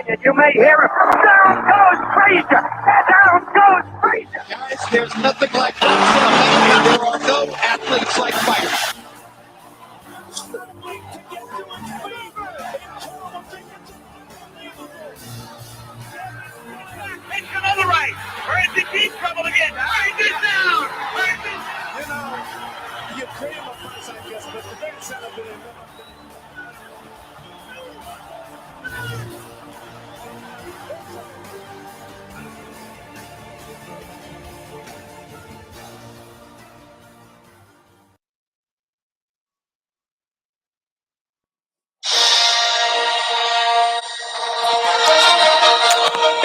You may hear it. Down goes Frazier. Down goes Frazier. Guys, there's nothing like boxing, and there are no athletes like fighters. It's another right. We're in deep trouble again. Break it down. Break it down. You know, you pay him a price, I guess, but the very center bit of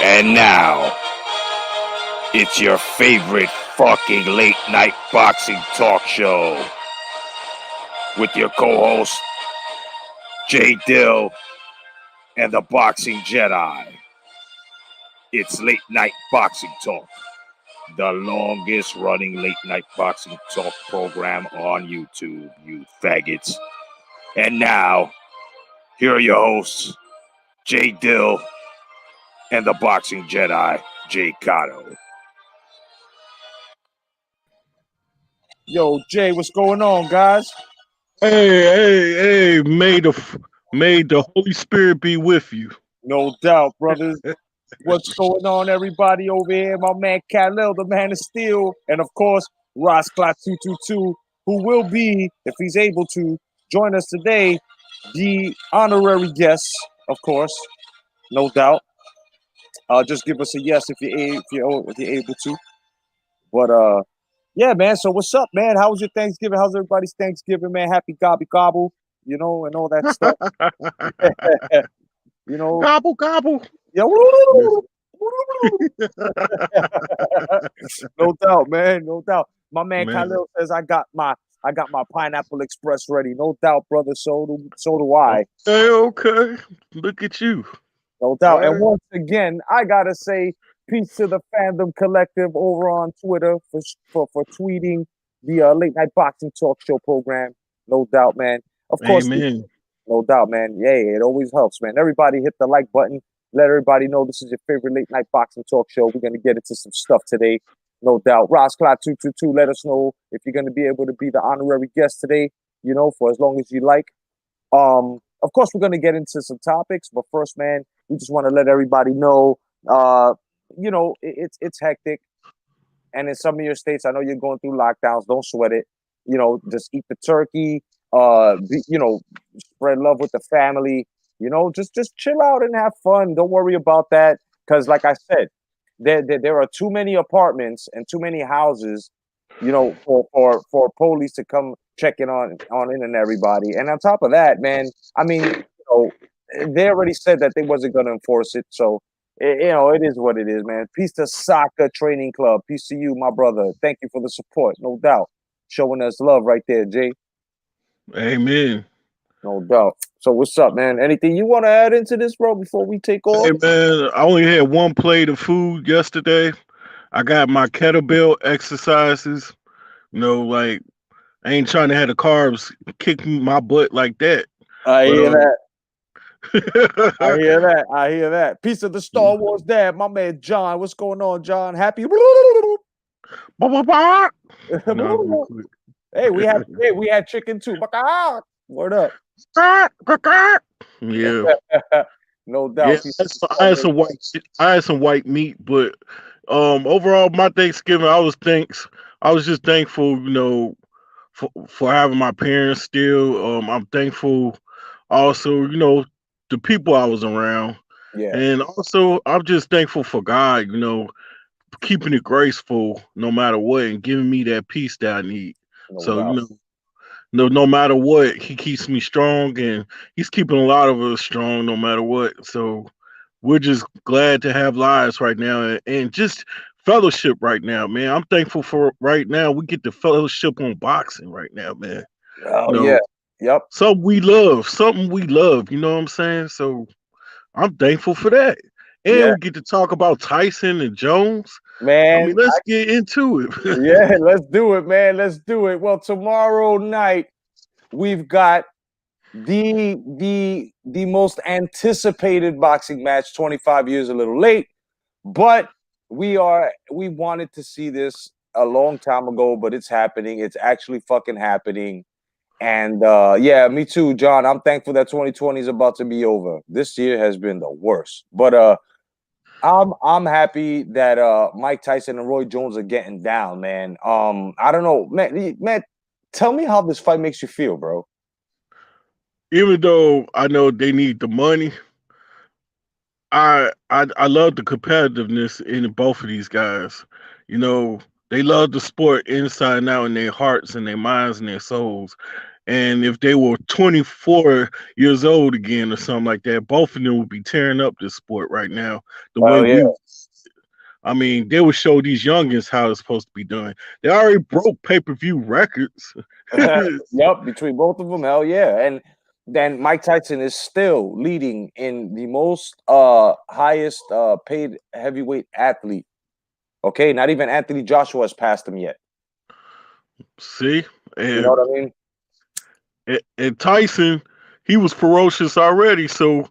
And now, it's your favorite fucking late night boxing talk show with your co-host, J. Dill and the Boxing Jedi. It's Late Night Boxing Talk, the longest running late night boxing talk program on YouTube, you faggots. And now, here are your hosts, J. Dill and the Boxing Jedi, Jay Cotto. Yo, Jay, what's going on, guys? Hey! May the Holy Spirit be with you. No doubt, brothers. What's going on, everybody over here? My man Khalil, the man of steel, and of course, Ross Clock 222, who will be, if he's able to, join us today, the honorary guest, of course, no doubt. Just give us a yes if you're able to. But yeah, man. So what's up, man? How was your Thanksgiving? How's everybody's Thanksgiving, man? Happy gobby gobble, and all that stuff. Gobble gobble. Yeah. No doubt, man. No doubt. My man Khalil says I got my Pineapple Express ready. No doubt, brother. So do I. Okay. Look at you. No doubt. And once again, I gotta say, peace to the Fandom Collective over on Twitter for tweeting the Late Night Boxing Talk Show program. No doubt, man. Of course, Amen. No doubt, man. Yeah, it always helps, man. Everybody hit the like button. Let everybody know this is your favorite Late Night Boxing Talk Show. We're gonna get into some stuff today, no doubt. Ross Clock 222, let us know if you're gonna be able to be the honorary guest today. For as long as you like. Of course, we're gonna get into some topics, but first, man, we just want to let everybody know. It's hectic, and in some of your states, I know you're going through lockdowns. Don't sweat it. Just eat the turkey. Spread love with the family. Just chill out and have fun. Don't worry about that, because, like I said, there are too many apartments and too many houses, for police to come checking on in and everybody. And on top of that, man, I mean, they already said that they wasn't going to enforce it, so. It is what it is, man. Peace to Soccer Training Club. Peace to you, my brother. Thank you for the support, no doubt. Showing us love right there, Jay. Amen. No doubt. So what's up, man? Anything you want to add into this, bro, before we take off? Hey, man, I only had one plate of food yesterday. I got my kettlebell exercises. I ain't trying to have the carbs kick my butt like that. I hear that. I hear that. Peace of the Star Wars dad, my man John. What's going on, John? Happy. Hey, we had chicken too. Word up. Yeah. No doubt. Yeah, I had some white meat, but overall, my Thanksgiving, I was just thankful, for having my parents still. I'm thankful also, the people I was around. Yeah. And also, I'm just thankful for God, keeping it graceful no matter what and giving me that peace that I need. No matter what, He keeps me strong, and He's keeping a lot of us strong no matter what. So we're just glad to have lives right now and just fellowship right now, man. I'm thankful for right now. We get the fellowship on boxing right now, man. Yeah. Yep. Something we love. You know what I'm saying? So I'm thankful for that. And we get to talk about Tyson and Jones. Man, let's get into it. Yeah, let's do it, man. Let's do it. Well, tomorrow night we've got the most anticipated boxing match, 25 years a little late, but we wanted to see this a long time ago, but it's happening. It's actually fucking happening. And yeah, me too, John. I'm thankful that 2020 is about to be over. This year has been the worst. But I'm happy that Mike Tyson and Roy Jones are getting down, man. I don't know, man, tell me how this fight makes you feel, bro. Even though I know they need the money, I love the competitiveness in both of these guys. You know, they love the sport inside and out in their hearts and their minds and their souls. And if they were 24 years old again or something like that, both of them would be tearing up this sport right now. The way Oh yeah. I mean, they would show these youngins how it's supposed to be done. They already broke pay-per-view records. Yep, between both of them, hell yeah. And then Mike Tyson is still leading in the most highest paid heavyweight athlete. Okay, not even Anthony Joshua has passed him yet. See, You know and, what I mean? and Tyson, he was ferocious already. So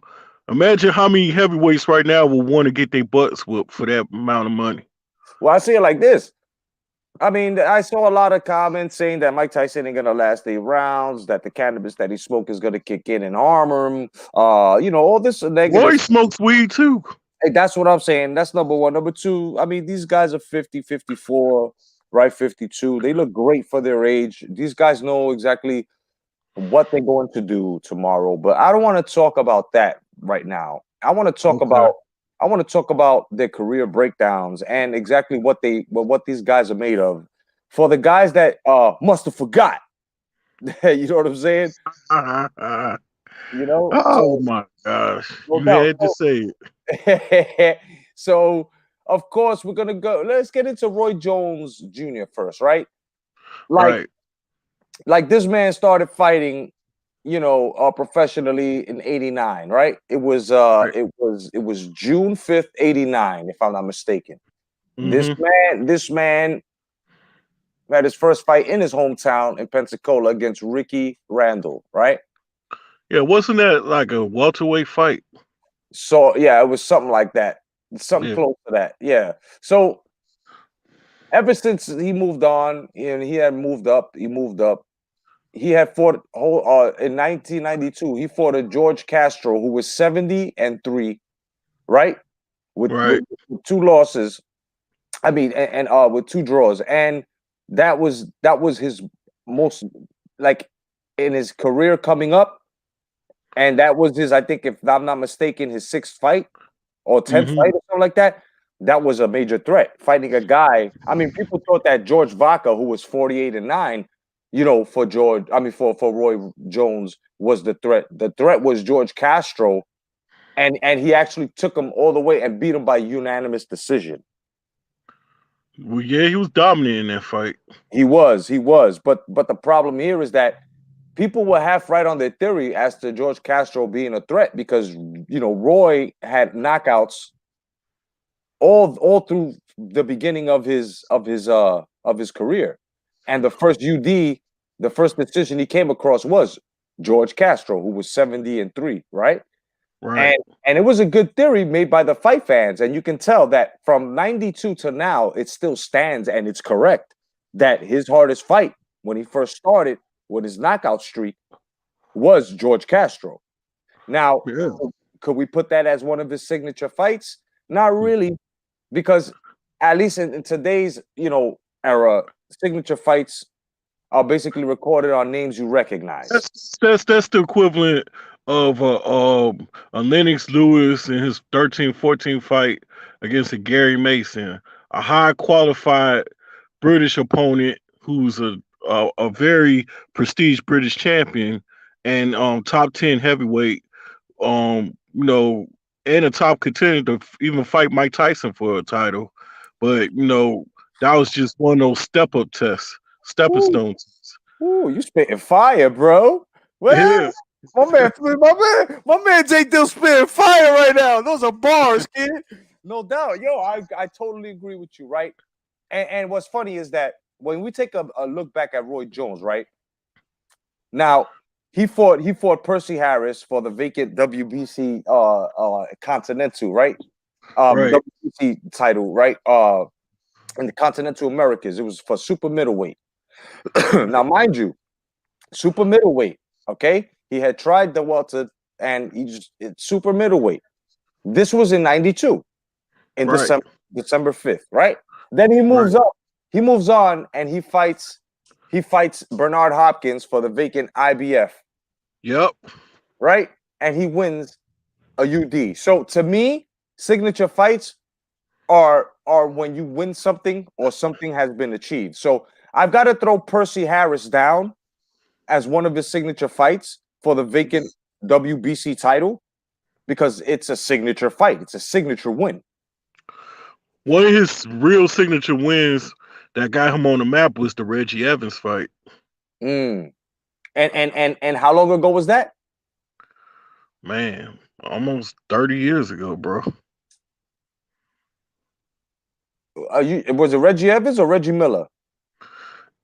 imagine how many heavyweights right now will want to get their butts whooped for that amount of money. Well, I see it like this. I mean, I saw a lot of comments saying that Mike Tyson ain't gonna last 8 rounds, that the cannabis that he smoked is gonna kick in and harm him. You know, all this negative. Roy smokes weed too. Hey, that's what I'm saying. That's number one. Number two, I mean, these guys are 50, 54, right? 52. They look great for their age. These guys know exactly what they're going to do tomorrow. But I don't want to talk about that right now. I want to talk Okay. about their career breakdowns and exactly what these guys are made of. For the guys that must have forgot. You know what I'm saying? You know? Oh So my gosh. no You doubt. had to say it. So of course we're gonna go. Let's get into Roy Jones Jr. first, right? Like, Right. this man started fighting, professionally in '89, right? It was Right. it was June 5th, '89, if I'm not mistaken. This Hmm. man had his first fight in his hometown in Pensacola against Ricky Randall, right? Yeah, wasn't that like a welterweight fight? So yeah, it was something like that, something Yeah. close to that. Yeah. So ever since he moved on and he had moved up, he had fought in 1992. He fought a George Castro who was 70-3, right? With Right. 2 losses. I mean, and with 2 draws, and that was his most, like, in his career coming up, and that was his, I think, if I'm not mistaken, his 6th fight or 10th Hmm. fight or something like that. That was a major threat. Fighting a guy. I mean, people thought that George Vaca, who was 48-9, for Roy Jones, was the threat. The threat was George Castro, and he actually took him all the way and beat him by unanimous decision. Well, yeah, he was dominant in that fight. He was. But the problem here is that people were half right on their theory as to George Castro being a threat because Roy had knockouts all through the beginning of his career. And the first decision he came across was George Castro, who was 70-3, right? Right. And it was a good theory made by the fight fans. And you can tell that from 92 to now, it still stands and it's correct that his hardest fight when he first started with his knockout streak was George Castro. Now, Yeah. could we put that as one of his signature fights? Not really, because at least in today's era, signature fights are basically recorded on names you recognize. That's the equivalent of a Lennox Lewis in his 13-14 fight against a Gary Mason, a high qualified British opponent who's a very prestige British champion and top 10 heavyweight, and a top contender to even fight Mike Tyson for a title. But that was just one of those step up tests, stepping Ooh, stones. ooh, you spitting fire, bro. Well, Yeah. my man Jake Dill spitting fire right now. Those are bars, kid. No doubt. Yo, I totally agree with you, right? And what's funny is that when we take a look back at Roy Jones, right? Now, he fought Percy Harris for the vacant WBC Continental, right? Right. WBC title, right? In the Continental Americas. It was for super middleweight. Now, mind you, super middleweight, okay? He had tried the welter and it's super middleweight. This was in 92 in Right. December 5th, right? Then he moves Right. up. He moves on and he fights Bernard Hopkins for the vacant IBF, Yep. right? And he wins a UD. So to me, signature fights are when you win something or something has been achieved. So I've got to throw Percy Harris down as one of his signature fights for the vacant WBC title because it's a signature fight. It's a signature win. One of his real signature wins that got him on the map was the Reggie Evans fight. Mm. And how long ago was that? Man, almost 30 years ago, bro. Was it Reggie Evans or Reggie Miller?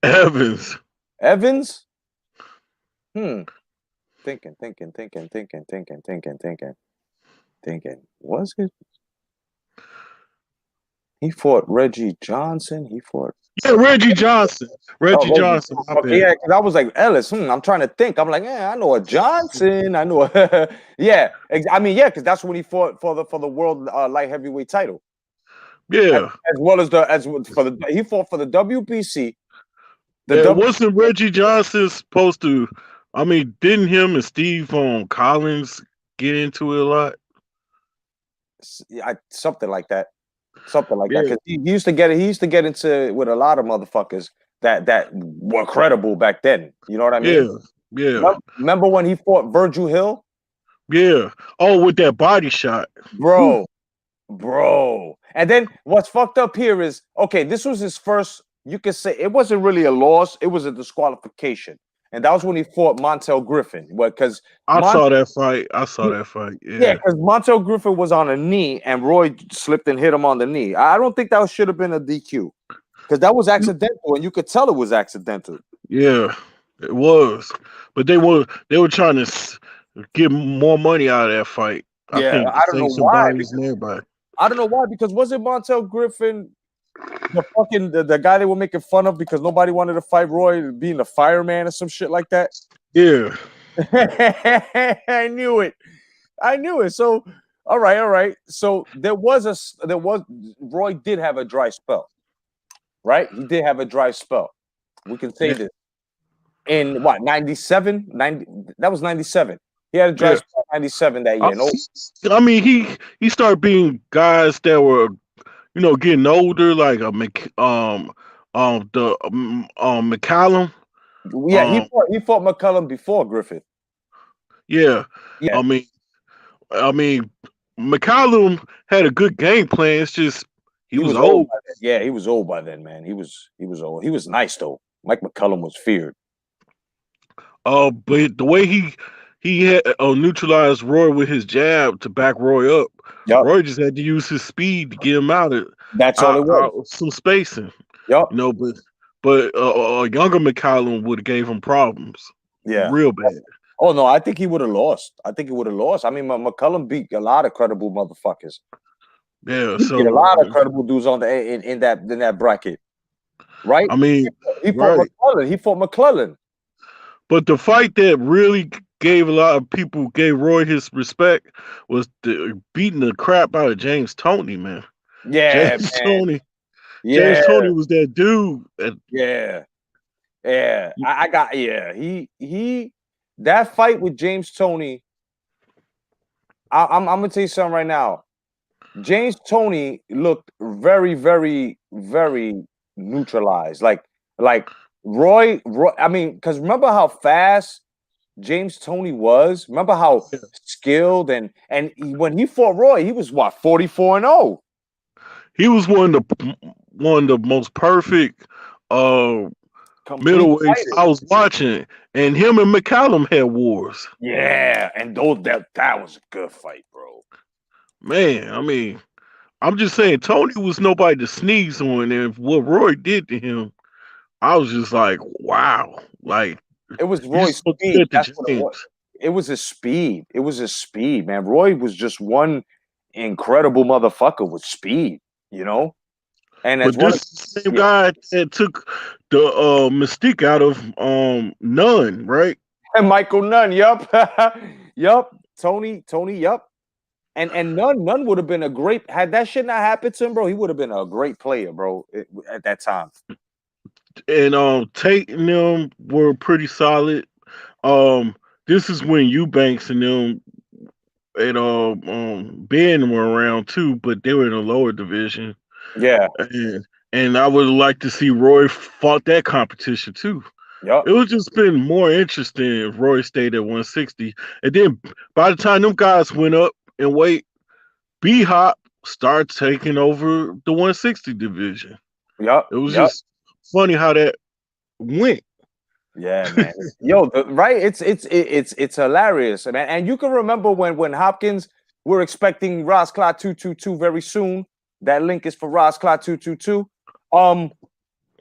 Evans. Evans? Thinking. Was it? He fought Reggie Johnson. He fought. Yeah, Reggie Johnson. Reggie Johnson. My Okay, bad. yeah, because I was like Ellis. I'm trying to think. I'm like, I know a Johnson. I know. Yeah, I mean, yeah, because that's when he fought for the world light heavyweight title. Yeah. As well as he fought for the WBC. Wasn't Reggie Johnson supposed to? I mean, didn't him and Steve Collins get into it a lot? Something like that. Because he used to get into it with a lot of motherfuckers that were credible back then. You know what I mean? Yeah. Remember when he fought Virgil Hill? Yeah. Oh, with that body shot, bro. And then what's fucked up here is okay. This was his first. You could say it wasn't really a loss; it was a disqualification, and that was when he fought Montel Griffin. Because I saw that fight. Yeah, because Montel Griffin was on a knee, and Roy slipped and hit him on the knee. I don't think that should have been a DQ because that was accidental, and you could tell it was accidental. Yeah, it was. But they were trying to get more money out of that fight. Yeah, I think I don't know why. I don't know why, because wasn't Montel Griffin the guy they were making fun of because nobody wanted to fight Roy being a fireman or some shit like that? Yeah. I knew it. So all right. So Roy did have a dry spell. Right? He did have a dry spell. We can say this. In what, 97? That was 97. He had a dry spell in 97 that year. I mean, he started being guys that were, getting older, like McCallum. Yeah, he fought McCallum before Griffith. Yeah. I mean, McCallum had a good game plan. It's just he was old. Yeah, he was old by then, man. He was old. He was nice though. Mike McCallum was feared. But the way he had neutralized Roy with his jab to back Roy up. Yep. Roy just had to use his speed to get him out of. That's all it was. Some spacing. Yep. But a younger McCallum would have gave him problems. Yeah. Real bad. Oh no, I think he would have lost. I mean, McCallum beat a lot of credible motherfuckers. Yeah, he beat a lot of credible dudes in that bracket. Right? I mean, he fought McClellan. But the fight that really gave a lot of people gave Roy his respect was beating the crap out of James Toney, man. Yeah, James Toney. Yeah. James Toney was that dude. Yeah. He that fight with James Toney. I'm gonna tell you something right now. James Toney looked very, very, very neutralized. Like Roy. I mean, because remember how fast James Toney was? Remember how skilled and when he fought Roy, he was what, 44-0. He was one of the most perfect middleweights I was watching, and him and McCallum had wars. Yeah, and that was a good fight, bro. Man, I mean, I'm just saying, Toney was nobody to sneeze on, and what Roy did to him, I was just like, wow. Like, It was He's Roy's supposed to speed. get to That's what it was. James. It was his speed. It was his speed, man. Roy was just one incredible motherfucker with speed, you know. And as But one this of is the same guy that took the mystique out of Nunn, right? and Michael Nunn, yup, yup. Tony, yup. And Nunn would have been a great had that shit not happened to him, bro. He would have been a great player, bro, at that time. And Tate and them were pretty solid. This is when Eubanks and them and Ben were around too, but they were in a lower division. Yeah, And I would like to see Roy fought that competition too. yup. It would just been more interesting if Roy stayed at 160. And then by the time them guys went up in weight, B Hop started taking over the 160 division. Yup. It was just funny how that went. Yeah, man. Yo, right? It's hilarious, man. And you can remember when Hopkins we're expecting Ross Clot 222 very soon. That link is for Ross Clot 222.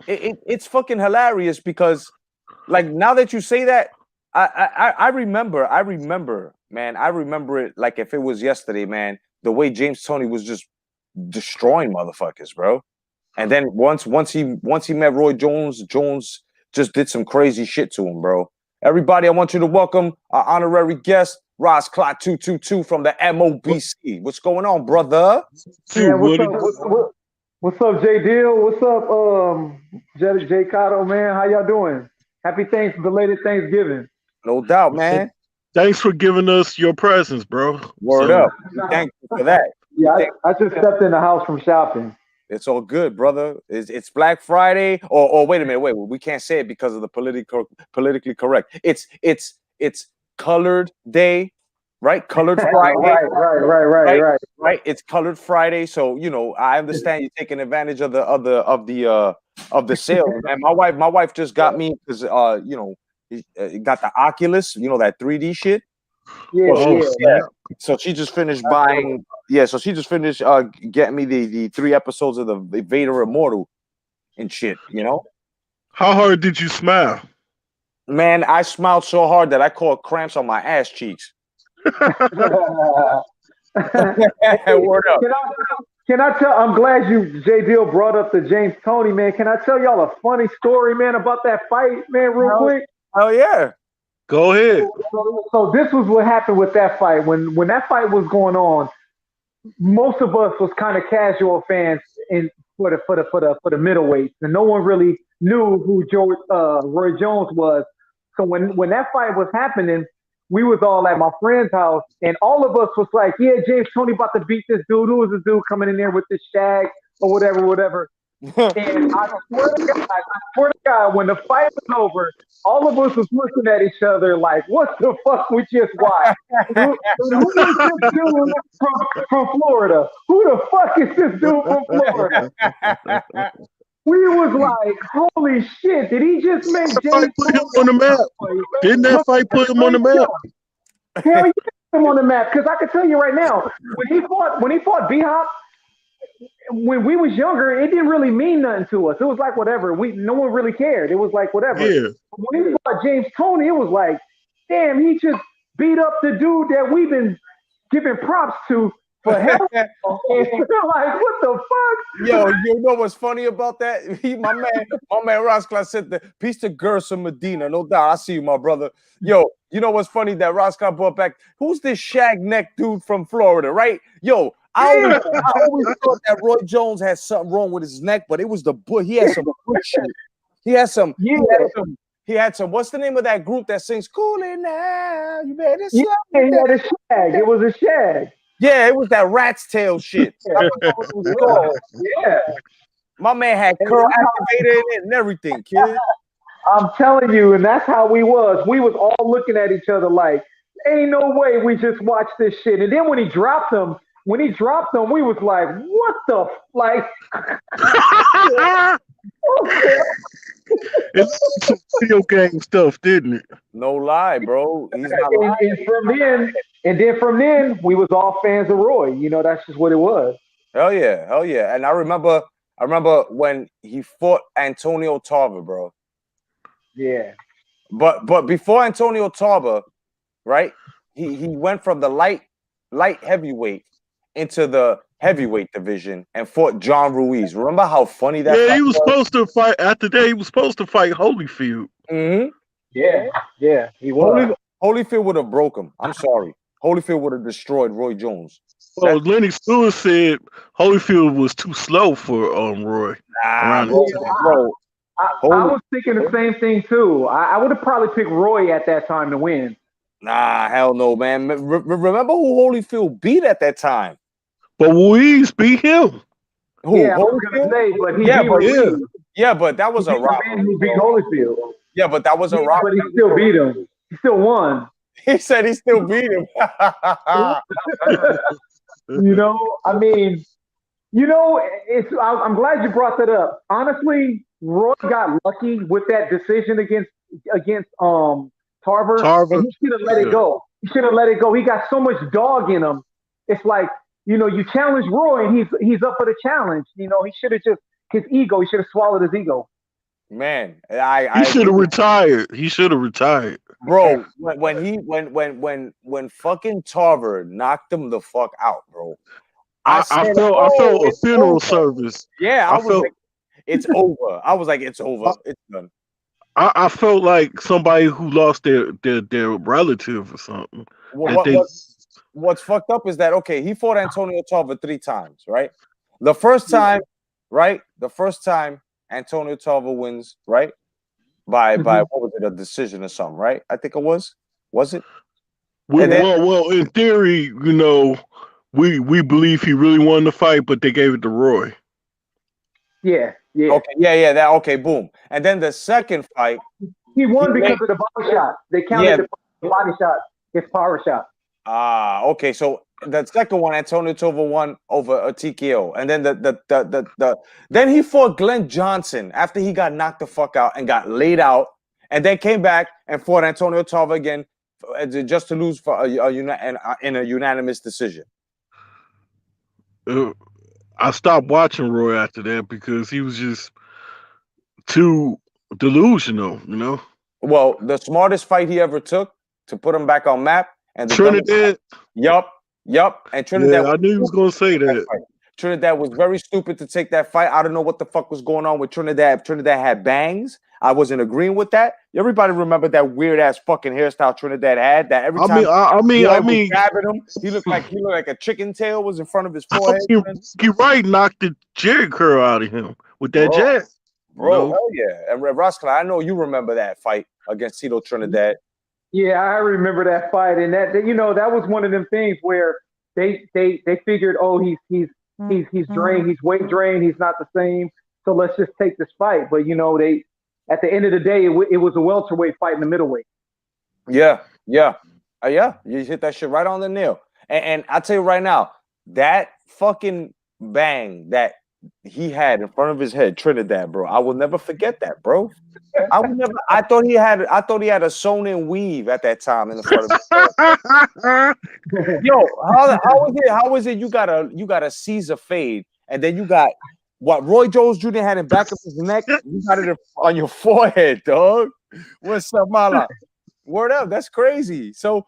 It's fucking hilarious because, like, now that you say that, I remember, man. I remember it like if it was yesterday, man. The way James Toney was just destroying motherfuckers, bro. And then once he met Roy Jones, Jones just did some crazy shit to him, bro. Everybody, I want you to welcome our honorary guest, Ross Clot 222 from the W.B.C. What's going on, brother? Yeah, what's up, J Deal? What's up, J Cotto, man? How y'all doing? Happy belated Thanksgiving. No doubt, man. Thanks for giving us your presence, bro. Word up. Thank you for that. Yeah, I just stepped in the house from shopping. It's all good, brother. It's Black Friday. Or wait a minute, wait. We can't say it because of the politically correct. It's Colored Day, right? Colored Friday. Right. It's Colored Friday. So I understand you're taking advantage of the sale. And my wife just got me because got the Oculus, that 3D shit. Yeah. So she just finished buying. Yeah, so she just finished getting me the 3 episodes of the Vader Immortal and shit. How hard did you smile? Man, I smiled so hard that I caught cramps on my ass cheeks. Word up. Can I tell? I'm glad you, J Deal, brought up the James Toney, man. Can I tell y'all a funny story, man, about that fight, man, real quick? Oh yeah. Go ahead. So this was what happened with that fight. When that fight was going on, most of us was kind of casual fans for the middleweights, and no one really knew who Roy Jones was. So when that fight was happening, we was all at my friend's house, and all of us was like, "Yeah, James Toney about to beat this dude. Who was this dude coming in there with this shag or whatever." And I swear to God, when the fight was over, all of us was looking at each other like, "What the fuck we just watched? Who is this dude from Florida? Who the fuck is this dude from Florida?" We was like, "Holy shit! Did he just make James put him on the map? Didn't that fight put him on the map? Hell yeah, put him on the map. Because I can tell you right now, when he fought B Hop, when we was younger, it didn't really mean nothing to us. It was like whatever. No one really cared. It was like whatever. Yeah. When he fought James Toney, it was like, damn, he just beat up the dude that we've been giving props to for hell. Like, what the fuck? Yo, you know what's funny about that? My man Ross Clark said the peace to Gerson Medina. No doubt. I see you, my brother. Yo, you know what's funny that Ross Clark brought back? Who's this shag neck dude from Florida, right? Yo, I always thought that Roy Jones had something wrong with his neck, but it was the butt. He had some good shit. He had some. What's the name of that group that sings "Coolin' Now"? You better he had a shag. It was a shag. Yeah, it was that rat's tail shit. Yeah. My man had curl activator in it and everything, kid. I'm telling you, and that's how we was. We was all looking at each other like, ain't no way we just watched this shit. And then when he dropped them, we was like, what the like? It's some video game stuff, didn't it? No lie, bro. He's not lying. And then from then, we was all fans of Roy. That's just what it was. Hell yeah. And I remember when he fought Antonio Tarver, bro. Yeah. But before Antonio Tarver, right? He went from the light heavyweight into the heavyweight division and fought John Ruiz. Remember how funny that Yeah, fight he was was? supposed to fight after that. He was supposed to fight Holyfield. Mm-hmm. Yeah, he was. Holyfield would have broke him. I'm sorry. Holyfield would have destroyed Roy Jones. Well, Lennox Lewis said Holyfield was too slow for Roy Nah, around bro. that time. Bro, I was thinking the same thing too. I would have probably picked Roy at that time to win. nah, hell no, man. Remember who Holyfield beat at that time? But Ruiz beat him. Who? Yeah, I was gonna Holyfield? say, but he Yeah, beat but Ruiz. Yeah, but that was He a beat the rock. man who beat Holyfield. Yeah, but that was a rock. But he still beat him. He still won. He said he still beat him. You know, I mean, I'm glad you brought that up. Honestly, Roy got lucky with that decision against Tarver, and he should have let it go. He should have let it go. He got so much dog in him. It's like, you challenge Roy, and he's up for the challenge. He should have just his ego. He should have swallowed his ego. Man, He should have retired. He should have retired. Bro, when fucking Tarver knocked him the fuck out, bro. I felt a funeral service. Yeah, I was like, it's over. I was like, it's over. It's done. I felt like somebody who lost their relative or something. What's fucked up is that, okay, he fought Antonio Tarver 3 times, right? The first time, Antonio Tarver wins, right? By what was it, a decision or something, right? I think it was. Was it? Well, in theory, we believe he really won the fight, but they gave it to Roy. Yeah. Okay, yeah. Okay, boom. And then the second fight, he won because of the body shot. They counted the body shot, his power shot. Okay. So the second one, Antonio Tarver won over a TKO, and then then he fought Glenn Johnson after he got knocked the fuck out and got laid out, and then came back and fought Antonio Tarver again, just to lose for in a unanimous decision. I stopped watching Roy after that because he was just too delusional, Well, the smartest fight he ever took to put him back on map, and the Trinidad. Yup. And Trinidad. Yeah, I knew he was going to say that. Trinidad was very stupid to take that fight. I don't know what the fuck was going on with Trinidad. Trinidad had bangs. I wasn't agreeing with that. Everybody remember that weird ass fucking hairstyle Trinidad had. That every time I mean, grabbing him, he looked like a chicken tail was in front of his forehead. He right knocked the Jerry curl out of him with that jab. Bro, hell yeah. And Roscoe, I know you remember that fight against Tito Trinidad. Yeah, I remember that fight, and that that was one of them things where they figured, oh, he's drained, he's weight drained, he's not the same, so let's just take this fight. But they, at the end of the day, it was a welterweight fight in the middleweight. Yeah. You hit that shit right on the nail. And I tell you right now, that fucking bang that he had in front of his head, Trinidad, bro. I will never forget that, bro. I thought he had a sewn-in weave at that time in the front of his head. Yo, how is it you got a Caesar fade, and then you got what Roy Jones Jr. had in back of his neck, you got it on your forehead, dog. What's up, Mala? Word up, that's crazy. So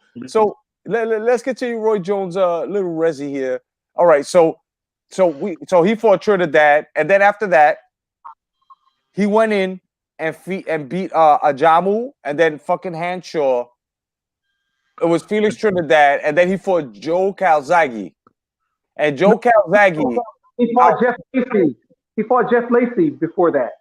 let's continue Roy Jones' little resi here. All right, so he fought Trinidad, and then after that, he went in and beat Ajamu, and then fucking Hanshaw. It was Felix Trinidad, and then he fought Joe Calzaghe. And Joe Calzaghe, he fought Jeff Lacey. He fought Jeff Lacey before that.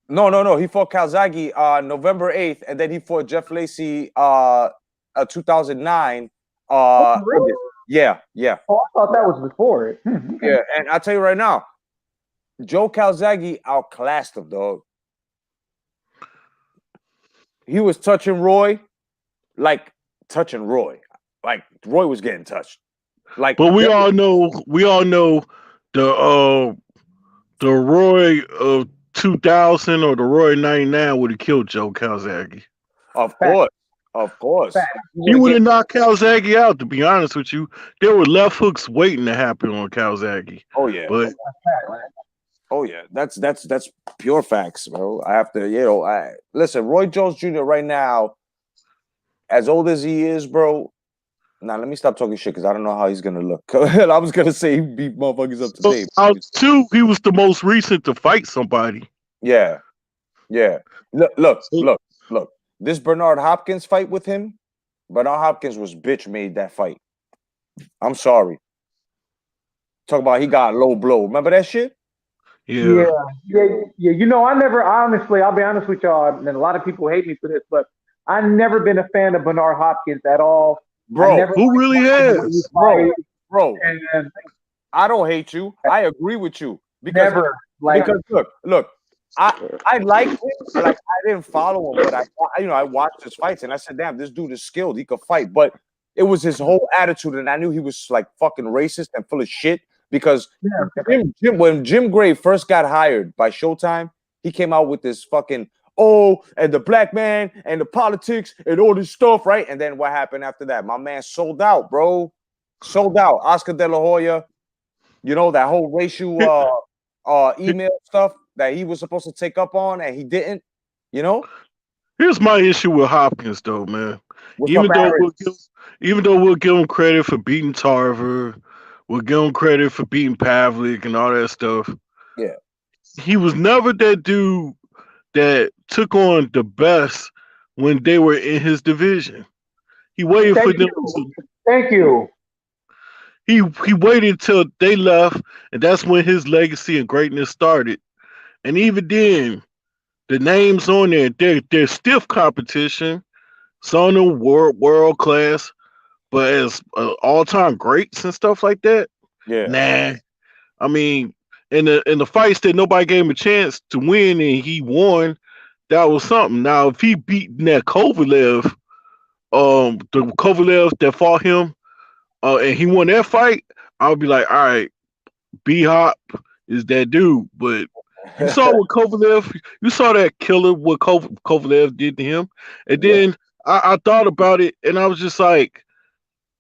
No. He fought Calzaghe November 8th, and then he fought Jeff Lacey 2009. Really? Yeah. Oh, I thought that was before it. Yeah, and I'll tell you right now, Joe Calzaghe outclassed him, dog. He was touching Roy, like Roy was getting touched. But we all know the Roy of 2000 or the Roy 99 would have killed Joe Calzaghe. Of course. He would have knocked Calzaghe out, to be honest with you. There were left hooks waiting to happen on Calzaghe. Oh, yeah. But Oh yeah, that's pure facts, bro. I have to, listen. Roy Jones Jr. right now, as old as he is, bro. Now let me stop talking shit because I don't know how he's gonna look. I was gonna say he beat motherfuckers up So today. out of two, he was the most recent to fight somebody. Yeah, yeah. Look, look, So look, look. This Bernard Hopkins fight with him, Bernard Hopkins was bitch made that fight. I'm sorry. Talk about he got low blow. Remember that shit? Yeah, yeah, yeah. Honestly, I'll be honest with y'all, and a lot of people hate me for this, but I've never been a fan of Bernard Hopkins at all. I Bro, never who liked really watching the way he has? bro, fight, bro. and I don't hate you. I agree with you never like. look, I liked him. Like I didn't follow him, but I watched his fights and I said, damn, this dude is skilled. He could fight. But it was his whole attitude, and I knew he was like fucking racist and full of shit because when Jim Gray first got hired by Showtime, he came out with this fucking and the black man and the politics and all this stuff, right? And then what happened after that? My man sold out, bro. Sold out. Oscar De La Hoya, that whole racial email stuff that he was supposed to take up on and he didn't, you know? Here's my issue with Hopkins, though, man. What's up, Even though Aaron? we'll give, even though we'll give him credit for beating Tarver, we'll give him credit for beating Pavlik and all that stuff. Yeah. He was never that dude that took on the best when they were in his division. He waited for Thank them you, to. thank you. He waited until they left, and that's when his legacy and greatness started. And even then, the names on there, they're stiff competition. Some of them world class, but as all time greats and stuff like that, Yeah. nah. I mean, in the fights that nobody gave him a chance to win and he won, that was something. Now, if he beat that Kovalev, the Kovalev that fought him, and he won that fight, I would be like, all right, B Hop is that dude. But you saw what Kovalev, you saw that killer what Kovalev did to him, and Yeah. then I thought about it, and I was just like,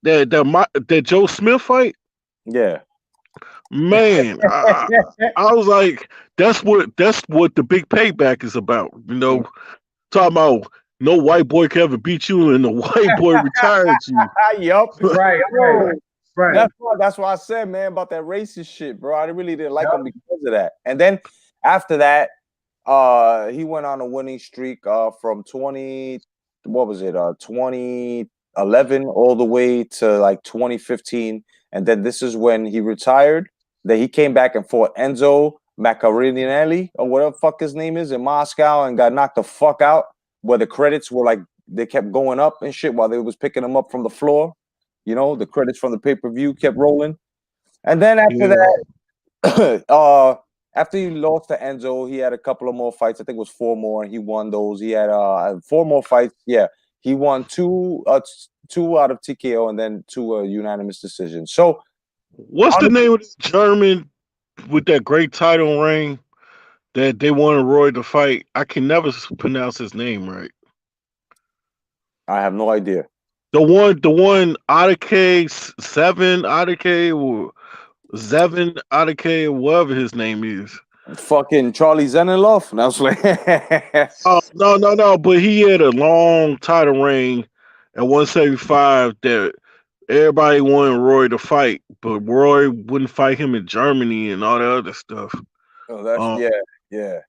that Joe Smith fight, Yeah. man. I was like, that's what the big payback is about. Talking about no white boy can ever beat you, and the white boy retired you. Yup. Right, Yo, right. that's why I said, man, about that racist shit, bro. I really didn't like him because of that. And then after that, he went on a winning streak from 2011 all the way to like 2015. And then this is when he retired. Then he came back and fought Enzo Maccarinelli or whatever the fuck his name is in Moscow and got knocked the fuck out. Where the credits were like they kept going up and shit while they was picking him up from the floor. The credits from the pay-per-view kept rolling. And then after Yeah. that, after he lost to Enzo, he had a couple of more fights. I think it was 4 more, and he won those. He had 4 more fights. Yeah, he won two out of TKO, and then 2 unanimous decisions. So, What's the name of the German with that great title reign that they wanted Roy to fight? I can never pronounce his name right. I have no idea. The one Adake 7 Adake or Zevin Adake, whatever his name is. Fucking Charlie Zenilov. And I was like, Oh no! But he had a long title reign at 175 that everybody wanted Roy to fight, but Roy wouldn't fight him in Germany and all that other stuff. oh, that's Um, yeah.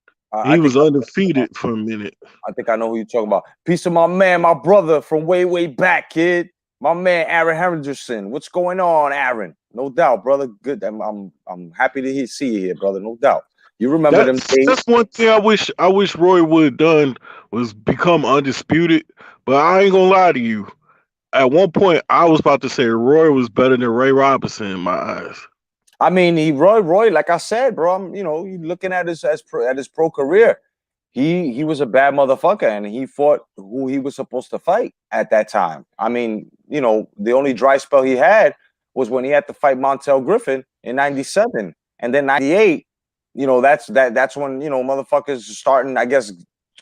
he was undefeated for a minute. I think I know who you're talking about. Peace of my man, my brother from way back, kid. My man Aaron Henderson. What's going on, Aaron? No doubt, brother. Good. I'm happy to see you here, brother. No doubt. You remember them days? That's one thing I wish Roy would have done was become undisputed. But I ain't gonna lie to you. At one point, I was about to say Roy was better than Ray Robinson in my eyes. I mean, Roy, like I said, bro. You looking at his pro career. He was a bad motherfucker, and he fought who he was supposed to fight at that time. I mean, the only dry spell he had was when he had to fight Montel Griffin in '97, and then '98. That's when motherfuckers starting, I guess,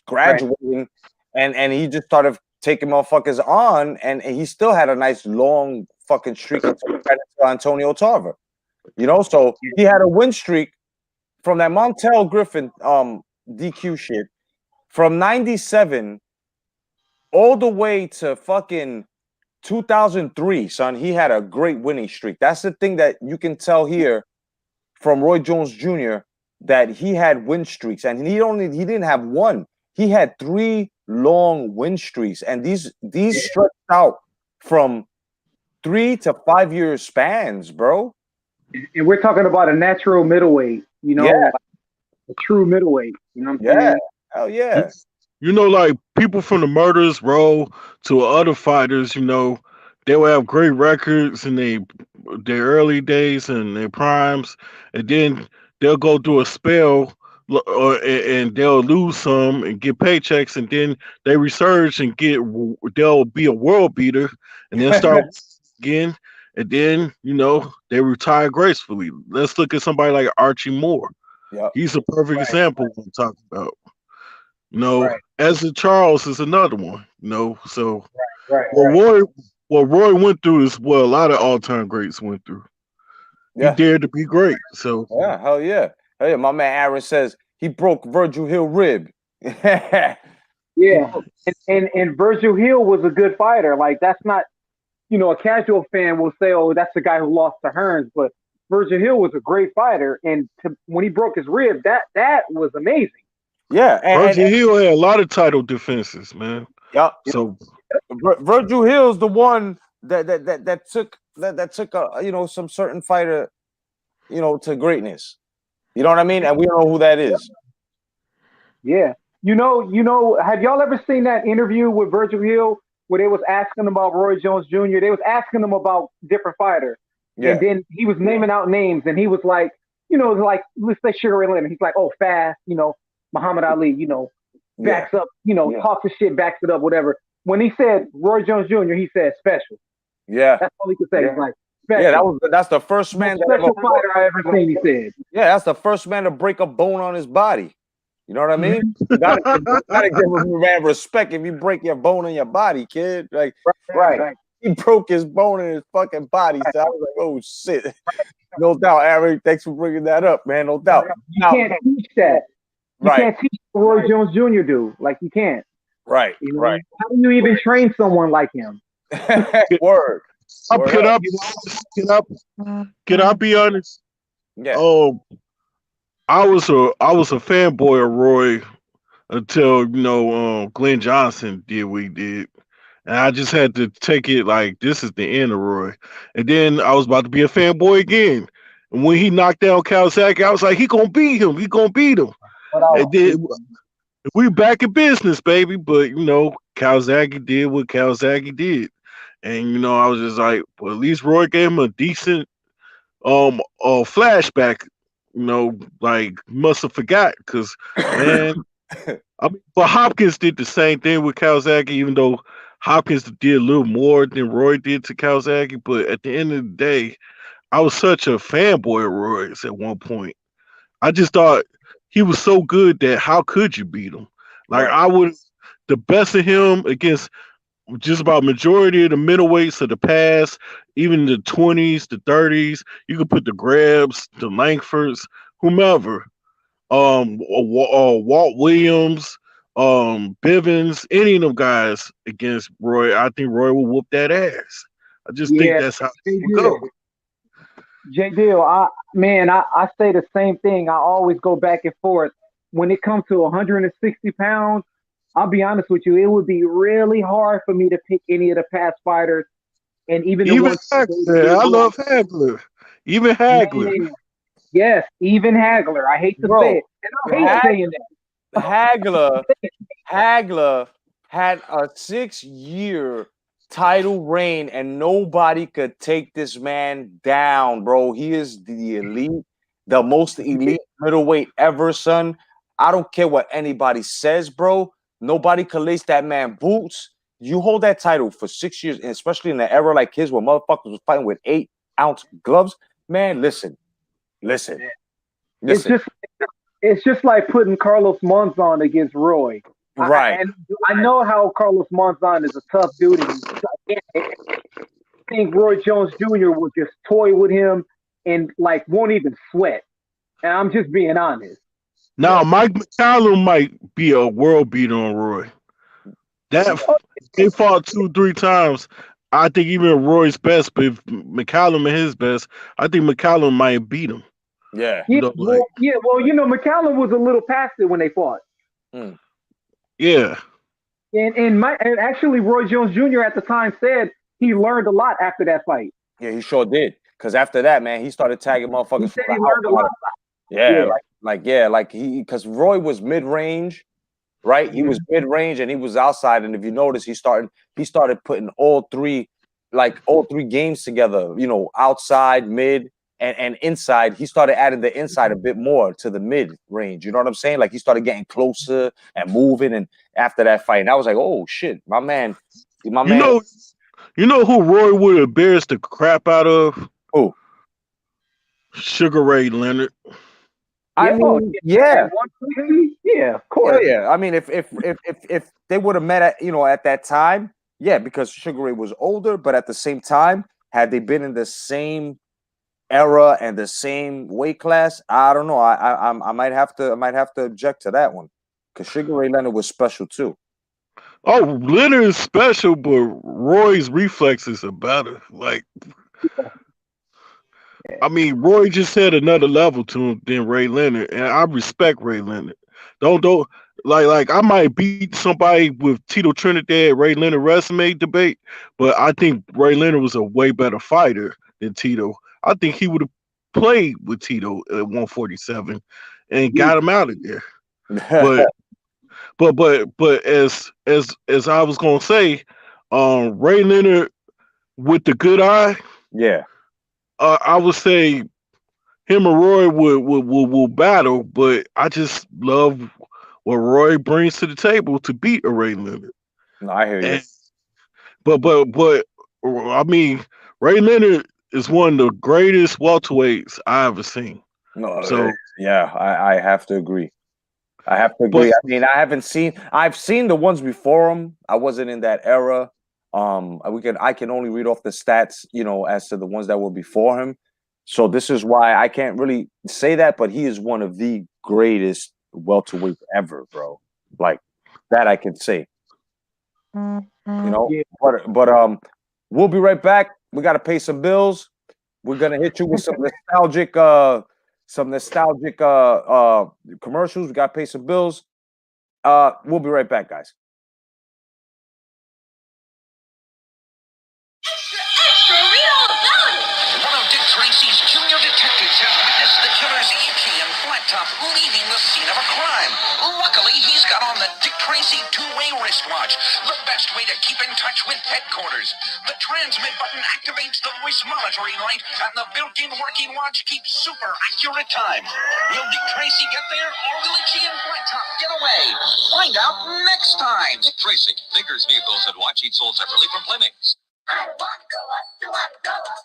graduating, and he just started taking motherfuckers on, and he still had a nice long fucking streak until Antonio Tarver. So he had a win streak from that Montel Griffin DQ shit, from 97 all the way to fucking 2003, son, he had a great winning streak. That's the thing that you can tell here from Roy Jones Jr. that he had win streaks, and he didn't have one. He had 3 long win streaks, and these stretched out from 3 to 5 year spans, bro. And we're talking about a natural middleweight, Yeah. a true middleweight. You know what I'm Yeah, saying? hell yeah. You know, like people from the Murderers Row to other fighters, they will have great records in their early days and their primes, and then they'll go through a spell, and they'll lose some and get paychecks, and then they resurge and they'll be a world beater, and then start again, and then they retire gracefully. Let's look at somebody like Archie Moore. Yep. He's a perfect example of what I'm talking about. Right. Ezra Charles is another one. So Right. what Roy went through is what a lot of all-time greats went through. Yeah. He dared to be great. So Yeah, hell yeah. Hell yeah. My man Aaron says he broke Virgil Hill rib. Yeah. And Virgil Hill was a good fighter. Like, that's not, a casual fan will say, oh, that's the guy who lost to Hearns, but Virgil Hill was a great fighter, and when he broke his rib, that was amazing. Yeah, Virgil Hill had a lot of title defenses, man. Yep. So Virgil Hill's the one that took some certain fighter, to greatness. You know what I mean? And we don't know who that is. Yeah. Have y'all ever seen that interview with Virgil Hill where they was asking him about Roy Jones Jr.? They was asking him about different fighters. Yeah. And then he was naming out names, and he was like, let's say Sugar Ray Leonard. He's like, oh, fast, Muhammad Ali, backs up, talks his shit, backs it up, whatever. When he said Roy Jones Jr., he said special. Yeah. That's all he could say. Yeah. He's like, special. Yeah, that's the first man special fighter I ever seen, he said. Yeah, that's the first man to break a bone on his body. You know what I mean? You gotta give him man respect if you break your bone in your body, kid. Like, right. He broke his bone in his fucking body. So I was like, oh shit. No doubt, Aaron. Thanks for bringing that up, man. No doubt. You can't teach that. You can't teach what Roy Jones Jr. do. Like, you can't. Right. Right. How do you even train someone like him? Word. Can I be honest? Yeah. Oh, I was a fanboy of Roy until Glenn Johnson did what he did, and I just had to take it like this is the end of Roy. And then I was about to be a fanboy again, and when he knocked down Kawasaki, I was like, he gonna beat him. He gonna beat him. And then we back in business, baby. But Kawasaki did what Kawasaki did, and I was just like, well, at least Roy gave him a decent flashback. Like must have forgot because man, but Hopkins did the same thing with Kawasaki, even though Hopkins did a little more than Roy did to Kawasaki. But at the end of the day, I was such a fanboy of Roy's at one point. I just thought he was so good that how could you beat him? Like I would the best of him against just about majority of the middleweights of the past, even the 20s, the 30s. You could put the Grabs, the Langfords, whomever. Walt Williams, Bivens, any of them guys against Roy. I think Roy will whoop that ass. I just think that's how it will go. J. Dill, I say the same thing. I always go back and forth. When it comes to 160 pounds, I'll be honest with you, it would be really hard for me to pick any of the past fighters. And even Hagler, I love Hagler. Even Hagler. Man, yes, even Hagler. I hate to say it. And I hate saying that. Hagler had a 6-year title reign, and nobody could take this man down, bro. He is the elite, the most elite middleweight ever, son. I don't care what anybody says, bro. Nobody could lace that man boots. You hold that title for 6 years, and especially in an era like his where motherfuckers was fighting with 8-ounce gloves. Man, listen. It's just like putting Carlos Monzon against Roy. Right. I know how Carlos Monzon is a tough dude. I think Roy Jones Jr. will just toy with him and like won't even sweat. And I'm just being honest. Now, Mike McCallum might be a world beater on Roy. That Oh, they fought 2, 3 times. I think even Roy's best, but if McCallum at his best, I think McCallum might beat him. Yeah. You know, like well, McCallum was a little past it when they fought. Hmm. yeah. And actually Roy Jones Jr. at the time said he learned a lot after that fight. Yeah, he sure did. Because after that, man, he started tagging He motherfuckers said from he the learned a lot. outside. Yeah, because Roy was mid range, right? He was mid range and he was outside. And if you notice, he started putting all three games together. You know, outside, mid, and inside. He started adding the inside a bit more to the mid range. You know what I'm saying? Like he started getting closer and moving. And after that fight, and I was like, oh shit, my man. You know who Roy would embarrass the crap out of? Who? Sugar Ray Leonard. I mean, yeah. Yeah, of Yeah, course. yeah. I mean, if they would have met at that time, yeah, because Sugar Ray was older, but at the same time, had they been in the same era and the same weight class, I don't know. I might have to object to that one because Sugar Ray Leonard was special too. Oh, Leonard is special, but Roy's reflexes are better. Like, I mean, Roy just had another level to him than Ray Leonard, and I respect Ray Leonard. Don't like I might beat somebody with Tito Trinidad Ray Leonard resume debate, but I think Ray Leonard was a way better fighter than Tito. I think he would have played with Tito at 147 and got him out of there. But but as I was gonna say, Ray Leonard with the good eye, Yeah. I would say him and Roy will battle, but I just love what Roy brings to the table to beat a Ray Leonard. No, I hear you. And, but I mean, Ray Leonard is one of the greatest welterweights I ever seen. No, So yeah, I have to agree. I have to agree. but I mean, I've seen the ones before him. I wasn't in that era. I can only read off the stats, as to the ones that were before him. So this is why I can't really say that, but he is one of the greatest welterweights ever, bro. Like that I can say. Yeah. But we'll be right back. We got to pay some bills. We're gonna hit you with some nostalgic commercials. We gotta pay some bills. We'll be right back, guys. Extra, read all about it. One of Dick Tracy's junior detectives has witnessed the killer's EP and flat top leaving the scene of a crime. Luckily, he's got on the Dick Tracy two-way wristwatch, the best way to keep in touch with headquarters. The transmit button activates the voice monitoring light, and the built-in working watch keeps super accurate time. Will Dick Tracy get there, or will Itchy and Flat Top get away? Find out next time. Dick Tracy, Fingers vehicles and watch each sold separately from Plymouth. I don't want to grow up, don't want to grow up.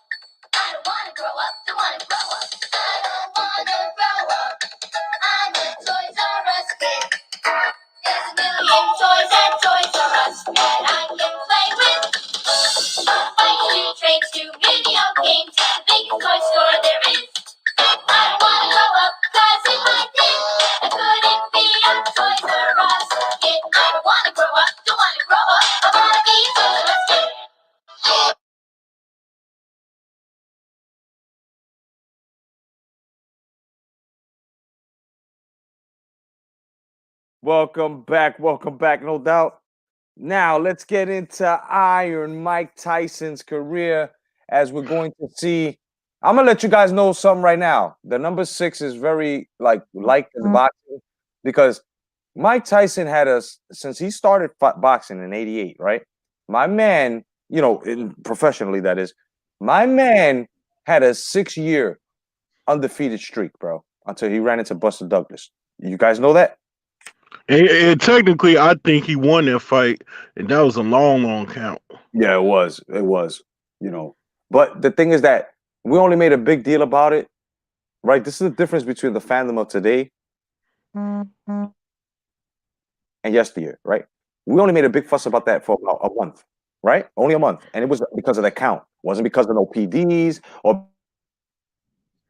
I don't want to grow up, don't want to grow up. I don't want to grow up. I'm a Toys R Us kid. There's a million toys at Toys R Us that I can play with. Bikes to trains to video games, the biggest toy store there is. I don't want to grow up, 'cause if I did, I couldn't be a Toys R Us kid. I don't want to grow up, don't want to grow up. I want to be a Toys R Us kid. Welcome back, no doubt. Now let's get into Iron Mike Tyson's career as we're going to see. I'm gonna let you guys know something right now. The number 6 is very liked in boxing because Mike Tyson had us since he started boxing in '88, right? My man, professionally that is, my man had a 6-year undefeated streak, bro, until he ran into Buster Douglas. You guys know that? and technically, I think he won that fight, and that was a long count. Yeah, it was. It was. But the thing is that we only made a big deal about it, right? This is the difference between the fandom of today and yesteryear, right? We only made a big fuss about that for about a month, right? Only a month, and it was because of the count. It wasn't because of no PDs or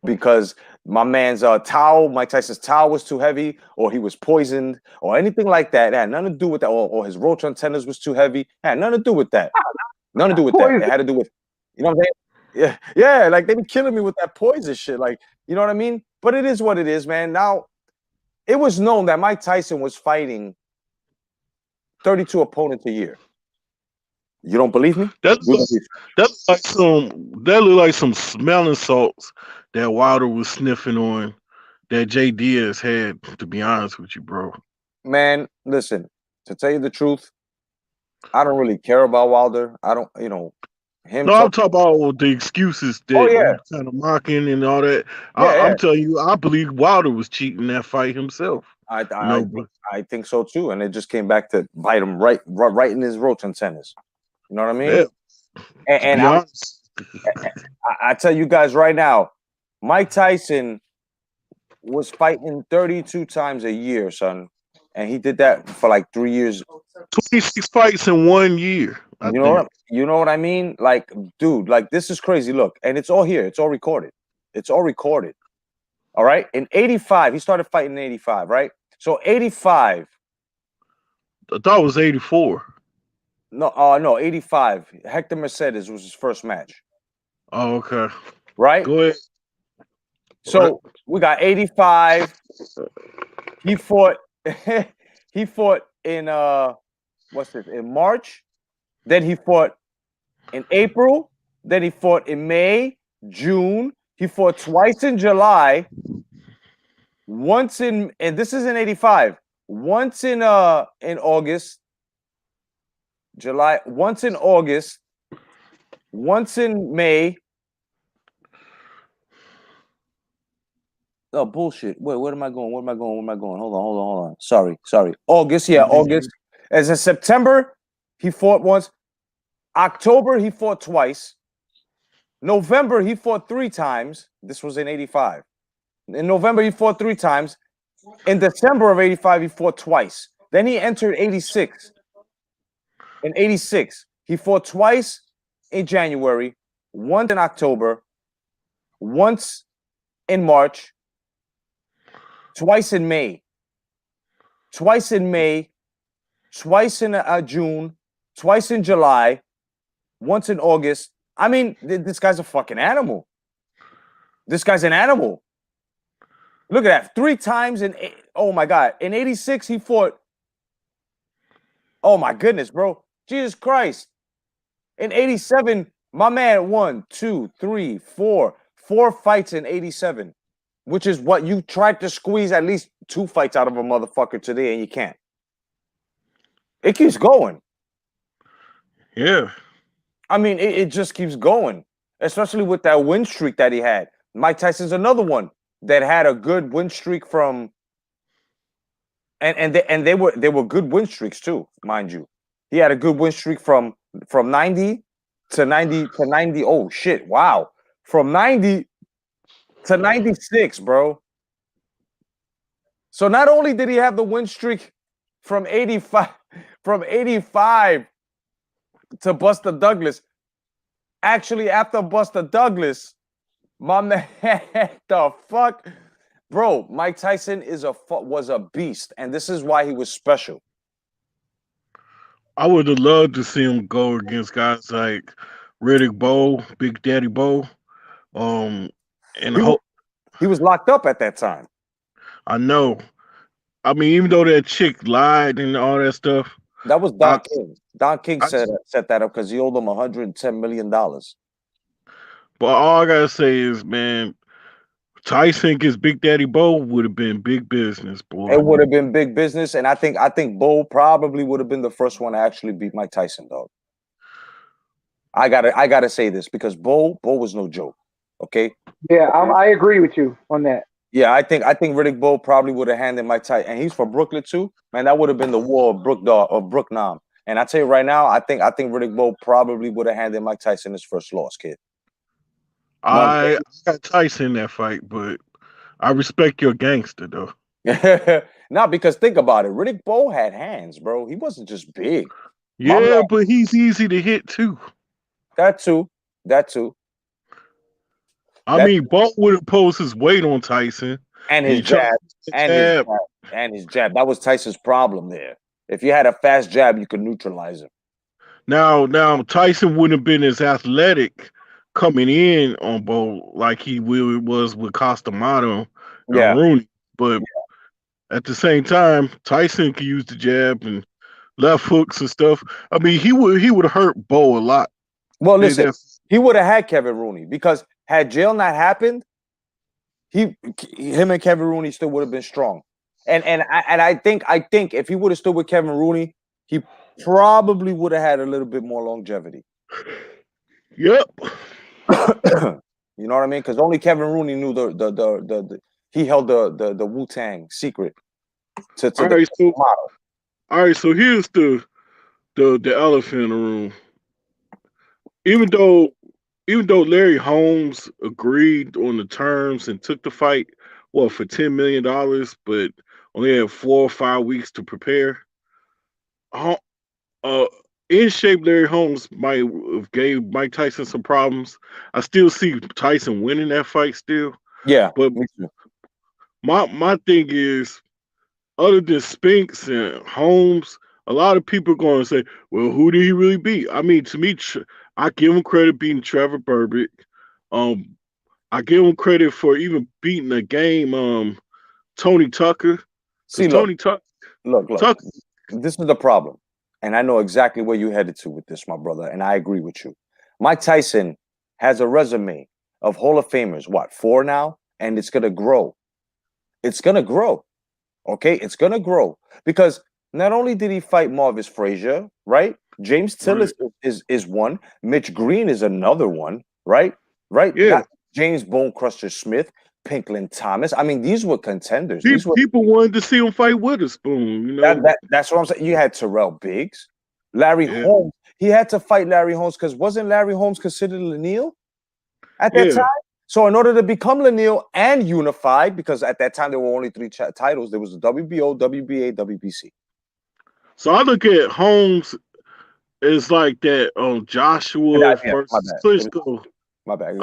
because my man's towel, Mike Tyson's towel was too heavy, or he was poisoned, or anything like that. It had nothing to do with that, or his roach antennas was too heavy. It had nothing to do with that. Nothing to do with that. It had to do with, you know what I'm saying? Yeah, like they be killing me with that poison shit. Like, you know what I mean? But it is what it is, man. Now, it was known that Mike Tyson was fighting 32 opponents a year. You don't believe me? That's that look like some smelling salts that Wilder was sniffing on that Jay Diaz had, to be honest with you, bro. Man, listen, to tell you the truth, I don't really care about Wilder. I don't, him. No, I'm talking about the excuses Oh that yeah, you kind of mocking and all that. yeah. I'm telling you, I believe Wilder was cheating that fight himself. I think so too, and it just came back to bite him right in his roach antennas. You know what I mean? Yeah, And I tell you guys right now, Mike Tyson was fighting 32 times a year, son, and he did that for like 3 years. 26 fights in 1 year. I think. You know what I mean? Like, dude, like this is crazy. Look, and it's all here. It's all recorded. It's all recorded. All right. In 85, he started fighting in 85, right? So 85. I thought it was 84. No, 85. Hector Mercedes was his first match. Oh, okay. Right? Go ahead. So we got 85. He fought he fought in in March. Then he fought in April. Then he fought in May, June. He fought twice in July. Once and this is in 85. Once in August. July, once in August, once in May. Oh, bullshit. Wait, where am I going? Hold on. Sorry. August, yeah, August. As in September, he fought once. October, he fought twice. November, he fought 3 times. This was in 85. In November, he fought 3 times. In December of 85, he fought twice. Then he entered 86. In 86, he fought twice in January, once in October, once in March, twice in May, twice in June, twice in July, once in August. I mean, this guy's a fucking animal. This guy's an animal. Look at that. 3 times oh my God. In 86, he fought. Oh my goodness, bro. Jesus Christ. In 87, my man won 4 fights in 87, which is what you tried to squeeze at least 2 fights out of a motherfucker today, and you can't. It keeps going. Yeah. I mean, it just keeps going, especially with that win streak that he had. Mike Tyson's another one that had a good win streak from, and they were good win streaks too, mind you. He had a good win streak from 90 to 90 to 90. Oh shit! Wow, from 90 to 96, bro. So not only did he have the win streak from 85 to Buster Douglas, actually after Buster Douglas, my man, the fuck, bro, Mike Tyson was a beast, and this is why he was special. I would have loved to see him go against guys like Riddick Bowe, Big Daddy Bowe. And he was locked up at that time. I know. I mean, even though that chick lied and all that stuff. That was Don King. Don King set that up because he owed them $110 million. But all I gotta say is, man, Tyson against Big Daddy Bowe would have been big business, boy. It would have been big business, and I think Bowe probably would have been the first one to actually beat Mike Tyson, dog. I gotta say this because Bowe was no joke. Okay. Yeah, I agree with you on that. Yeah, I think Riddick Bowe probably would have handed Mike Tyson, and he's from Brooklyn too. Man, that would have been the war of Brook Nam. And I tell you right now, I think Riddick Bowe probably would have handed Mike Tyson his first loss, kid. I got Tyson in that fight, but I respect your gangster though. Not because think about it, Riddick Bowe had hands, bro. He wasn't just big. Yeah, but he's easy to hit too. That too. I mean, Bolt would impose his weight on Tyson. And He his jab, jab. and his jab. That was Tyson's problem there. If you had a fast jab, you could neutralize him. Now Tyson wouldn't have been as athletic coming in on Bolt like he was with Costamato and Yeah. Rooney. But at the same time, Tyson could use the jab and left hooks and stuff. I mean, he would hurt Bo a lot. Well, listen, he would have had Kevin Rooney because had jail not happened, him and Kevin Rooney still would have been strong. And I think if he would have stood with Kevin Rooney, he probably would have had a little bit more longevity. Yep. You know what I mean? Because only Kevin Rooney knew the he held the Wu-Tang secret to all the right, model. All right, so here's the elephant in the room. Even though Larry Holmes agreed on the terms and took the fight, for $10 million, but only had 4 or 5 weeks to prepare. In shape Larry Holmes might have gave Mike Tyson some problems. I still see Tyson winning that fight still. Yeah, but my thing is, other than Spinks and Holmes, a lot of people are going to say, well, who did he really beat? I mean, to me, I give him credit beating Trevor Berbick. I give him credit for even beating a game, Tony Tucker. See, Tony Tucker. Look. This is the problem. And I know exactly where you're headed to with this, my brother. And I agree with you. Mike Tyson has a resume of Hall of Famers, 4 now? And it's going to grow. It's going to grow. Okay? It's going to grow. Because not only did he fight Marvis Frazier, right? James Till is one. Mitch Green is another one, right? Right? Yeah. James Bone Crusher Smith, Pinklin Thomas. I mean, these were contenders. People wanted to see him fight Witherspoon. You know, that's what I'm saying. You had Terrell Biggs, Larry Holmes. He had to fight Larry Holmes because wasn't Larry Holmes considered Lanil at that time? So in order to become Lanil and unified, because at that time there were only 3 titles, there was the WBO, WBA, WBC. So I look at Holmes as like that Joshua versus Klitschko. My bad.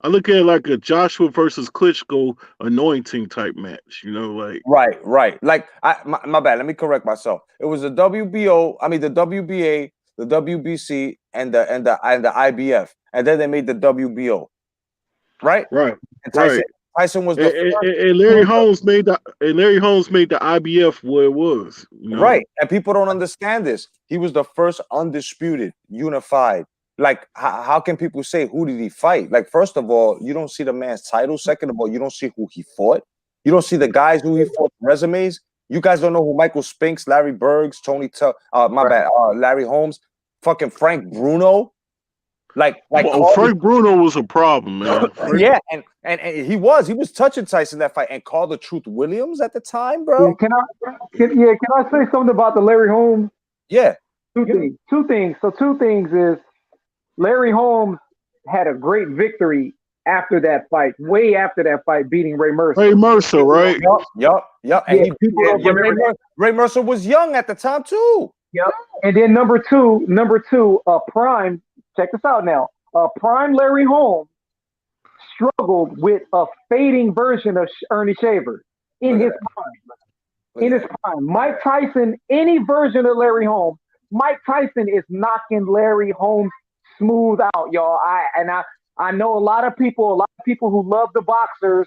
I look at it like a Joshua versus Klitschko anointing type match, you know, like right. Like my bad. Let me correct myself. It was the WBO, the WBA, the WBC, and the IBF, and then they made the WBO. Right. And Tyson was the first. And Larry Holmes made the IBF what it was, you know? Right. And people don't understand this. He was the first undisputed, unified. Like, how can people say, who did he fight? Like, first of all, you don't see the man's title. Second of all, you don't see who he fought. You don't see the guys who he fought resumes. You guys don't know who Michael Spinks, Larry Bergs, Larry Holmes, fucking Frank Bruno. Like Frank Bruno was a problem, man. Yeah, and he was touching Tyson that fight, and called the Truth Williams at the time, bro. Can I say something about the Larry Holmes? Yeah. Two things. So 2 things is Larry Holmes had a great victory after that fight, way after that fight, beating Ray Mercer. Ray Mercer, right? Yep. And Ray Mercer was young at the time too. Yep. And then number two, Prime. Check this out now. Prime Larry Holmes struggled with a fading version of Ernie Shaver in his prime. Mike Tyson, any version of Larry Holmes, Mike Tyson is knocking Larry Holmes smooth out, y'all. I know a lot of people who love the boxers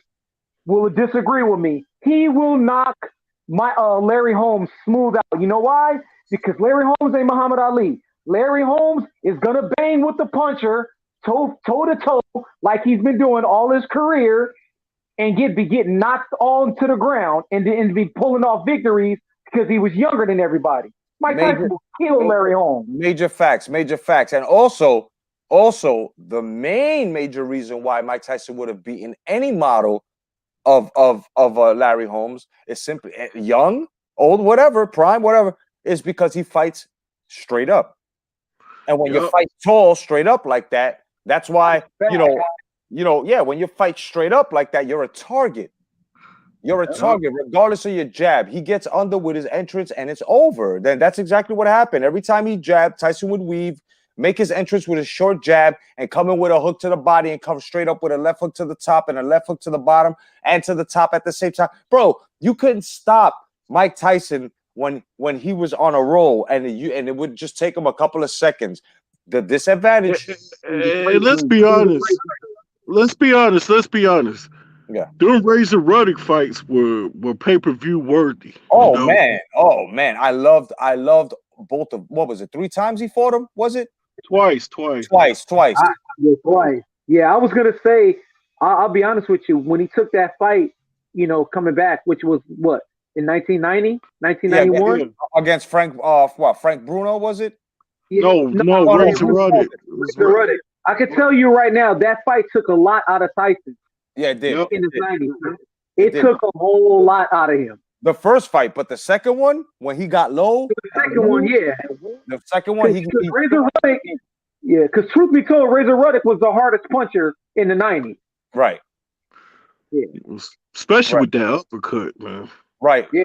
will disagree with me. He will knock Larry Holmes smooth out. You know why? Because Larry Holmes ain't Muhammad Ali. Larry Holmes is gonna bang with the puncher toe to toe like he's been doing all his career, and be getting knocked onto the ground and be pulling off victories because he was younger than everybody. Mike Tyson will kill Larry Holmes. Major facts. And also the main major reason why Mike Tyson would have beaten any model of Larry Holmes is simply young, old, whatever, prime, whatever, is because he fights straight up. And when you fight tall, straight up like that, that's why, when you fight straight up like that, you're a target. You're a target, regardless of your jab. He gets under with his entrance, and it's over. Then that's exactly what happened. Every time he jabbed, Tyson would weave. make his entrance with a short jab and come in with a hook to the body and come straight up with a left hook to the top and a left hook to the bottom and to the top at the same time. Bro, you couldn't stop Mike Tyson when he was on a roll, and it would just take him a couple of seconds. The disadvantage. Let's be honest. Let's be honest. Yeah. Them Razor Ruddock fights were pay-per-view worthy. Oh man. I loved both of, what was it, 3 times he fought him? Was it? Twice. Twice. Twice. Yeah, I was gonna say, I'll be honest with you. When he took that fight, coming back, which was what, in 1990, 1991, yeah, against Frank Bruno, was it? No, Razor Ruddock. Razor Ruddock. I can tell you right now, that fight took a lot out of Tyson. Yeah, it did. In the 90s. It took a whole lot out of him. The first fight, but the second one, when he got low. The second one, yeah. The second one, Razor Ruddock, yeah, because truth be told, Razor Ruddock was the hardest puncher in the 90s. Right. Yeah. Especially with that uppercut, man. Right. Yeah.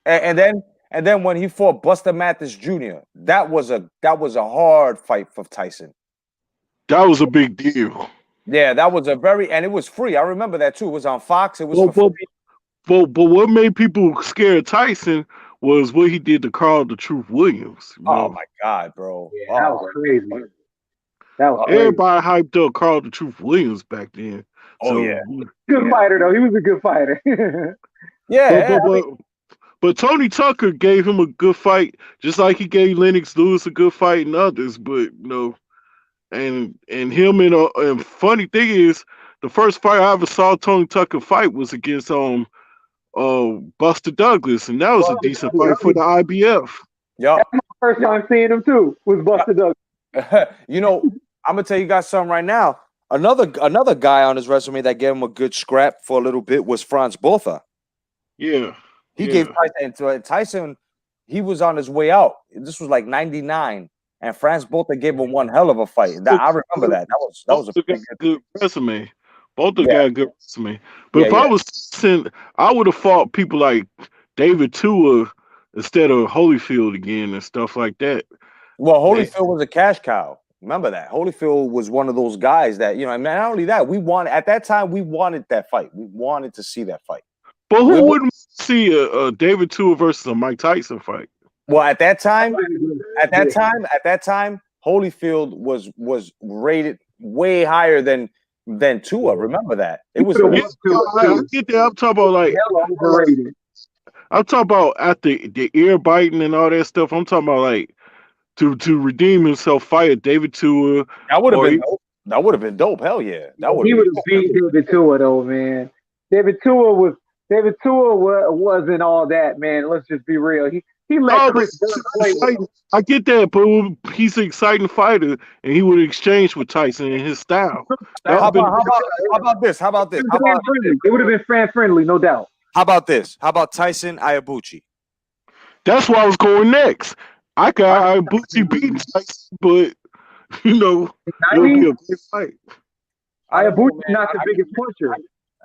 And then when he fought Buster Mathis Jr., that was a hard fight for Tyson. That was a big deal. Yeah, that was and it was free. I remember that too. It was on Fox. It was for free. But what made people scared of Tyson was what he did to Carl the Truth Williams. Oh my God, bro! Yeah, that was crazy. Everybody hyped up Carl the Truth Williams back then. Good fighter though. He was a good fighter. But Tony Tucker gave him a good fight, just like he gave Lennox Lewis a good fight and others. But and him and funny thing is, the first fight I ever saw Tony Tucker fight was against Buster Douglas, and that was a decent fight for the IBF. Yeah, that's my first time seeing him too. Was Buster Douglas. I'm gonna tell you guys something right now. Another guy on his resume that gave him a good scrap for a little bit was Franz Botha. Yeah. He gave Tyson, he was on his way out. This was like 99, and Franz Botha gave him one hell of a fight. I remember that. That was a good resume. Both of them got a good resume. But if I was I would have fought people like David Tua instead of Holyfield again and stuff like that. Well, Holyfield was a cash cow. Remember that. Holyfield was one of those guys that, not only that, at that time, we wanted that fight. We wanted to see that fight. But who wouldn't see a David Tua versus a Mike Tyson fight? Well, at that time, Holyfield was rated way higher than Tua. Remember that. It was. I get that. I'm talking about like overrated. I'm talking about after the ear biting and all that stuff. I'm talking about like to redeem himself, fight David Tua. That would have been dope. That would have been dope. Hell yeah. He would have beat David Tua though, man. David Tua wasn't all that, man. Let's just be real. He let Chris play. I get that, but he's an exciting fighter, and he would exchange with Tyson in his style. How about this? It would have been fan friendly, no doubt. How about this? How about Tyson Iabuchi? That's where I was going next. I got Iabuchi beating Tyson, but it'll be a good fight. Iabuchi not the biggest puncher.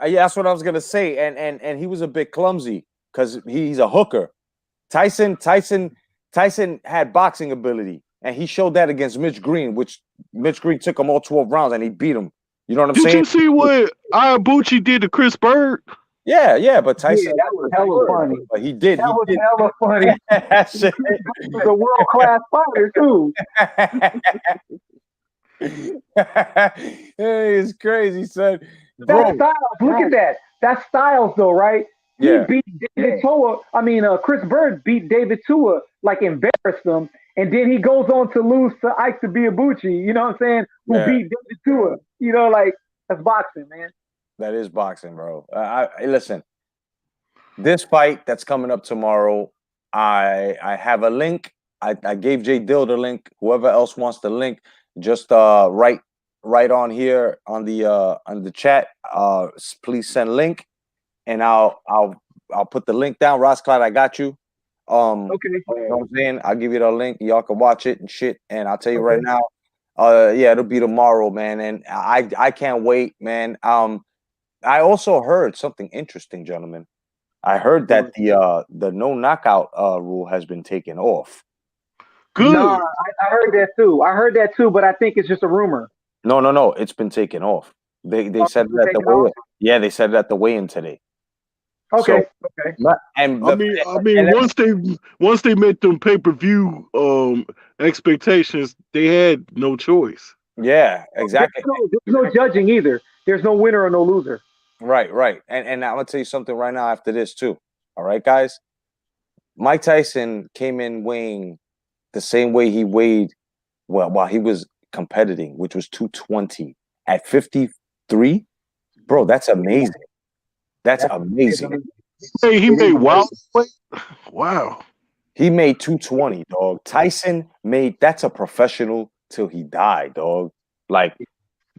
Yeah, that's what I was gonna say, and he was a bit clumsy because he's a hooker. Tyson had boxing ability, and he showed that against Mitch Green, which Mitch Green took him all 12 rounds, and he beat him. You know what I'm saying? Did you see what Iabuchi did to Chris Bird? Yeah, but Tyson. That was hella funny. But he did. That was hella funny. He's a world-class fighter, too. It's crazy, son. That's Styles. Look at that. That's Styles, though, right? Yeah. He beat David Tua. Chris Bird beat David Tua, like embarrassed him, and then he goes on to lose to Ike Iabuchi. You know what I'm saying? Who beat David Tua? That's boxing, man. That is boxing, bro. Listen. This fight that's coming up tomorrow, I have a link. I gave Jay Dill the link. Whoever else wants the link, just write on here on the chat. Please send link, and I'll put the link down. Rossclad, I got you. Okay. You know what I'm saying? I'll give you the link. Y'all can watch it and shit. And I'll tell you right now, it'll be tomorrow, man. And I can't wait, man. I also heard something interesting, gentlemen. I heard that the no knockout rule has been taken off. Nah, good. I heard that too. I heard that too, but I think it's just a rumor. No. It's been taken off. They Oh, said it's it at the taken off? weigh-in. Yeah, they said it at the weigh-in today. Okay, So, okay. and I the mean, I and mean, once they met them pay-per-view expectations, they had no choice. yeah, exactly. There's no judging either. There's no winner or no loser. Right. And I'm gonna tell you something right now after this too. All right, guys. Mike Tyson came in weighing the same way he weighed while he was competing, which was 220 at 53. Bro, that's amazing. That's amazing. Hey, he made wild weight. Wow. He made 220, dog. Tyson made that's a professional till he died, dog. Like,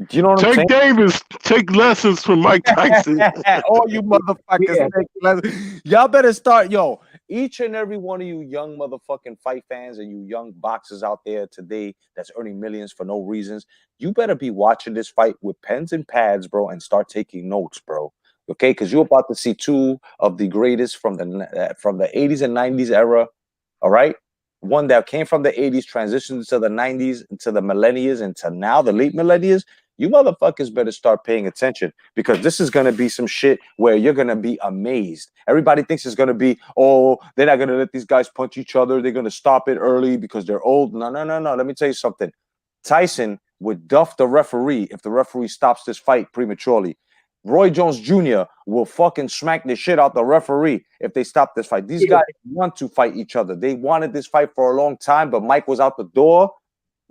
do you know what I'm Tank saying? Davis, take lessons from Mike Tyson. All you motherfuckers, Yeah. y'all better start, yo. Each and every one of you young motherfucking fight fans and you young boxers out there today that's earning millions for no reasons, you better be watching this fight with pens and pads, bro, and start taking notes, bro. Okay, because you're about to see two of the greatest from the 80s and 90s era. All right, one that came from the 80s, transitioned to the 90s, into the millennials, and to now the late millennials. You motherfuckers better start paying attention because this is gonna be some shit where you're gonna be amazed. Everybody thinks it's gonna be, oh, they're not gonna let these guys punch each other. They're gonna stop it early because they're old. No. Let me tell you something. Tyson would duff the referee if the referee stops this fight prematurely. Roy Jones Jr. will fucking smack the shit out the referee if they stop this fight. These guys want to fight each other. They wanted this fight for a long time, but Mike was out the door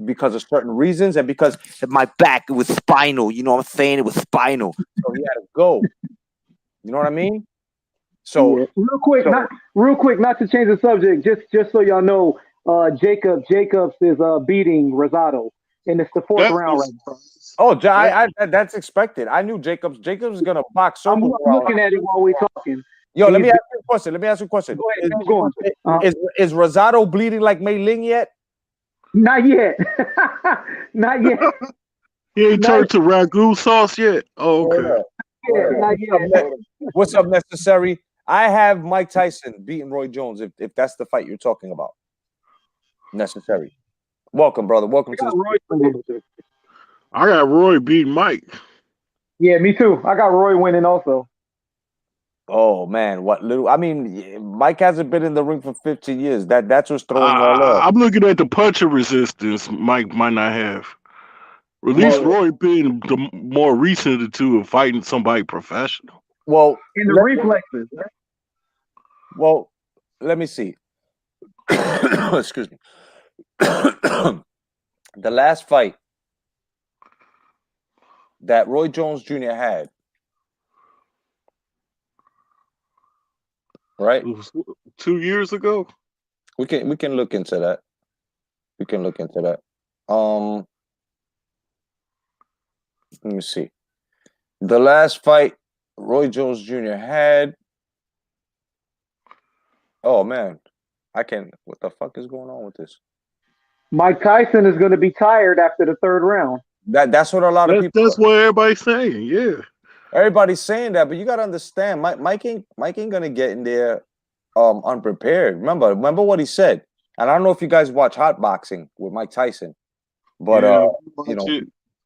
because of certain reasons and because my back was spinal. You know what I'm saying? It was spinal. So he had to go. You know what I mean? So Yeah. Real quick, not to change the subject, just so y'all know, Jacobs is beating Rosado, and it's the fourth That's round no right now. oh, surprise. that's expected. I knew Jacobs is gonna box I'm circles around. looking at it while we're talking. Yo, let He's me ask you a question. go ahead, keep going. Uh, Is Rosado bleeding like Mei Ling yet? Not yet, not yet, He ain't not turned to ragu sauce yet. Oh, okay. yet, not yet. What's up, necessary? I have Mike Tyson beating Roy Jones if that's the fight you're talking about. Necessary. Welcome, brother. Welcome I to got the. Roy winning. I got Roy beating Mike. Yeah, me too. I got Roy winning also. Oh man, what little? I mean, Mike hasn't been in the ring for 15 years. That's what's throwing y'all off. I'm looking at the puncher resistance Mike might not have. Or at least Well, Roy being the more recent of the two of fighting somebody professional. well, In the reflexes. well. Let me see. Excuse me. The last fight that Roy Jones Jr. had, right? It was 2 years ago. We can look into that. We can look into that. Let me see. The last fight Roy Jones Jr. had. Oh man, I can. What the fuck is going on with this? Mike Tyson is going to be tired after the third round. That's what a lot of people. That's what everybody's saying. Yeah. Everybody's saying that, but you gotta understand, Mike ain't gonna get in there unprepared. Remember what he said. And I don't know if you guys watch Hot Boxing with Mike Tyson, but Yeah. you know, It.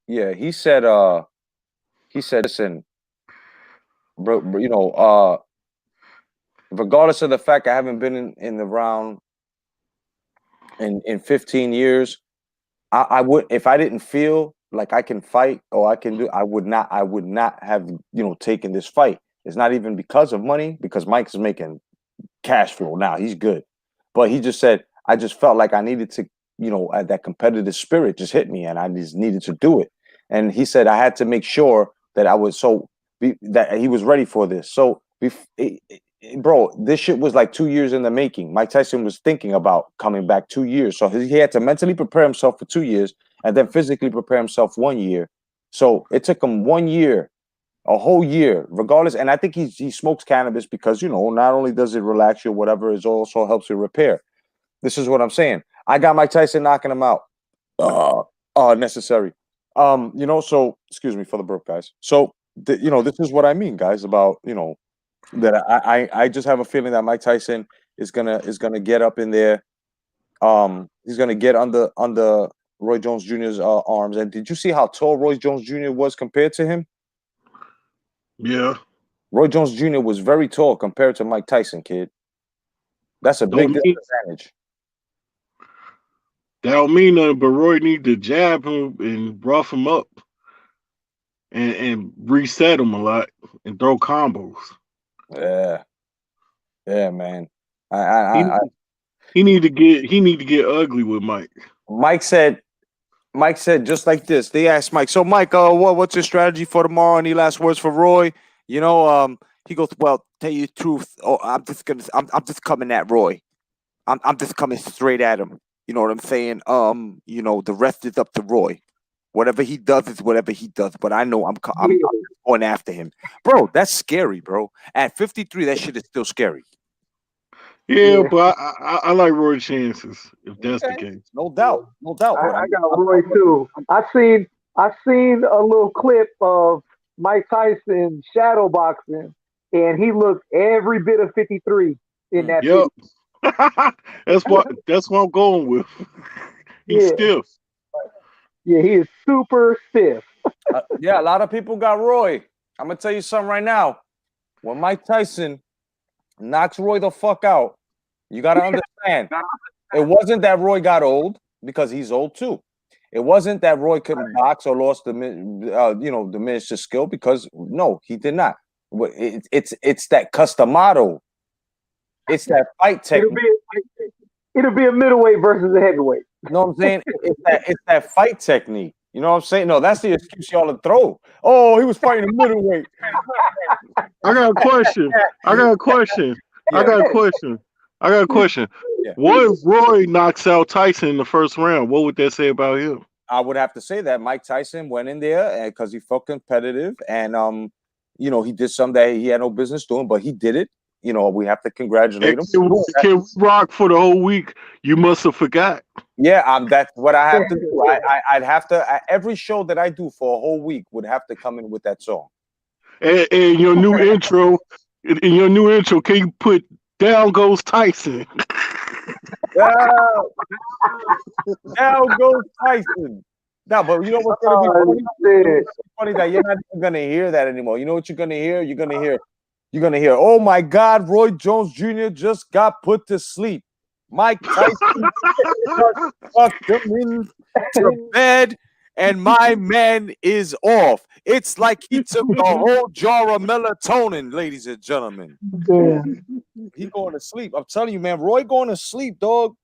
yeah, he said, listen, bro, regardless of the fact I haven't been in the round in 15 years, I would if I didn't feel like I can fight or I can do, I would not have taken this fight. It's not even because of money, because Mike is making cash flow now. He's good, but he just said I just felt like I needed to, that competitive spirit just hit me, and I just needed to do it. And he said I had to make sure that I was that he was ready for this. So, bro, this shit was like 2 years in the making. Mike Tyson was thinking about coming back 2 years, so he had to mentally prepare himself for 2 years and then physically prepare himself 1 year. So it took him 1 year, a whole year, regardless. And I think he smokes cannabis because not only does it relax you or whatever, it also helps you repair. This is what I'm saying. I got Mike Tyson knocking him out. Necessary. So excuse me for the burp, guys. So this is what I mean, guys, about that I just have a feeling that Mike Tyson is gonna get up in there He's gonna get under Roy Jones Jr.'s arms. And did you see how tall Roy Jones Jr. was compared to him? Yeah. Roy Jones Jr. was very tall compared to Mike Tyson, kid. That's a big Don't mean disadvantage. that don't mean nothing, but Roy need to jab him and rough him up and reset him a lot and throw combos. Yeah, yeah, man. He I he need to get ugly with Mike. Mike said just like this. They asked Mike, so Mike, what's your strategy for tomorrow? Any last words for Roy? You know, he goes, well, tell you the truth. Oh, I'm just coming at Roy. I'm just coming straight at him. You know what I'm saying? You know, the rest is up to Roy. Whatever he does is whatever he does. But I know I'm going after him, bro. That's scary, bro. At 53, that shit is still scary. Yeah, but I like Roy chances if that's the Okay, case. no doubt, no doubt. But I got Roy too. I seen a little clip of Mike Tyson shadow boxing, and he looked every bit of 53 in that Yep. video. That's what I'm going with. He's Yeah, stiff. yeah, he is super stiff. yeah, a lot of people got Roy. I'm gonna tell you something right now. When Mike Tyson knocks Roy the fuck out, you gotta understand. It wasn't that Roy got old because he's old too. It wasn't that Roy couldn't box or lost diminished his skill because no, he did not. It's that customado. It's that fight It'll technique. be a middleweight versus a heavyweight. You know what I'm saying? It's that fight technique. You know what I'm saying? No, that's the excuse y'all to throw. Oh, he was fighting a middleweight. I got a question. I got a question. I Yeah, got a question. I got a question. yeah. What if Roy knocks out Tyson in the first round? What would that say about him? I would have to say that Mike Tyson went in there because he felt competitive and you know, he did something that he had no business doing, but he did it. You know, we have to congratulate him. Can we rock for the whole week? You must have forgot. Yeah, that's what I have to do. I'd have to every show that I do for a whole week would have to come in with that song. And your new intro, in your new intro, can you put "Down Goes Tyson"? Down goes Tyson. No, but you know what's gonna be funny? Funny that you're not even gonna hear that anymore. You know what you're gonna hear? You're gonna hear, oh my God, Roy Jones Jr. just got put to sleep. Mike Tyson fucked him into bed, and my man is off. It's like he took a whole jar of melatonin, ladies and gentlemen. Yeah. He going to sleep. I'm telling you, man, Roy going to sleep, dog.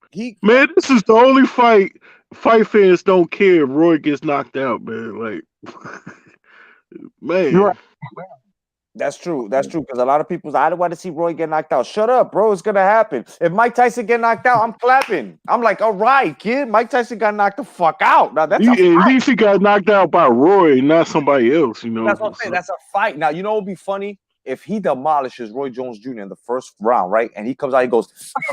Man, this is the only fight fans don't care if Roy gets knocked out, man. Like, man. Right. That's true. That's true. Because a lot of people, I don't want to see Roy get knocked out. Shut up, bro. It's gonna happen. If Mike Tyson get knocked out, I'm clapping. I'm like, all right, kid. Mike Tyson got knocked the fuck out. Now that's At least he got knocked out by Roy, not somebody else. You know. that's what I'm saying. That's a fight. Now you know what would be funny if he demolishes Roy Jones Jr. in the first round, right? And he comes out, he goes,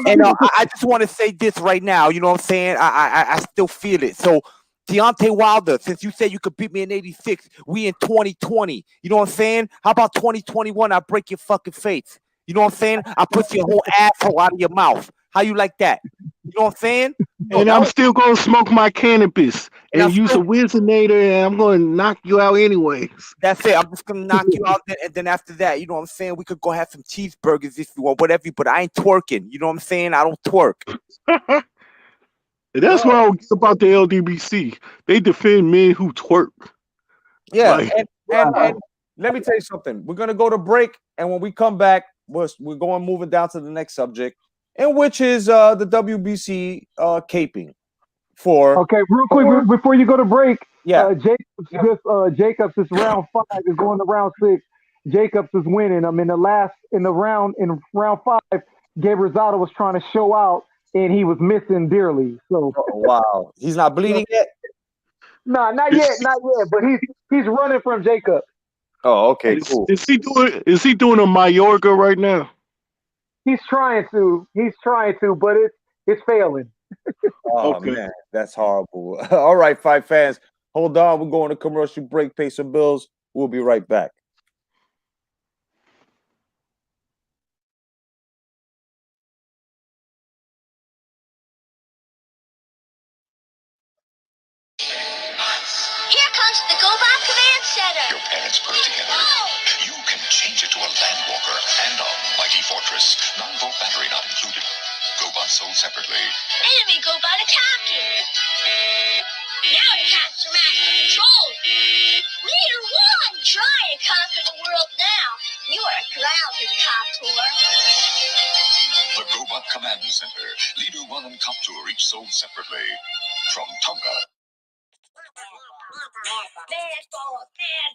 and I just want to say this right now. You know what I'm saying? I still feel it. So Deontay Wilder, since you said you could beat me in 86, we in 2020. You know what I'm saying? How about 2021? I break your fucking face. You know what I'm saying? I put your whole asshole out of your mouth. How you like that? You know what I'm saying? And I'm still gonna smoke my cannabis and use a Wizinator, and I'm gonna knock you out anyways. That's it. I'm just gonna knock you out, and then after that, you know what I'm saying? We could go have some cheeseburgers if you want, whatever. But I ain't twerking. You know what I'm saying? I don't twerk. That's what I don't get about the LDBC. They defend men who twerk. Yeah, Like, and let me tell you something. We're gonna go to break, and when we come back, we're going moving down to the next subject, and which is the WBC caping for. Okay, real quick before you go to break, Yeah. Jacobs is round 5 is going to round 6. Jacobs is winning. In round 5, Gabe Rosado was trying to show out and he was missing dearly. So wow, he's not bleeding yet. Nah, not yet, but he's running from Jacobs. Oh, okay, cool. Is he doing a Mayorga right now? He's trying to, but it's failing. Oh man, that's horrible. All right, fight fans, hold on. We're going to commercial break, pay some bills. We'll be right back. comes the GoBot Command Center. Your parents put it together. You can change it to a Landwalker and a mighty fortress. 9-volt battery not included. GoBot sold separately. Enemy GoBot attacking. Now it has to master control. Leader 1, try and conquer the world now. You are grounded, Coptor. The GoBot Command Center. Leader 1 and Coptor each sold separately. From Tonga. Mad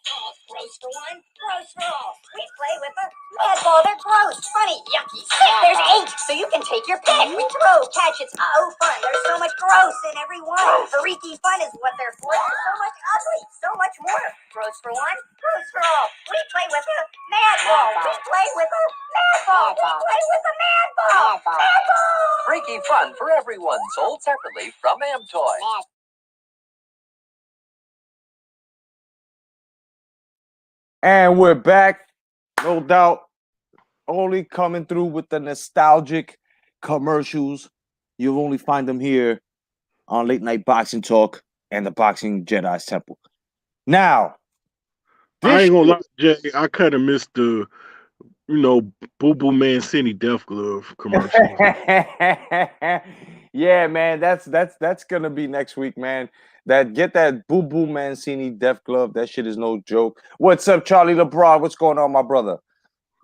balls, gross for one, gross for all. We play with a mad ball, they're gross, funny, yucky, sick. There's 8, so you can take your pick. We throw, catch, it's fun. There's so much gross in every one. Freaky fun is what they're for. There's so much ugly, so much more. Gross for one, gross for all. We play with a mad ball. We play with a mad ball. We play with a mad ball. Mad ball. Freaky fun for everyone, sold separately from Amtoy. And we're back, no doubt, only coming through with the nostalgic commercials. You'll only find them here on Late Night Boxing Talk and the Boxing Jedi's Temple. Now, I ain't gonna lie, Jay. I kind of missed the, Boo Boo Mancini Death Glove commercial. Yeah, man, that's gonna be next week, man. Get that Boo Boo Mancini Death Glove. That shit is no joke. What's up, Charlie LeBron? What's going on, my brother?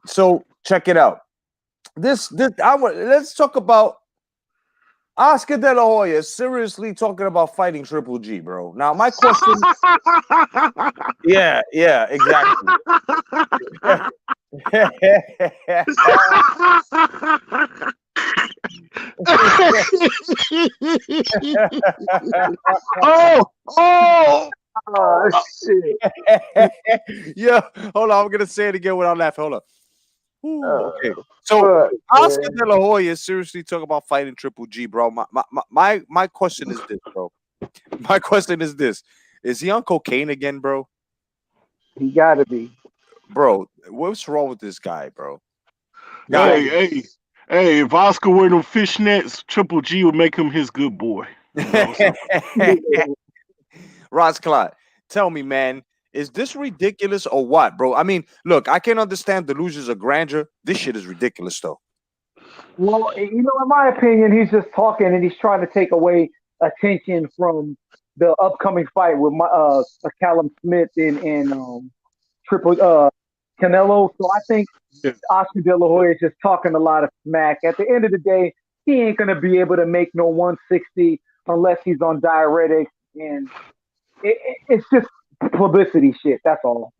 So check it out. Let's talk about Oscar De La Hoya seriously talking about fighting Triple G, bro. Now, my question. Yeah, exactly. Oh shit! Yeah, hold on. I'm gonna say it again without laughing. Hold on. Okay. So Oscar De La Hoya is seriously talking about fighting Triple G, bro. My question is this, bro. My question is this: is he on cocaine again, bro? He gotta be, bro. What's wrong with this guy, bro? Hey! If Oscar were them fishnets, Triple G would make him his good boy. Ross Clot, tell me, man, is this ridiculous or what, bro? I mean, look, I can understand delusions of grandeur. This shit is ridiculous, though. Well, in my opinion, he's just talking and he's trying to take away attention from the upcoming fight with Callum Smith and Triple Canelo. So I think Oscar De La Hoya is just talking a lot of smack. At the end of the day, he ain't gonna be able to make no 160 unless he's on diuretics, and it's just publicity shit. That's all.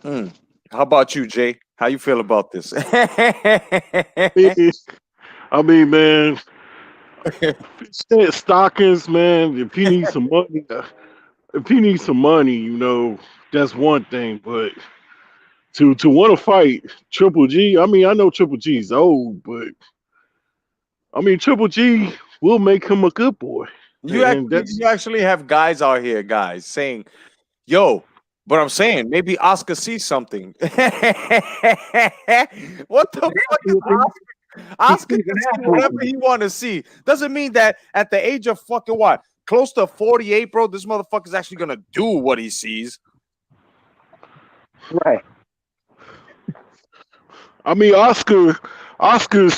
How about you, Jay? How you feel about this? I mean, man, stockings, man. If he needs some money, that's one thing. But to want to fight Triple G, I mean, I know Triple G's old, but I mean, Triple G will make him a good boy. You actually have guys out here, saying, "Yo," but I'm saying maybe Oscar sees something. What the fuck is Oscar? Oscar can see whatever he want to see. Doesn't mean that at the age of fucking what? Close to 48, bro, this motherfucker's actually gonna do what he sees. Right. I mean, Oscar's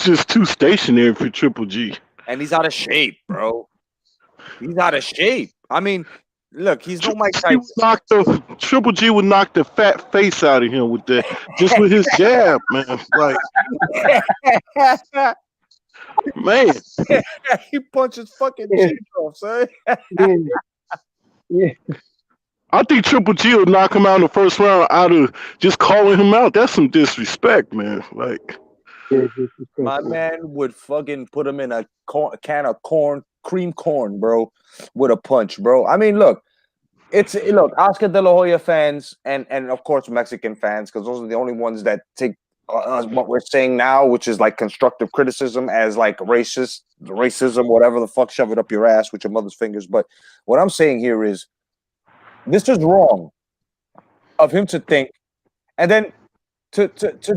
just too stationary for Triple G. And he's out of shape, bro. He's out of shape. I mean, look, he's no Mike Tyson. Triple G would knock the fat face out of him with his jab, man. Like, man, he punches fucking cheeks off, son. Yeah. I think Triple G will knock him out in the first round out of just calling him out. That's some disrespect, man. Like, my man would fucking put him in a can of cream corn, bro, with a punch, bro. I mean, look, Oscar De La Hoya fans and of course Mexican fans, because those are the only ones that take what we're saying now, which is like constructive criticism, as like racism, whatever the fuck, shove it up your ass with your mother's fingers. But what I'm saying here is, this is wrong of him to think, and then to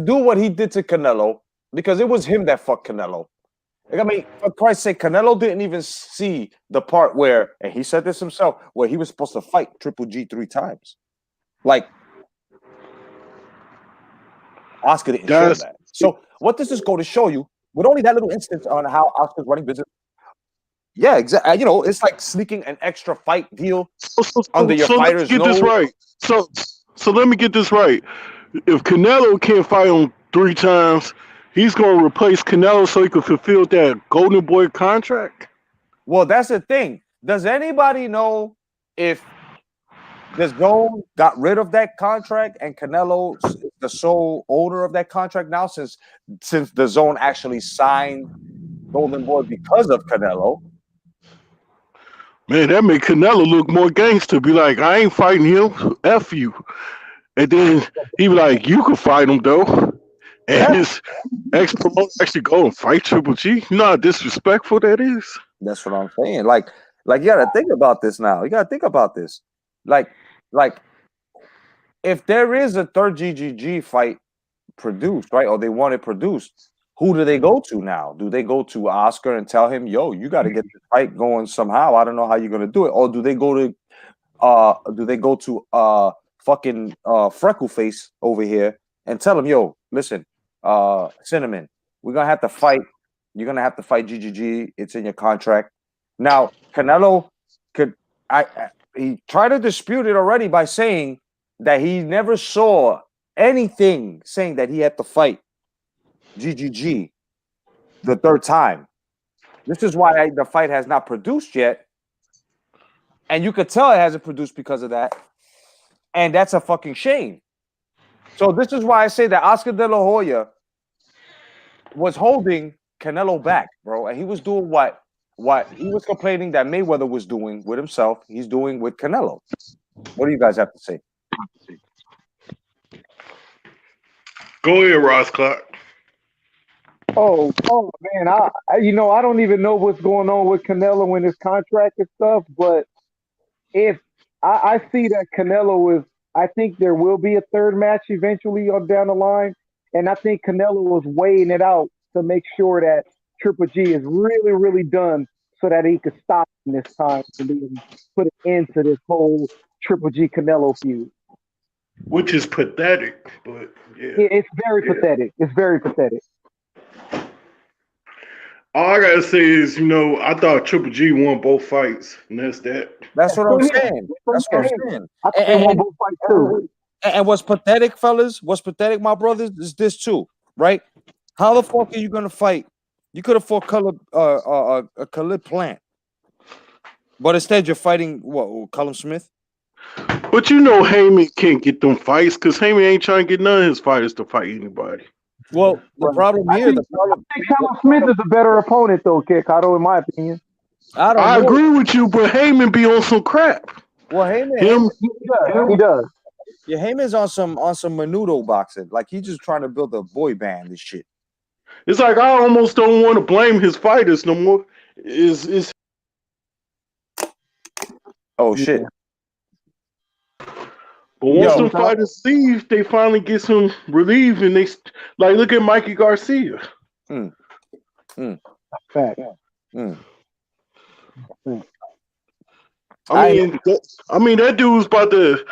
do what he did to Canelo, because it was him that fucked Canelo. I mean, for Christ's sake, Canelo didn't even see the part where, and he said this himself, where he was supposed to fight Triple G 3 times. Like, Oscar didn't show that. So what does this go to show you? With only that little instance on how Oscar's running business. Yeah, exactly. You know, it's like sneaking an extra fight deal under your fighter's get nose. this right. So let me get this right. If Canelo can't fight him 3 times, he's gonna replace Canelo so he can fulfill that Golden Boy contract. Well, that's the thing. Does anybody know if the Zone got rid of that contract and Canelo is the sole owner of that contract now since the Zone actually signed Golden Boy because of Canelo? Man, that make Canelo look more gangster. Be like, I ain't fighting him. F you. And then he be like, you can fight him though. And his ex-promoter actually go and fight Triple G. You know how disrespectful that is? That's what I'm saying. Like you gotta think about this now. You gotta think about this. Like if there is a third GGG fight produced, right? Or they want it produced, who do they go to now? Do they go to Oscar and tell him, yo, you gotta get this fight going somehow? I don't know how you're gonna do it. Or do they go to fucking Freckleface over here and tell him, yo, listen, Cinnamon, we're gonna have to fight. You're gonna have to fight GGG. It's in your contract. Now, Canelo he tried to dispute it already by saying that he never saw anything saying that he had to fight GGG the third time. This is why the fight has not produced yet. And you could tell it hasn't produced because of that. And that's a fucking shame. So this is why I say that Oscar De La Hoya was holding Canelo back, bro. And he was doing what he was complaining that Mayweather was doing with himself. He's doing with Canelo. What do you guys have to say? Go ahead, Ross Clark. Oh man, I don't even know what's going on with Canelo and his contract and stuff. But if I see that Canelo is, I think there will be a third match eventually on down the line, and I think Canelo was weighing it out to make sure that Triple G is really, really done, so that he could stop in this time and then put an end to this whole Triple G Canelo feud. Which is pathetic, but yeah. It's very pathetic. It's very pathetic. All I gotta say is, I thought Triple G won both fights, and that's that. That's what I'm saying. That's what I'm saying. I think they won both fights too. And what's pathetic, fellas, my brothers, is this too, right? How the fuck are you gonna fight? You could have fought Khalid Plant, but instead you're fighting Callum Smith. But Heyman can't get them fights because Heyman ain't trying to get none of his fighters to fight anybody. Well, the problem here, I think Callum Smith is a better opponent though, Kikado, in my opinion. I agree with you, but Heyman be on some crap. Well, Heyman, he does. Yeah, Heyman's on some menudo boxing. Like he's just trying to build a boy band and shit. It's like I almost don't want to blame his fighters no more. Oh shit. But once some fighters leave, they finally get some relief, and they look at Mikey Garcia. Fact. I mean, that dude's about to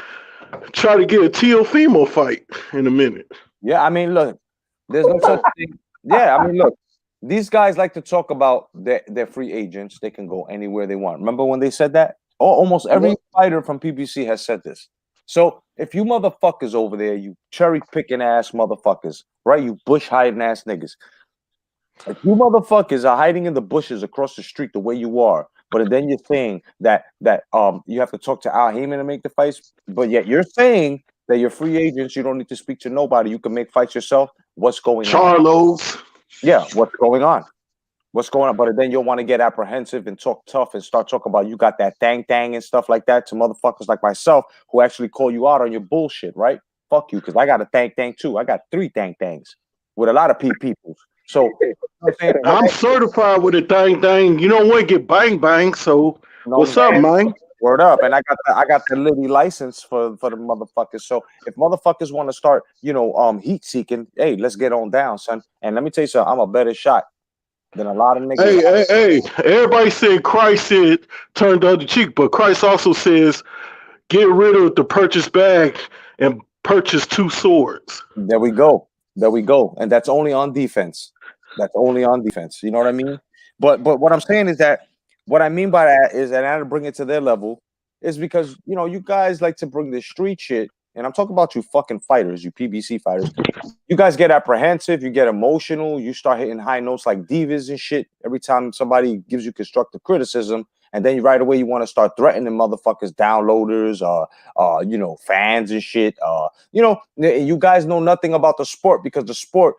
try to get a Teofimo fight in a minute. Yeah, I mean, look, there's no such thing. Yeah, I mean, look, these guys like to talk about their free agents. They can go anywhere they want. Remember when they said that? Almost every fighter from PBC has said this. So if you motherfuckers over there, you cherry picking ass motherfuckers, right? You bush hiding ass niggas. If you motherfuckers are hiding in the bushes across the street the way you are, but then you're saying that you have to talk to Al Heyman to make the fights, but yet you're saying that you're free agents, you don't need to speak to nobody, you can make fights yourself. What's going on? Charlos. Yeah, what's going on? What's going on? But then you'll want to get apprehensive and talk tough and start talking about you got that thang and stuff like that to motherfuckers like myself who actually call you out on your bullshit, right? Fuck you, because I got a thang too. I got 3 thangs with a lot of people. So I'm certified with a thang. You don't want to get bang. So what's up, man? Word up. And I got the Liddy license for the motherfuckers. So if motherfuckers want to start, heat seeking, hey, let's get on down, son. And let me tell you something, I'm a better shot Then a lot of niggas. Hey! Everybody said Christ said turn the other cheek, but Christ also says get rid of the purchase bag and purchase 2 swords. There we go. And that's only on defense. You know what I mean? But what I'm saying is that what I mean by that is that I had to bring it to their level is because you guys like to bring this street shit, and I'm talking about you fucking fighters, you PBC fighters. You guys get apprehensive, you get emotional, you start hitting high notes like divas and shit every time somebody gives you constructive criticism, and then right away you want to start threatening motherfuckers, downloaders, fans and shit. You guys know nothing about the sport because the sport,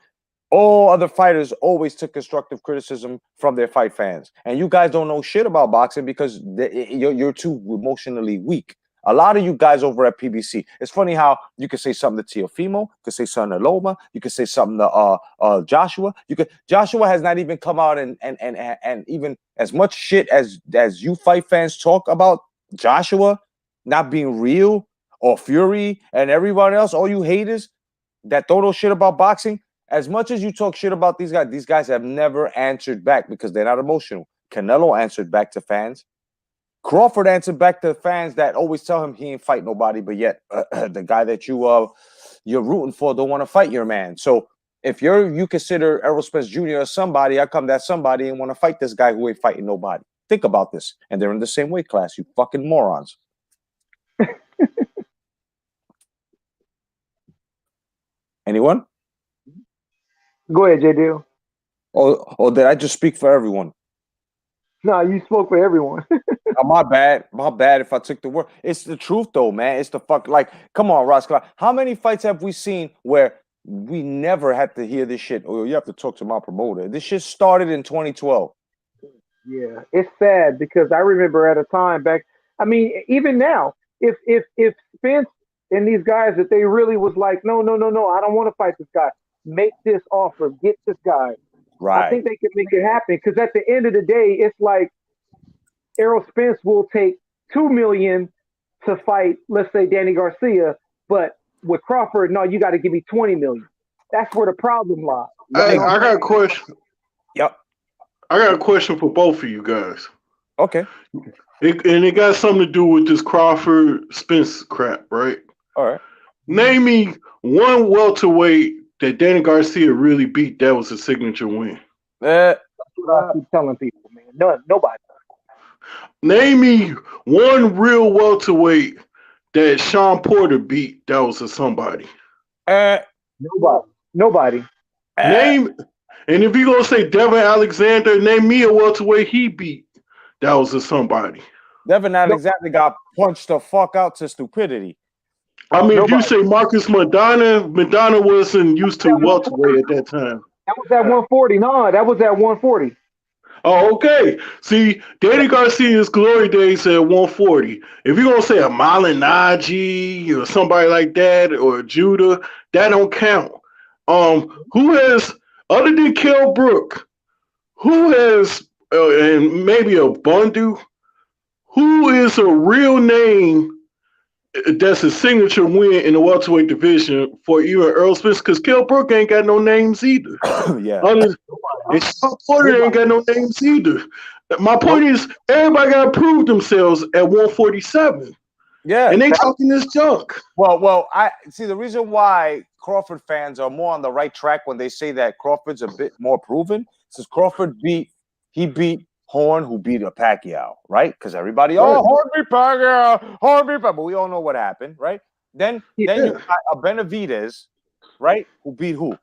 all other fighters always took constructive criticism from their fight fans. And you guys don't know shit about boxing because you're too emotionally weak. A lot of you guys over at PBC, it's funny how you can say something to Teofimo, you can say something to Loma, you can say something to Joshua. Joshua has not even come out and even as much shit as you fight fans talk about Joshua not being real, or Fury and everyone else, all you haters that throw those shit about boxing. As much as you talk shit about these guys have never answered back because they're not emotional. Canelo answered back to fans. Crawford answered back to fans that always tell him he ain't fight nobody, but yet the guy that you're rooting for don't want to fight your man. So if you consider Errol Spence Jr. as somebody, I come that somebody and want to fight this guy who ain't fighting nobody. Think about this. And they're in the same weight class, you fucking morons. Anyone? Go ahead, JD. Or did I just speak for everyone? No, you spoke for everyone. Oh, my bad if I took the word. It's the truth though, man. It's the fuck. Like, come on, Ross. How many fights have we seen where we never had to hear this shit? Or you have to talk to my promoter. This shit started in 2012. Yeah, it's sad because I remember at a time back. I mean, even now, if Spence and these guys, that they really was like, no, I don't want to fight this guy. Make this offer, get this guy. Right. I think they can make it happen because at the end of the day, it's like Errol Spence will take $2 million to fight, let's say, Danny Garcia, but with Crawford, no, you got to give me $20 million. That's where the problem lies. Hey, I got a question. Yep. I got a question for both of you guys. Okay. It got something to do with this Crawford Spence crap, right? All right. Name me one welterweight that Danny Garcia really beat that was a signature win. That's what I keep telling people, man. Nobody. Name me one real welterweight that Sean Porter beat that was a somebody. Nobody. Name, and if you're going to say Devin Alexander, name me a welterweight he beat that was a somebody. Devin Alexander got punched the fuck out to stupidity. I mean, if you say Marcus Madonna wasn't used to welterweight at that time. That was at 140. No, that was at 140. Oh, okay. See, Danny Garcia's glory days at 140. If you're going to say a Malignaggi or somebody like that or Judah, that don't count. Who has, other than Kell Brook, who has, and maybe a Bundu, who is a real name that's a signature win in the welterweight division for even Earl Spence? Because Kell Brook ain't got no names either. Yeah. And Sean Porter ain't got no names either. My point is, everybody got to prove themselves at 147. Yeah. And they talking this junk. Well, I see the reason why Crawford fans are more on the right track when they say that Crawford's a bit more proven. Since Crawford beat Horn, who beat a Pacquiao, right? Because everybody, Horn beat Pacquiao, but we all know what happened, right? Then you got a Benavidez, right? Who beat who?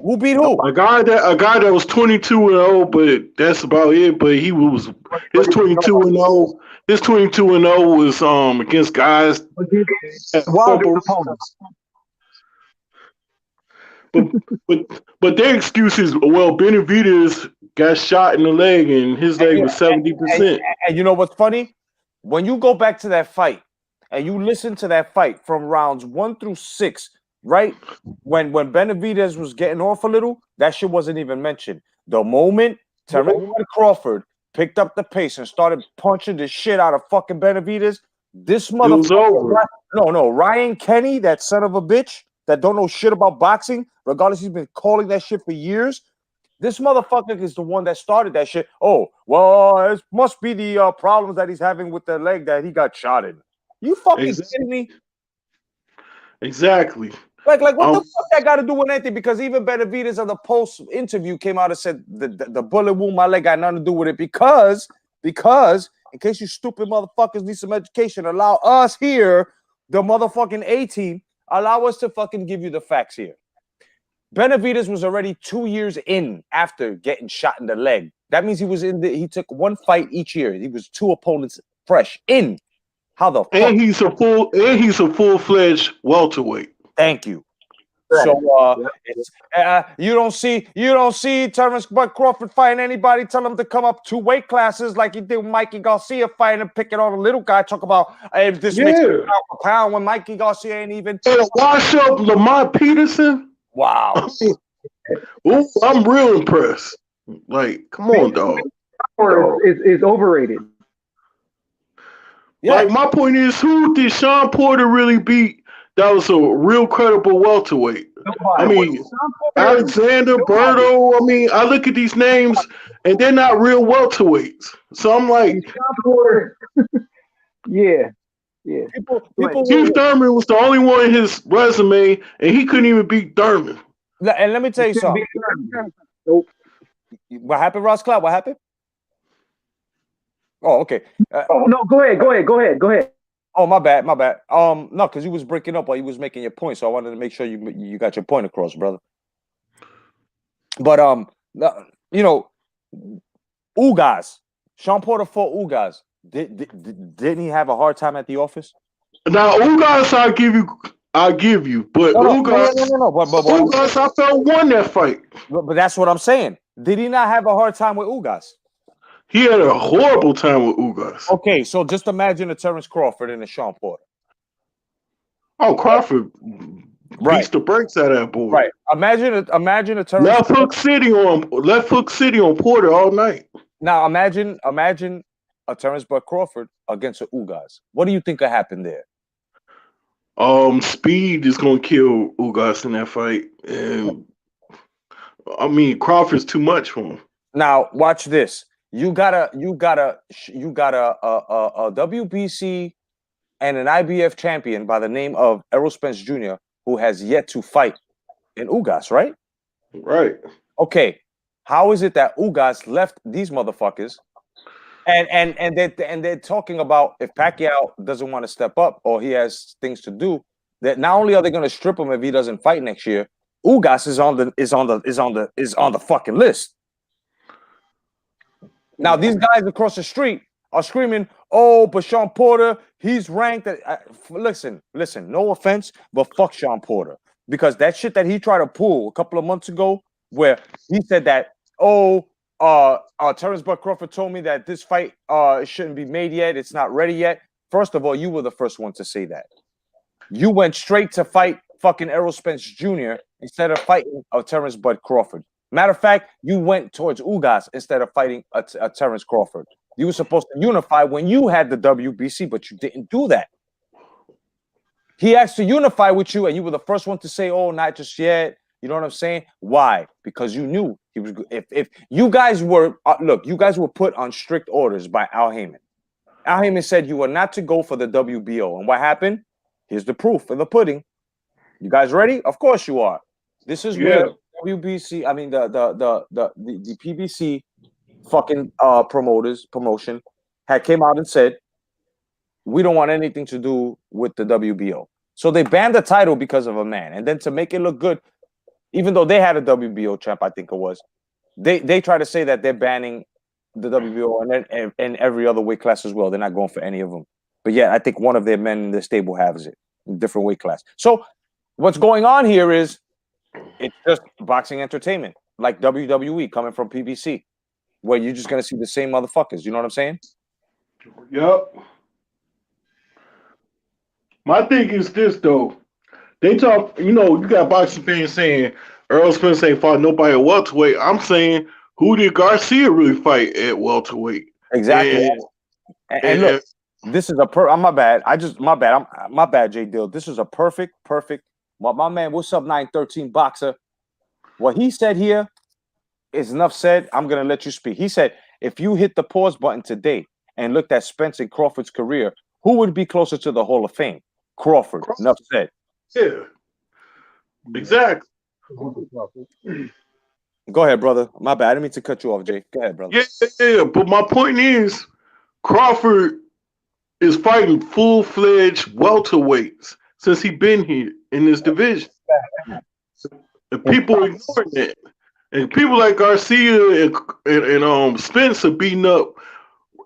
Who beat who? A guy that was 22-0, but that's about it. But his 22-0. His 22-0 was against guys. Wild opponents. But their excuse is, well, Benavidez got shot in the leg and his leg was 70%. And you know what's funny? When you go back to that fight and you listen to that fight from rounds 1 through 6, right? When Benavidez was getting off a little, that shit wasn't even mentioned. The moment Terrence Crawford picked up the pace and started punching the shit out of fucking Benavidez, this motherfucker. No, Ryan Kenny, that son of a bitch that don't know shit about boxing, regardless, he's been calling that shit for years. This motherfucker is the one that started that shit. Oh, well, it must be the problems that he's having with the leg that he got shot in. You fucking kidding me? Exactly. Like what the fuck that got to do with anything? Because even Benavidez on the post interview came out and said the bullet wound my leg got nothing to do with it because in case you stupid motherfuckers need some education, allow us here, the motherfucking A team, allow us to fucking give you the facts here. Benavidez was already 2 years in after getting shot in the leg. That means he took one fight each year. He was 2 opponents fresh in. How the fuck? And he's a full-fledged welterweight. Thank you. So you don't see Terrence Bud Crawford fighting anybody. Tell him to come up 2 weight classes like he did with Mikey Garcia fighting and picking on the little guy. Talk about if this makes pound for pound when Mikey Garcia ain't even. And wash up Lamont Peterson. Wow. Ooh, I'm real impressed. Like, come on, dog. Is overrated. Yeah. Like, my point is, who did Sean Porter really beat? That was a real credible welterweight. I mean, Alexander, Berto. I mean, I look at these names and they're not real welterweights. So I'm like, yeah. People Keith Thurman was the only one in his resume, and he couldn't even beat Thurman. And let me tell you something. Nope. What happened, Ross Cloud? What happened? Oh, okay. No, go ahead. Oh, my bad. No, because you was breaking up while you was making your point, so I wanted to make sure you got your point across, brother. But you know, Ugas, Sean Porter fought Ugas. Didn't he have a hard time at the office? Now, Ugas, I'll give you, but Ugas, Ugas, I felt won that fight. But that's what I'm saying. Did he not have a hard time with Ugas? He had a horrible time with Ugas. Okay, so just imagine a Terrence Crawford and a Sean Porter. Oh, Crawford beats the brakes out of that boy. Right. Imagine a Terrence left hook city on Porter all night. Now imagine a Terrence Bud Crawford against a Ugas. What do you think could happen there? Speed is gonna kill Ugas in that fight, and I mean Crawford's too much for him. Now watch this. You got a W.B.C. and an IBF champion by the name of Errol Spence Jr. who has yet to fight in Ugas, right? Right. Okay. How is it that Ugas left these motherfuckers? And they're talking about if Pacquiao doesn't want to step up or he has things to do, that not only are they going to strip him if he doesn't fight next year, Ugas is on the fucking list. Now these guys across the street are screaming, "Oh, but Sean Porter, he's ranked." Listen. No offense, but fuck Sean Porter, because that shit that he tried to pull a couple of months ago, where he said that, Terrence Bud Crawford told me that this fight shouldn't be made yet. It's not ready yet. First of all, you were the first one to say that. You went straight to fight fucking Errol Spence Jr. instead of fighting Terrence Bud Crawford. Matter of fact, you went towards Ugas instead of fighting a Terrence Crawford. You were supposed to unify when you had the WBC, but you didn't do that. He asked to unify with you, and you were the first one to say, "Oh, not just yet." You know what I'm saying? Why? Because you knew he was. If you guys were you guys were put on strict orders by Al Heyman. Al Heyman said you were not to go for the WBO, and what happened? Here's the proof of the pudding. You guys ready? Of course you are. This is where WBC. I mean the PBC fucking promotion had came out and said we don't want anything to do with the WBO. So they banned the title because of a man, and then to make it look good, even though they had a WBO champ, I think it was, they try to say that they're banning the WBO and every other weight class as well. They're not going for any of them. But yeah, I think one of their men in the stable has it, different weight class. So what's going on here is it's just boxing entertainment, like WWE coming from PBC, where you're just gonna see the same motherfuckers. You know what I'm saying? Yep. My thing is this though. They talk, you got boxing fans saying Errol Spence ain't fought nobody at welterweight. I'm saying, who did Garcia really fight at welterweight? Exactly. And look, this is my bad. My bad, J Dill. This is a perfect. My man, what's up, 913 boxer? What he said here it's enough said. I'm gonna let you speak. He said, if you hit the pause button today and looked at Spence and Crawford's career, who would be closer to the Hall of Fame? Crawford. Enough said. Yeah, exactly. Go ahead, brother. My bad. I didn't mean to cut you off, Jay. Go ahead, brother. Yeah. But my point is, Crawford is fighting full-fledged welterweights since he been here in this division. And people ignoring that. And people like Garcia and Spence are beating up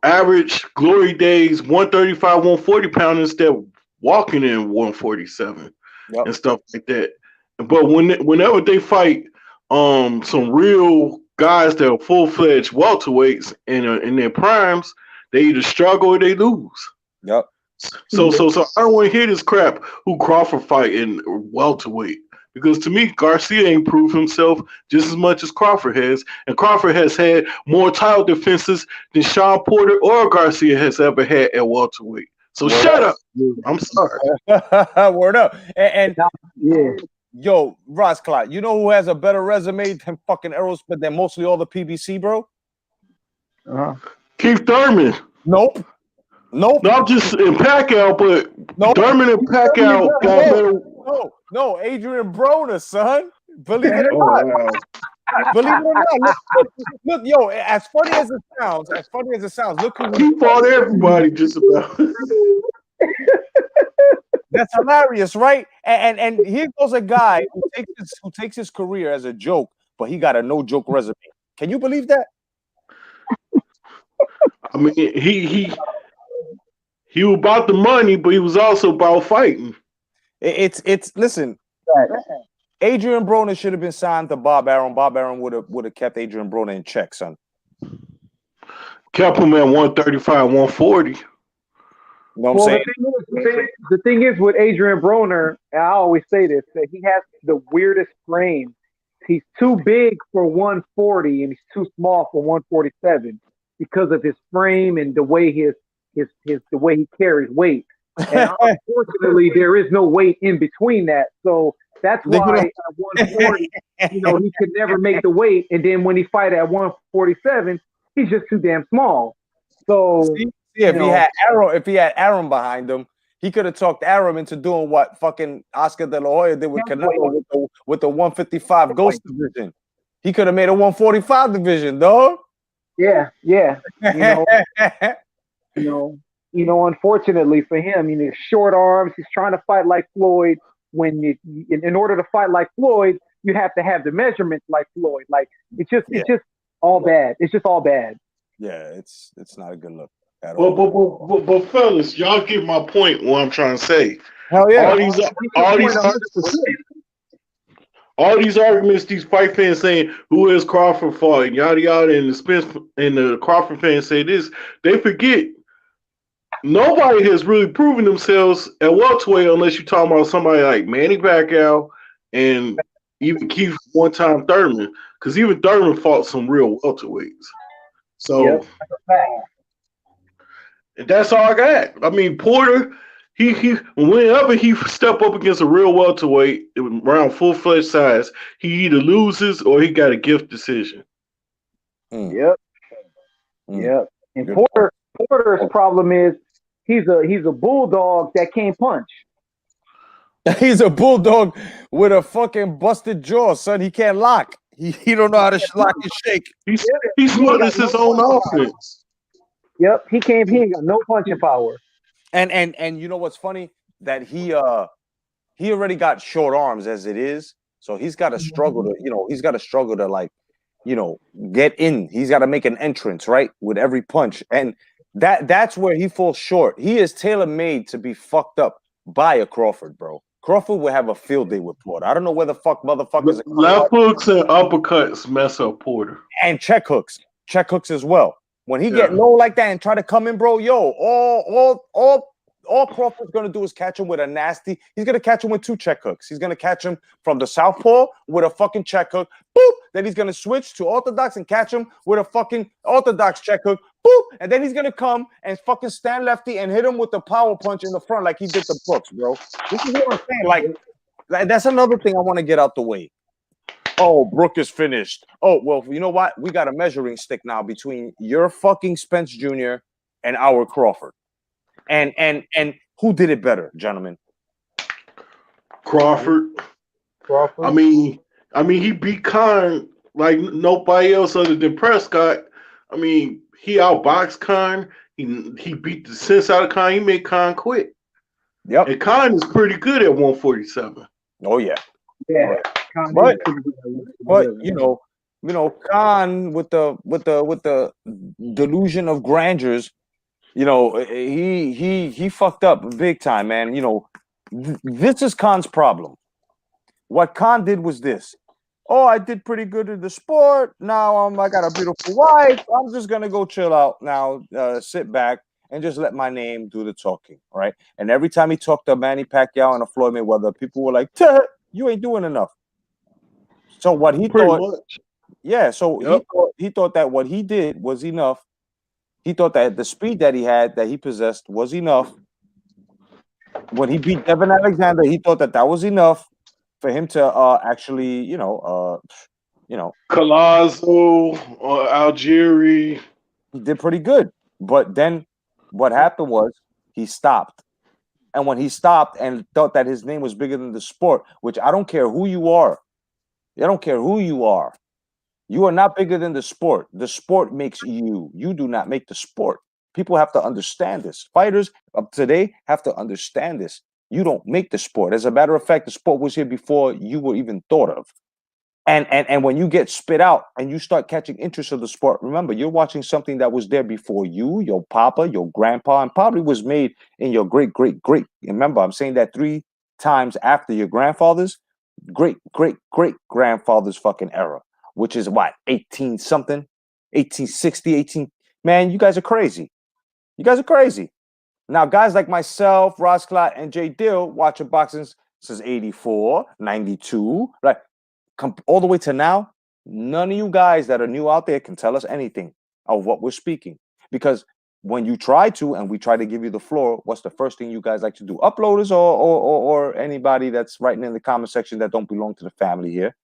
average Glory Days 135, 140 pounders instead of walking in 147 and stuff like that. But whenever they fight some real guys that are full-fledged welterweights in their primes, they either struggle or they lose. Yep. So I don't want to hear this crap who Crawford fight in welterweight. Because to me, Garcia ain't proved himself just as much as Crawford has. And Crawford has had more title defenses than Sean Porter or Garcia has ever had at welterweight. So shut up. I'm sorry. Word up. And yo, Ross Clot, you know who has a better resume than fucking Aerosmith than mostly all the PBC, bro? Keith Thurman. Nope. Not just in Pacquiao, but Thurman and Pacquiao got better. No, Adrian Broner, son. Believe it or not. Believe it or not. Look, yo, as funny as it sounds, look who he fought everybody just about. That's hilarious, right? And here goes a guy who takes his career as a joke, but he got a no joke resume. Can you believe that? I mean, he was about the money, but he was also about fighting. Listen. Adrian Broner should have been signed to Bob Arum. Bob Arum would have kept Adrian Broner in check, son. Kept him at 135, 140. You know what I'm saying? The thing is with Adrian Broner, and I always say this, that he has the weirdest frame. He's too big for 140 and he's too small for 147 because of his frame and the way the way he carries weight. And unfortunately, there is no weight in between that. So that's why at 140, he could never make the weight. And then when he fight at 147, he's just too damn small. So if he had Arum behind him, he could have talked Arum into doing what fucking Oscar De La Hoya did with Canelo with the 155 Ghost division. He could have made a 145 division, dog. Yeah. Unfortunately for him, short arms. He's trying to fight like Floyd. When in order to fight like Floyd, you have to have the measurements like Floyd. Like it's just all bad. It's just all bad. Yeah, it's not a good look at all. But fellas, y'all get my point. What I'm trying to say. Hell yeah. All these arguments, these fight fans saying who is Crawford fought and yada yada, and the Spence and the Crawford fans say this. They forget. Nobody has really proven themselves at welterweight unless you're talking about somebody like Manny Pacquiao and even Keith one-time Thurman, because even Thurman fought some real welterweights. So and that's all I got. I mean, Porter, he whenever he step up against a real welterweight around full-fledged size, he either loses or he got a gift decision. Yep. And Porter's problem is he's a bulldog that can't punch. He's a bulldog with a fucking busted jaw, son. He can't lock. He don't know how to lock and shake. He's smart as his own offense. Yep, he ain't got no punching power. And you know what's funny? That he already got short arms as it is, so he's got to struggle to like, get in. He's got to make an entrance, right, with every punch, and that's where he falls short. He is tailor-made to be fucked up by a Crawford, bro. Crawford would have a field day with Porter. I don't know where the fuck motherfuckers. Left hooks and uppercuts mess up Porter, and check hooks as well. When he get low like that and try to come in, bro, all Crawford's gonna do is catch him with a nasty. He's gonna catch him with 2 check hooks. He's gonna catch him from the southpaw with a fucking check hook, boop. Then he's gonna switch to orthodox and catch him with a fucking orthodox check hook, boop. And then he's gonna come and fucking stand lefty and hit him with the power punch in the front like he did the Brooks, bro. This is what I'm saying. Like that's another thing I want to get out the way. Oh, Brooke is finished. Oh, well, you know what? We got a measuring stick now between your fucking Spence Jr. and our Crawford. And who did it better, gentlemen? Crawford. Crawford. I mean, he beat Khan like nobody else other than Prescott. I mean, he outboxed Khan. He beat the sense out of Khan. He made Khan quit. Yep. And Khan is pretty good at 147. Oh yeah. Yeah. Oh, yeah. Kanye But is pretty good at what he but does. Khan with the delusion of grandeurs, he fucked up big time, man. This is Khan's problem. What Khan did was this. Oh, I did pretty good in the sport. Now I got a beautiful wife. I'm just gonna go chill out now, sit back and just let my name do the talking, right? And every time he talked to Manny Pacquiao and a Floyd Mayweather, people were like, "You ain't doing enough." So what he Pretty thought, much. yeah. So Yep. he thought that what he did was enough. He thought that the speed that he had, that he possessed, was enough. When he beat Devin Alexander, he thought that was enough for him to actually, Collazo, Algieri. he did pretty good. But then what happened was he stopped. And when he stopped and thought that his name was bigger than the sport, which I don't care who you are. I don't care who you are. You are not bigger than the sport. The sport makes you. You do not make the sport. People have to understand this. Fighters of today have to understand this. You don't make the sport. As a matter of fact, the sport was here before you were even thought of. And when you get spit out and you start catching interest of the sport, remember you're watching something that was there before you, your papa, your grandpa, and probably was made in your great great great. Remember, I'm saying that 3 times after your grandfather's great great great grandfather's fucking era, which is what 18 something, 1860, 18. Man, you guys are crazy. You guys are crazy. Now, guys like myself, Ross Clot, and Jay Dill watching boxing since 84, 92, right? All the way to now, none of you guys that are new out there can tell us anything of what we're speaking. Because when you try to, and we try to give you the floor, what's the first thing you guys like to do? Uploaders or anybody that's writing in the comment section that don't belong to the family here.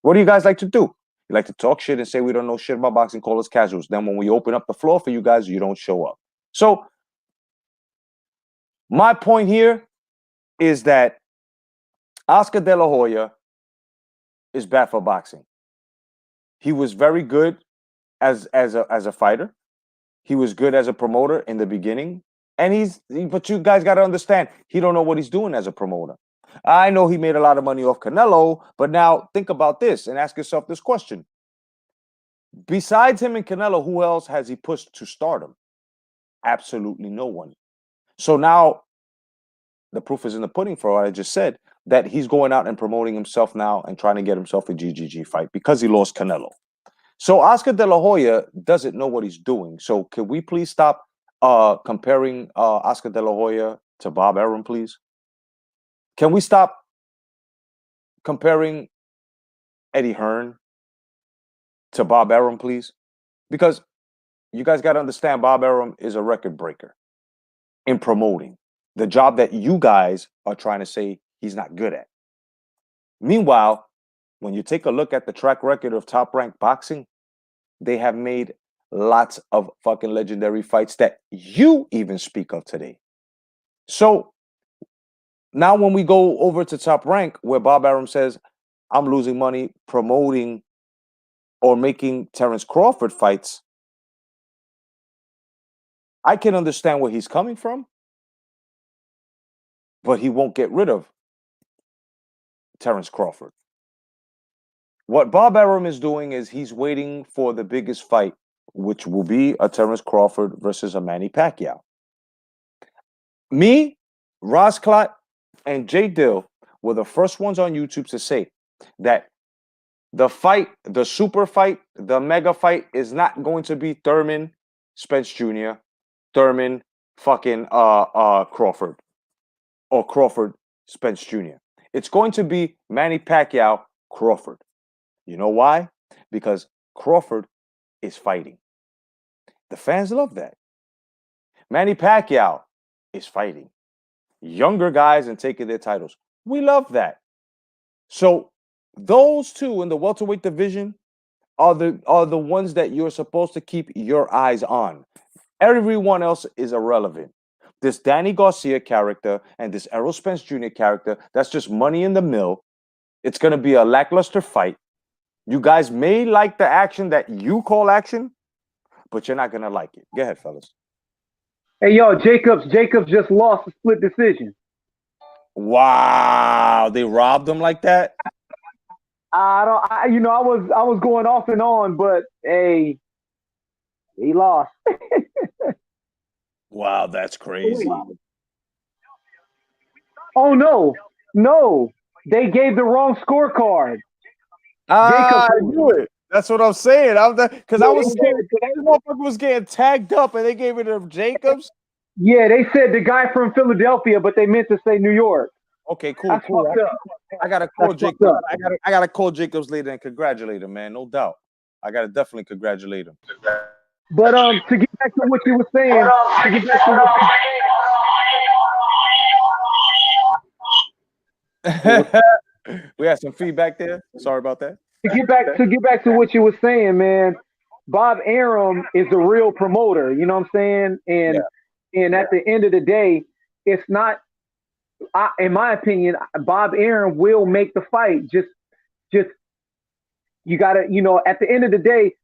What do you guys like to do? You like to talk shit and say we don't know shit about boxing, call us casuals. Then when we open up the floor for you guys, you don't show up. So my point here is that Oscar De La Hoya is bad for boxing. He was very good as a fighter. He was good as a promoter in the beginning. And but you guys got to understand, he don't know what he's doing as a promoter. I know he made a lot of money off Canelo, but now think about this and ask yourself this question. Besides him and Canelo, who else has he pushed to stardom? Absolutely no one. So now the proof is in the pudding for what I just said, that he's going out and promoting himself now and trying to get himself a GGG fight because he lost Canelo. So Oscar De La Hoya doesn't know what he's doing. So can we please stop comparing Oscar De La Hoya to Bob Arum, please? Can we stop comparing Eddie Hearn to Bob Arum, please? Because you guys got to understand, Bob Arum is a record breaker in promoting the job that you guys are trying to say he's not good at. Meanwhile, when you take a look at the track record of Top Rank Boxing, they have made lots of fucking legendary fights that you even speak of today. So now when we go over to Top Rank, where Bob Arum says, I'm losing money promoting or making Terence Crawford fights, I can understand where he's coming from, but he won't get rid of Terence Crawford. What Bob Arum is doing is he's waiting for the biggest fight, which will be a Terence Crawford versus a Manny Pacquiao. Me, Ross Clot, and Jay Dill were the first ones on YouTube to say that the fight, the super fight, the mega fight is not going to be Thurman Spence Jr., Thurman fucking Crawford, or Crawford Spence Jr. It's going to be Manny Pacquiao Crawford. You know why? Because Crawford is fighting. The fans love that. Manny Pacquiao is fighting. Younger guys and taking their titles. We love that. So those two in the welterweight division are the ones that you're supposed to keep your eyes on. Everyone else is irrelevant. This Danny Garcia character and this Errol Spence Jr. character, that's just money in the mill. It's going to be a lackluster fight. You guys may like the action that you call action, but you're not going to like it. Go ahead, fellas. Hey, yo, Jacobs just lost a split decision. Wow, they robbed him like that? I was going off and on, but hey, he lost. Wow, that's crazy. Oh no, they gave the wrong scorecard. I knew it. That's what I'm saying. Because I was saying this motherfucker was getting tagged up, and they gave it to Jacobs. Yeah, they said the guy from Philadelphia, but they meant to say New York. Okay, cool. I gotta call Jacobs. I gotta call Jacobs later and congratulate him, man. No doubt. I gotta definitely congratulate him. But to get back to what you were saying, we had some feedback there. Sorry about that. To get back to what you were saying, man. Bob Arum is a real promoter. You know what I'm saying? And at the end of the day, it's not. In my opinion, Bob Arum will make the fight. Just you gotta, at the end of the day,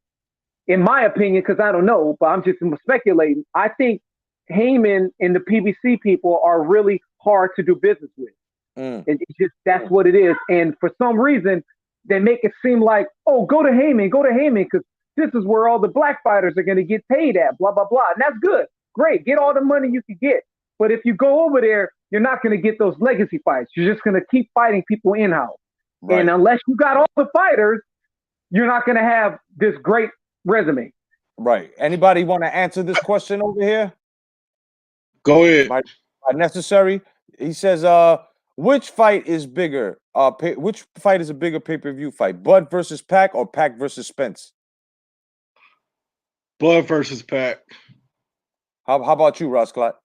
in my opinion, because I don't know, but I'm just speculating. I think Heyman and the PBC people are really hard to do business with. It's just that's what it is. And for some reason, they make it seem like, oh, go to Heyman, because this is where all the black fighters are going to get paid at, blah, blah, blah. And that's good. Great. Get all the money you can get. But if you go over there, you're not going to get those legacy fights. You're just going to keep fighting people in-house. Right. And unless you got all the fighters, you're not going to have this great resume. Right. Anybody want to answer this question over here? Go ahead. By necessary. He says, which fight is bigger? Which fight is a bigger pay-per-view fight? Bud versus Pac or Pac versus Spence? Bud versus Pac. How about you, Ross Clot?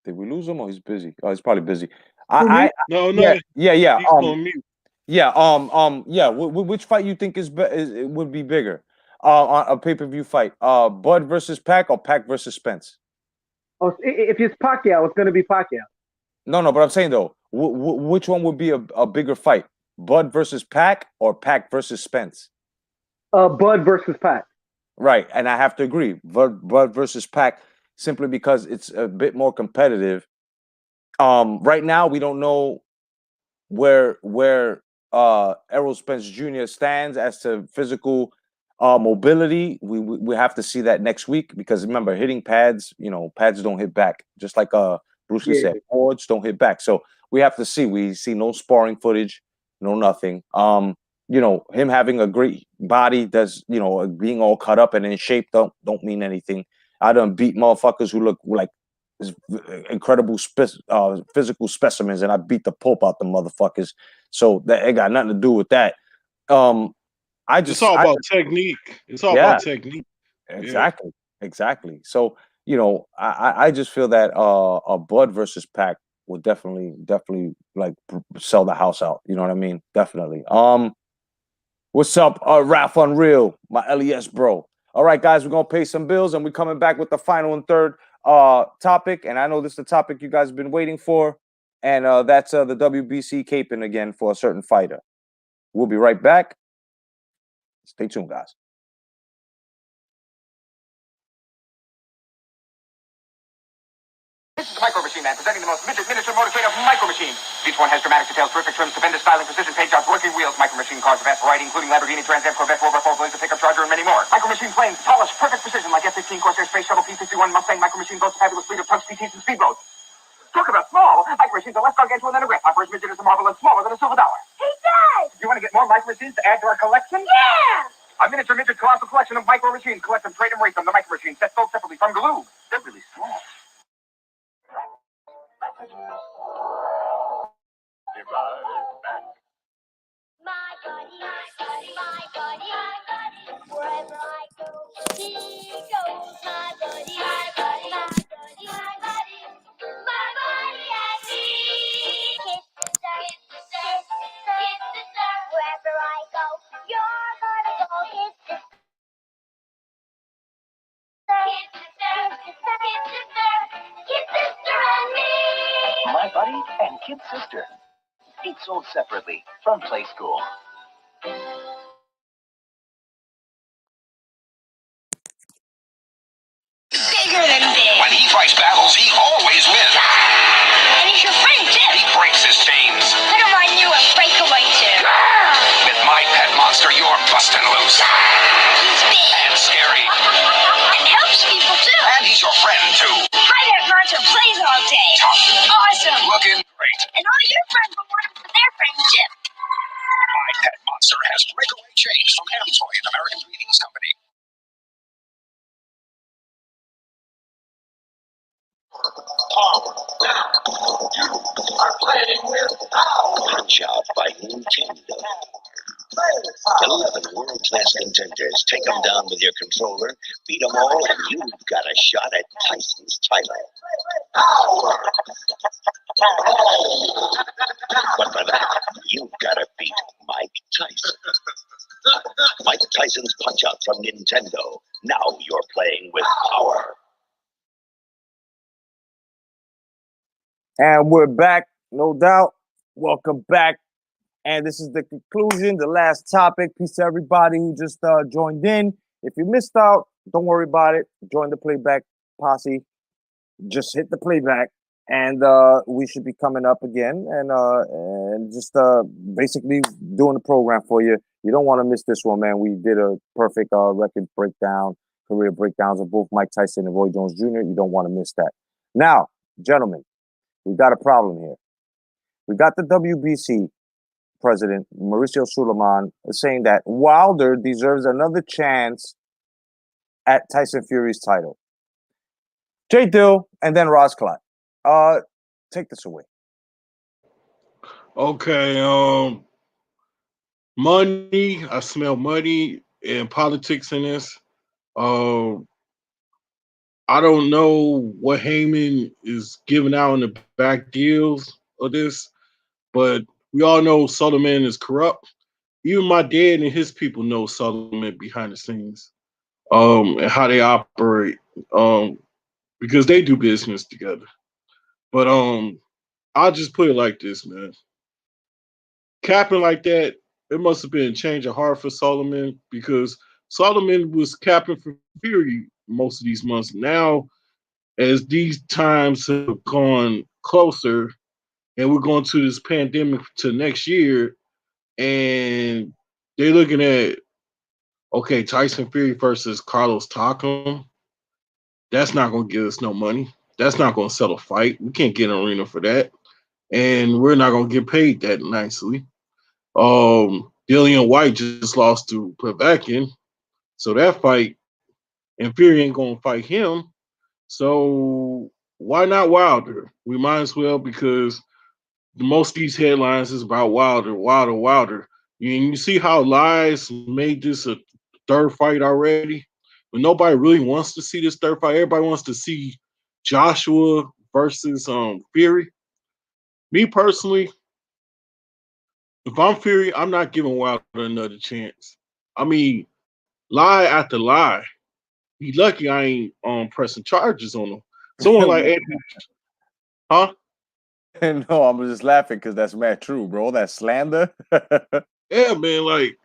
Did we lose him or he's busy? Oh, he's probably busy. No. Yeah. He's on mute. Yeah. Which fight you think would be bigger on a pay-per-view fight? Bud versus Pac or Pac versus Spence? Oh, if it's Pacquiao, it's going to be Pacquiao. No, but I'm saying though, which one would be a bigger fight? Bud versus Pac or Pac versus Spence? Bud versus Pac. Right, and I have to agree. Bud versus Pac, simply because it's a bit more competitive. Right now, we don't know where Errol Spence Jr. stands as to physical mobility. We have to see that next week, because remember, hitting pads, pads don't hit back. Just like Bruce Lee said, boards don't hit back. So we have to see. We see no sparring footage, no nothing. Him having a great body does, being all cut up and in shape don't mean anything. I done beat motherfuckers who look like incredible physical specimens, and I beat the pulp out the motherfuckers. So that it got nothing to do with that. It's all about technique. It's all about technique. Exactly. So I just feel that a Bud versus Pac would definitely like sell the house out. You know what I mean? Definitely. What's up, Ralph Unreal, my LES bro? All right, guys, we're gonna pay some bills, and we're coming back with the final and third topic. And I know this is the topic you guys have been waiting for, and that's the W.B.C. caping again for a certain fighter. We'll be right back. Stay tuned, guys. This is the Micro Machine Man, presenting the most miniature motorcade of Micro Machines. Each one has dramatic details, terrific trim, stupendous styling, precision paint jobs, working wheels. Micro Machine cars of vast variety, including Lamborghini, Trans Am, Corvette, Rover, Volkswagen, pickup Charger, and many more. Micro Machine planes, polished, perfect precision, like F-15, Corsair, Space Shuttle, P-51, Mustang. Micro Machine boasts a fabulous fleet of tugs, PTs, and speedboats. Talk about small. Micro Machines are less gargantuan than a grip. Opera's midget is a marvel and smaller than a silver dollar. Hey, Dad! You want to get more Micro Machines to add to our collection? Yeah! A miniature midget colossal collection of Micro Machines. Collect them, trade them, race them. The Micro Machines, set sold separately from Galoob. They're really small. My buddy, wherever I go, he goes. My buddy, my buddy, and me. and Kid Sister. Each sold separately from Play School. Bigger than big. When he fights battles, he always wins. And he's your friend, too. He breaks his chains. Put him on you and break away, too. With my pet monster, you're busting loose. He's big. And scary. And helps people, too. And he's your friend, too. My pet monster plays all day. Tough. Awesome. Looking great. And all your friends will want him for their friendship. My pet monster has breakaway chains from Amtoy and American Greetings Company. Punch Out by Nintendo. 11 world-class contenders. Take them down with your controller, beat them all, and you've got a shot at Tyson's title. But for that, you've got to beat Mike Tyson. Mike Tyson's Punch Out from Nintendo. Now you're playing with power. And we're back, no doubt. Welcome back. And this is the conclusion, the last topic. Peace to everybody who just joined in. If you missed out, don't worry about it. Join the playback posse. Just hit the playback, and we should be coming up again and just basically doing the program for you. You don't want to miss this one, man. We did a perfect record breakdown, career breakdowns of both Mike Tyson and Roy Jones Jr. You don't want to miss that. Now, gentlemen, we got a problem here. We got the WBC president, Mauricio Suleiman, saying that Wilder deserves another chance at Tyson Fury's title. J. Dill and then Roz Clot. Take this away. Okay, money. I smell money and politics in this. I don't know what Heyman is giving out in the back deals of this, but we all know Sullivan is corrupt. Even my dad and his people know Sullivan behind the scenes, and how they operate, because they do business together. But I'll just put it like this, man. Capping like that, it must have been a change of heart for Solomon, because Solomon was capping for Fury most of these months. Now, as these times have gone closer and we're going to this pandemic to next year, and they're looking at, okay, Tyson Fury versus Carlos Takam, that's not going to give us no money. That's not going to sell a fight. We can't get an arena for that. And we're not going to get paid that nicely. Dillian White just lost to Povetkin. So that fight, and Fury ain't going to fight him. So why not Wilder? We might as well, because most of these headlines is about Wilder. You see how Lies made this a third fight already? But nobody really wants to see this third fight. Everybody wants to see Joshua versus Fury. Me personally, if I'm Fury, I'm not giving Wilder another chance. I mean, lie after lie. He lucky I ain't pressing charges on him. Someone like Anthony, huh? No, I'm just laughing because that's mad true, bro. That slander. Yeah, man. Like,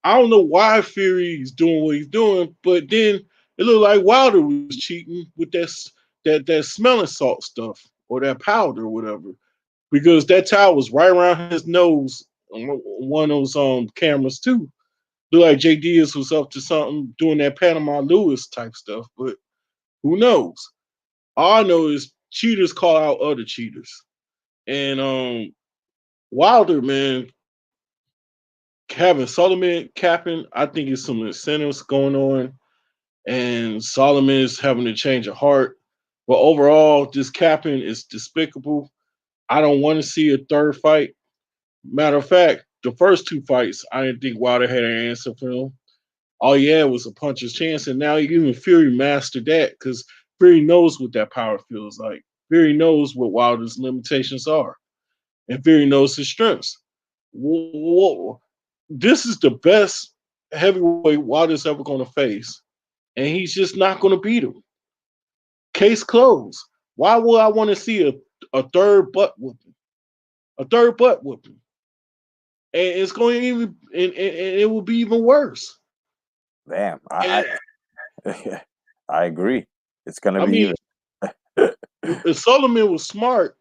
I don't know why Fury's doing what he's doing, but then it looked like Wilder was cheating with that smelling salt stuff or that powder or whatever, because that towel was right around his nose on one of those cameras too. Looked like Jay Diaz was up to something doing that Panama Lewis type stuff, but who knows? All I know is cheaters call out other cheaters. And Wilder, man, having Solomon capping, I think it's some incentives going on, and Solomon is having a change of heart. But overall, this capping is despicable. I don't want to see a third fight. Matter of fact, the first two fights, I didn't think Wilder had an answer for him. All he had was a puncher's chance, and now even Fury mastered that, because Fury knows what that power feels like. Fury knows what Wilder's limitations are, and Fury knows his strengths. This is the best heavyweight Wilder's ever going to face, and he's just not going to beat him. Case closed. Why would I want to see a third butt whooping, and it's going to even and it will be even worse. Damn, And I agree. It's gonna I be mean, even. if Solomon was smart,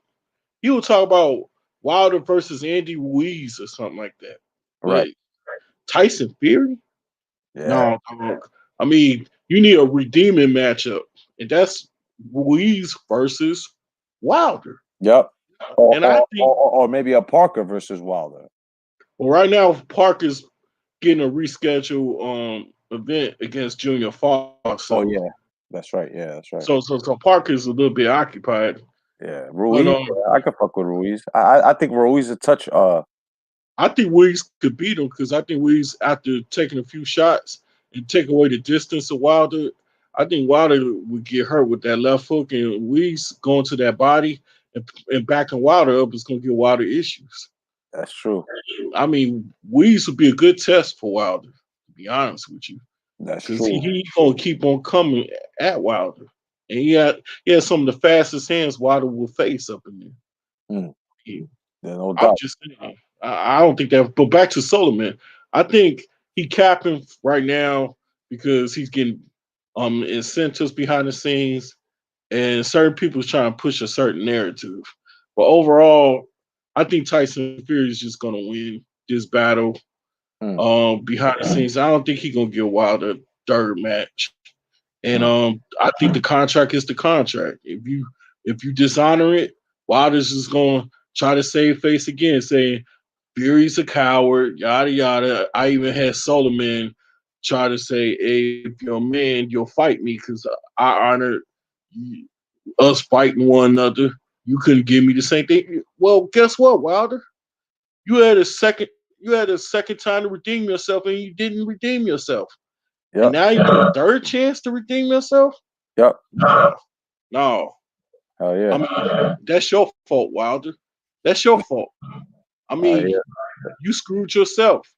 he would talk about Wilder versus Andy Ruiz or something like that. Right. But Tyson Fury? Yeah. No, dog. I mean, you need a redeeming matchup, and that's Ruiz versus Wilder. Yep. Or, And I or, think, or, or maybe a Parker versus Wilder. well, right now Parker's getting a rescheduled event against Junior Fox. Oh So yeah, that's right. Yeah, that's right. so Parker's a little bit occupied. Yeah, But Ruiz. Yeah, I could fuck with Ruiz. I think Ruiz a touch. I think Ruiz could beat him because I think Ruiz, after taking a few shots and take away the distance of Wilder, I think Wilder would get hurt with that left hook, and Ruiz going to that body and backing Wilder up is going to give Wilder issues. That's true. I mean, Ruiz would be a good test for Wilder, to be honest with you, That's because true. he going to keep on coming at Wilder. And he had some of the fastest hands Wilder will face up in there. Mm. Yeah. Yeah, no I'm doubt. just saying. I don't think that. But back to Solomon, I think he capping right now because he's getting incentives behind the scenes, and certain people's trying to push a certain narrative. But overall, I think Tyson Fury is just gonna win this battle. Behind the scenes, I don't think he's gonna give Wilder a third match. And I think the contract is the contract. If you dishonor it, Wilder's just gonna try to save face again, saying Fury's a coward, yada yada. I even had Solomon try to say, "Hey, if you're a man, you'll fight me because I honor us fighting one another. You couldn't give me the same thing." Well, guess what, Wilder? You had a second. You had a second time to redeem yourself, and you didn't redeem yourself. And Yep. now you get a third chance to redeem yourself? Yep. No. Hell yeah. I mean, that's your fault, Wilder. That's your fault. I mean, Yeah. you screwed yourself.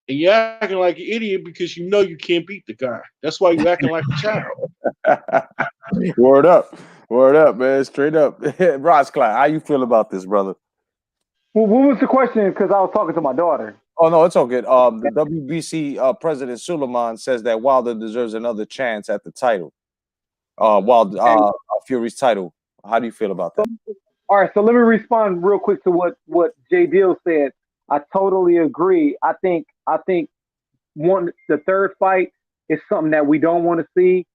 And you're acting like an idiot because you know you can't beat the guy. That's why you're acting like a child. Word up, man. Straight up. Ross Klein, how you feel about this, brother? Well, what was the question? Because I was talking to my daughter. Oh no, it's all good. The WBC president Suleiman says that Wilder deserves another chance at the title. Fury's title. How do you feel about that? All right, so let me respond real quick to what Jay Deal said. I totally agree. I think the third fight is something that we don't want to see.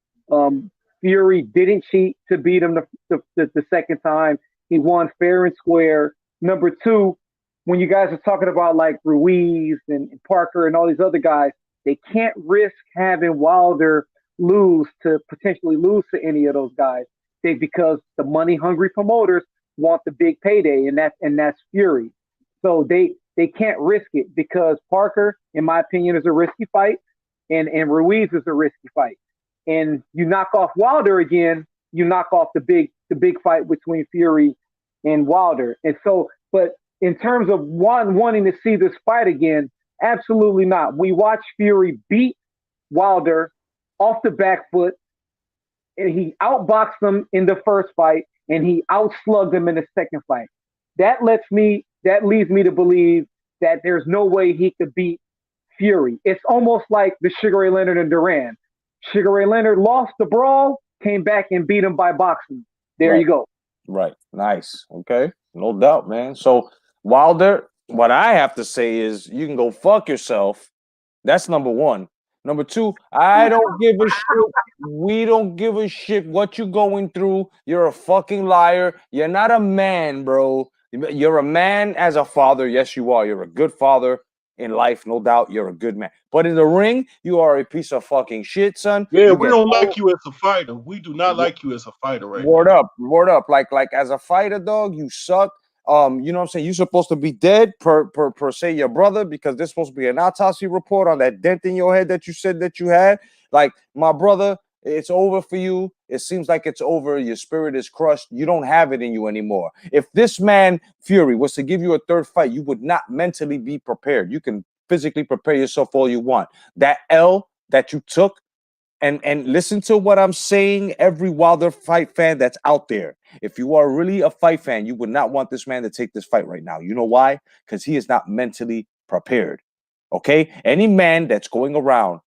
Fury didn't cheat to beat him the second time. He won fair and square. Number two, when you guys are talking about like Ruiz and Parker and all these other guys, they can't risk having Wilder potentially lose to any of those guys. Because the money hungry promoters want the big payday, and that's Fury. So they can't risk it because Parker, in my opinion, is a risky fight, and Ruiz is a risky fight. And you knock off Wilder again, you knock off the big fight between Fury and Wilder. And so, but in terms of wanting to see this fight again, absolutely not. We watched Fury beat Wilder off the back foot, and he outboxed him in the first fight, and he outslugged him in the second fight. That leads me to believe that there's no way he could beat Fury. It's almost like the Sugar Ray Leonard and Duran. Sugar Ray Leonard lost the brawl, came back and beat him by boxing. There Right. you go. Right. Nice. Okay. No doubt, man. So Wilder, what I have to say is you can go fuck yourself. That's number one. Number two, I don't give a shit. We don't give a shit what you're going through. You're a fucking liar. You're not a man, bro. You're a man as a father. Yes, you are. You're a good father in life, no doubt. You're a good man. But in the ring, you are a piece of fucking shit, son. Yeah, You we get don't like you as a fighter. We do not like you as a fighter right Word now. up, word up. Like as a fighter, dog, you suck. You know what I'm saying? You're supposed to be dead per se, your brother, because there's supposed to be an autopsy report on that dent in your head that you said that you had. Like, my brother, it's over for you. It seems like it's over. Your spirit is crushed. You don't have it in you anymore. If this man, Fury, was to give you a third fight, you would not mentally be prepared. You can physically prepare yourself all you want. That L that you took and listen to what I'm saying, every Wilder fight fan that's out there. If you are really a fight fan, you would not want this man to take this fight right now. You know why? Because he is not mentally prepared. Okay? Any man that's going around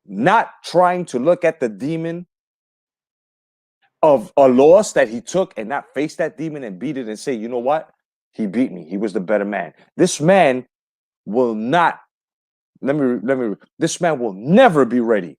not trying to look at the demon of a loss that he took and not face that demon and beat it and say, you know what? He beat me. He was the better man. This man will not, this man will never be ready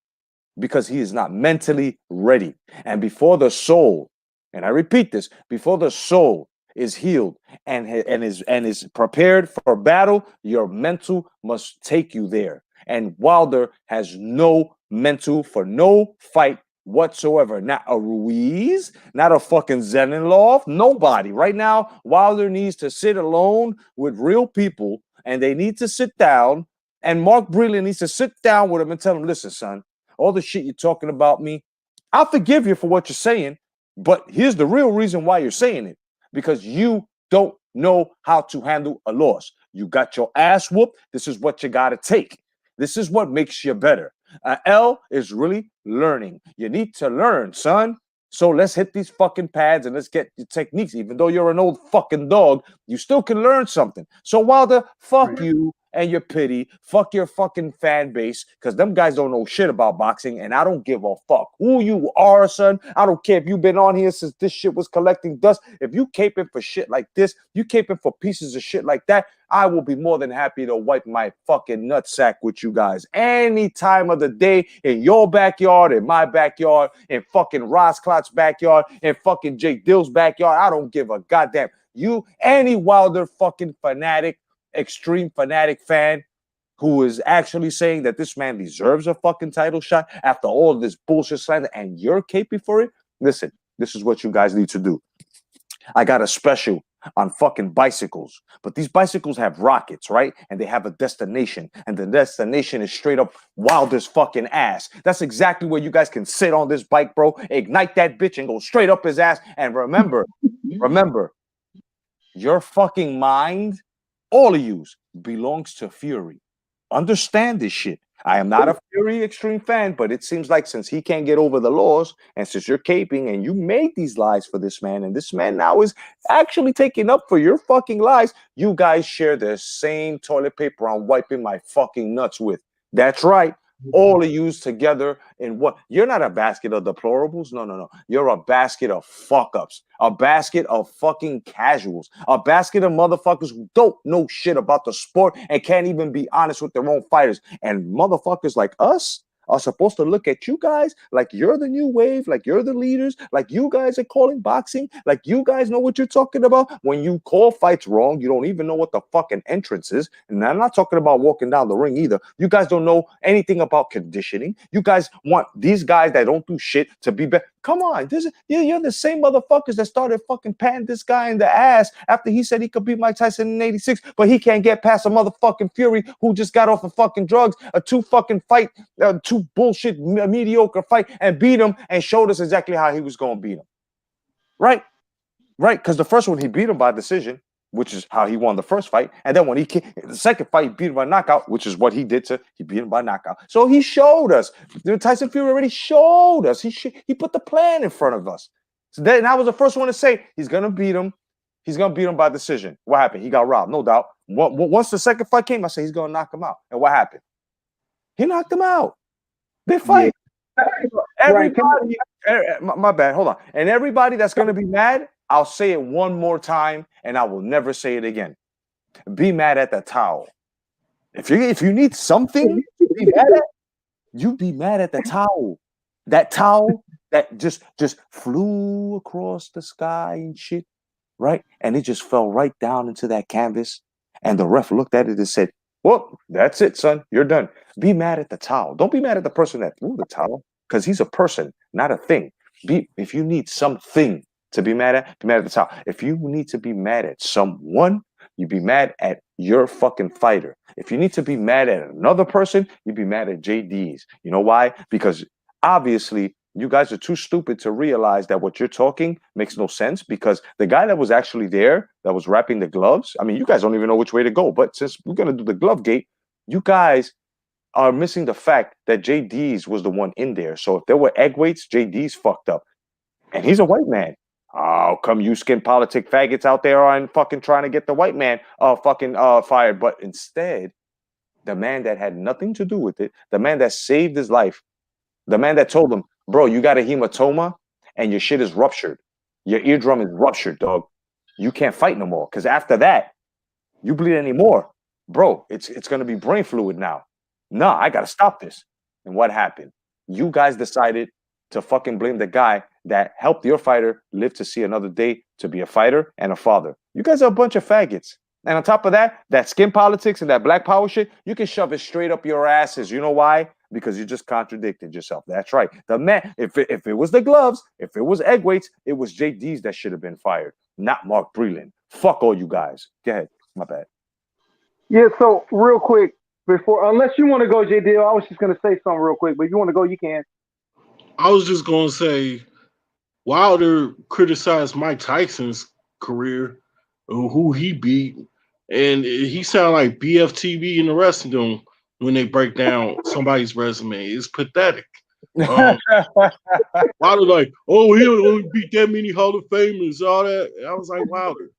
because he is not mentally ready. And before the soul, and I repeat this, before the soul is healed and is prepared for battle, your mental must take you there. And Wilder has no mental for no fight whatsoever. Not a Ruiz, not a fucking Zenilov, nobody. Right now, Wilder needs to sit alone with real people, and they need to sit down. And Mark Breland needs to sit down with him and tell him, listen, son, all the shit you're talking about me, I'll forgive you for what you're saying, but here's the real reason why you're saying it. Because you don't know how to handle a loss. You got your ass whooped. This is what you got to take. This is what makes you better. L is really learning. You need to learn, son. So let's hit these fucking pads and let's get your techniques. Even though you're an old fucking dog, you still can learn something. So Wilder, fuck you and your pity. Fuck your fucking fan base, because them guys don't know shit about boxing, and I don't give a fuck who you are, son. I don't care if you've been on here since this shit was collecting dust. If you caping for shit like this, you caping for pieces of shit like that, I will be more than happy to wipe my fucking nutsack with you guys any time of the day, in your backyard, in my backyard, in fucking Ross Klotz's backyard, in fucking Jake Dill's backyard. I don't give a goddamn. You, any Wilder fucking fanatic, extreme fanatic fan who is actually saying that this man deserves a fucking title shot after all of this bullshit slander and you're caping for it, listen, this is what you guys need to do. I got a special on fucking bicycles, but these bicycles have rockets, right? And they have a destination, and the destination is straight up Wilder's fucking ass. That's exactly where you guys can sit on this bike, bro, ignite that bitch and go straight up his ass. And remember, your fucking mind, all of you, belongs to Fury. Understand this shit. I am not a Fury extreme fan, but it seems like since he can't get over the laws, and since you're caping and you made these lies for this man, and this man now is actually taking up for your fucking lies, you guys share the same toilet paper I'm wiping my fucking nuts with. That's right. All of yous together in what? You're not a basket of deplorables. No. You're a basket of fuck-ups. A basket of fucking casuals. A basket of motherfuckers who don't know shit about the sport and can't even be honest with their own fighters. And motherfuckers like us are supposed to look at you guys like you're the new wave, like you're the leaders, like you guys are calling boxing, like you guys know what you're talking about. When you call fights wrong, you don't even know what the fucking entrance is. And I'm not talking about walking down the ring either. You guys don't know anything about conditioning. You guys want these guys that don't do shit to be better. Come on, you're the same motherfuckers that started fucking patting this guy in the ass after he said he could beat Mike Tyson in '86, but he can't get past a motherfucking Fury who just got off of fucking drugs, a two bullshit mediocre fight, and beat him and showed us exactly how he was going to beat him. Right? Because the first one he beat him by decision, which is how he won the first fight. And then when the second fight, he beat him by knockout, which is what he did he beat him by knockout. So he showed us. Tyson Fury already showed us. He put the plan in front of us. So then I was the first one to say he's going to beat him. He's going to beat him by decision. What happened? He got robbed, no doubt. Once the second fight came, I said he's going to knock him out. And what happened? He knocked him out. They fight. Yeah. Everybody, my bad, hold on. And everybody that's going to be mad, I'll say it one more time, and I will never say it again. Be mad at the towel. If you need something to be mad at, you be mad at the towel. That towel that just flew across the sky and shit, right? And it just fell right down into that canvas. And the ref looked at it and said, well, that's it, son. You're done. Be mad at the towel. Don't be mad at the person that threw the towel, because he's a person, not a thing. If you need something to be mad at the towel. If you need to be mad at someone, you be mad at your fucking fighter. If you need to be mad at another person, you be mad at JD's. You know why? Because obviously you guys are too stupid to realize that what you're talking makes no sense, because the guy that was actually there, that was wrapping the gloves, I mean, you guys don't even know which way to go. But since we're going to do the glove gate, you guys are missing the fact that JD's was the one in there. So if there were egg weights, JD's fucked up. And he's a white man. How come you skin politic faggots out there aren't fucking trying to get the white man fired? But instead, the man that had nothing to do with it, the man that saved his life, the man that told him, bro, you got a hematoma and your shit is ruptured. Your eardrum is ruptured, dog. You can't fight no more. Because after that, you bleed anymore. Bro, it's gonna be brain fluid now. Nah, I gotta stop this. And what happened? You guys decided to fucking blame the guy that helped your fighter live to see another day, to be a fighter and a father. You guys are a bunch of faggots. And on top of that, that skin politics and that black power shit, you can shove it straight up your asses. You know why? Because you just contradicted yourself. That's right. The man, if it was the gloves, if it was egg weights, it was JD's that should have been fired, not Mark Breland. Fuck all you guys. Go ahead. My bad. Yeah, so real quick, before, unless you want to go, JD, I was just going to say something real quick, but if you want to go, you can. I was just going to say, Wilder criticized Mike Tyson's career, who he beat, and he sounded like BFTV in the wrestling room when they break down somebody's resume. It's pathetic. Wilder like, oh, he only beat that many Hall of Famers, all that. I was like, Wilder,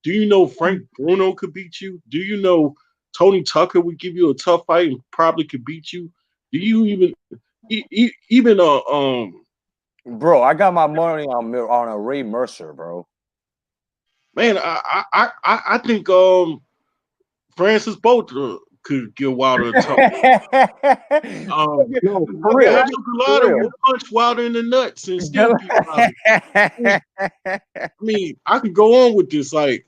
do you know Frank Bruno could beat you? Do you know Tony Tucker would give you a tough fight and probably could beat you? Do you even bro, I got my money on a Ray Mercer, bro. Man, I think Francis Botha could give Wilder a tough. For real. Gelato will punch Wilder in the nuts and still beat Wilder. I mean, I could go on with this. Like,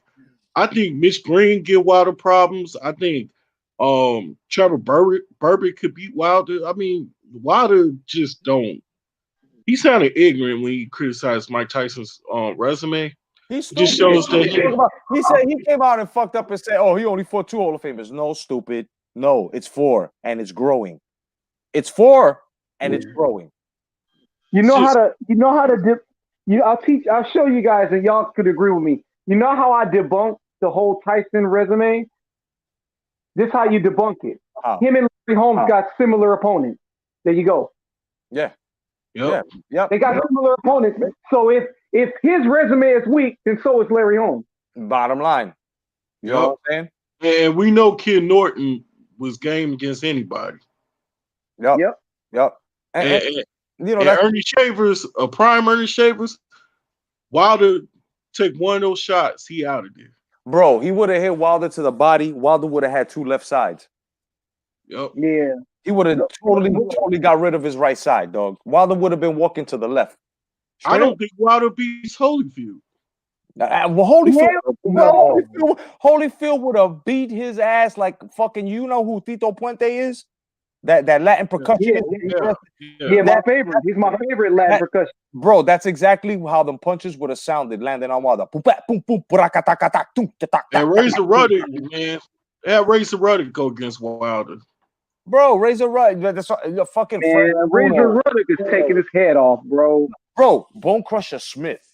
I think Mitch Green give Wilder problems. I think Trevor Burbick could beat Wilder. I mean, Wilder just don't. He sounded ignorant when he criticized Mike Tyson's resume. He just shows that he said he came out and fucked up and said, "Oh, he only fought 2 Hall of Famers." No, stupid. No, it's 4 and it's growing. It's 4 and it's growing. You know how to dip. I'll show you guys, and y'all could agree with me. You know how I debunked the whole Tyson resume? This is how you debunk it. Him and Larry Holmes got similar opponents. There you go. Yeah. Yep. Yep. They got similar opponents. So if his resume is weak, then so is Larry Holmes. Bottom line. You know what I'm saying? And we know Ken Norton was game against anybody. Yep. And you know, Ernie Shavers, a prime Ernie Shavers, Wilder take one of those shots, he out of there. Bro, he would have hit Wilder to the body. Wilder would have had 2 left sides. Yep. Yeah. He would have totally got rid of his right side, dog. Wilder would have been walking to the left. I don't think Wilder beats Holyfield. Holyfield would have beat his ass like fucking. You know who Tito Puente is? That Latin percussionist. Yeah, my favorite. He's my favorite Latin percussionist. Bro, that's exactly how them punches would have sounded landing on Wilder. And Razor Ruddock, man. Yeah, Razor Ruddock go against Wilder. Bro, Razor Ruddock, that's fucking. Razor Ruddock is taking his head off, bro. Bro, Bone Crusher Smith.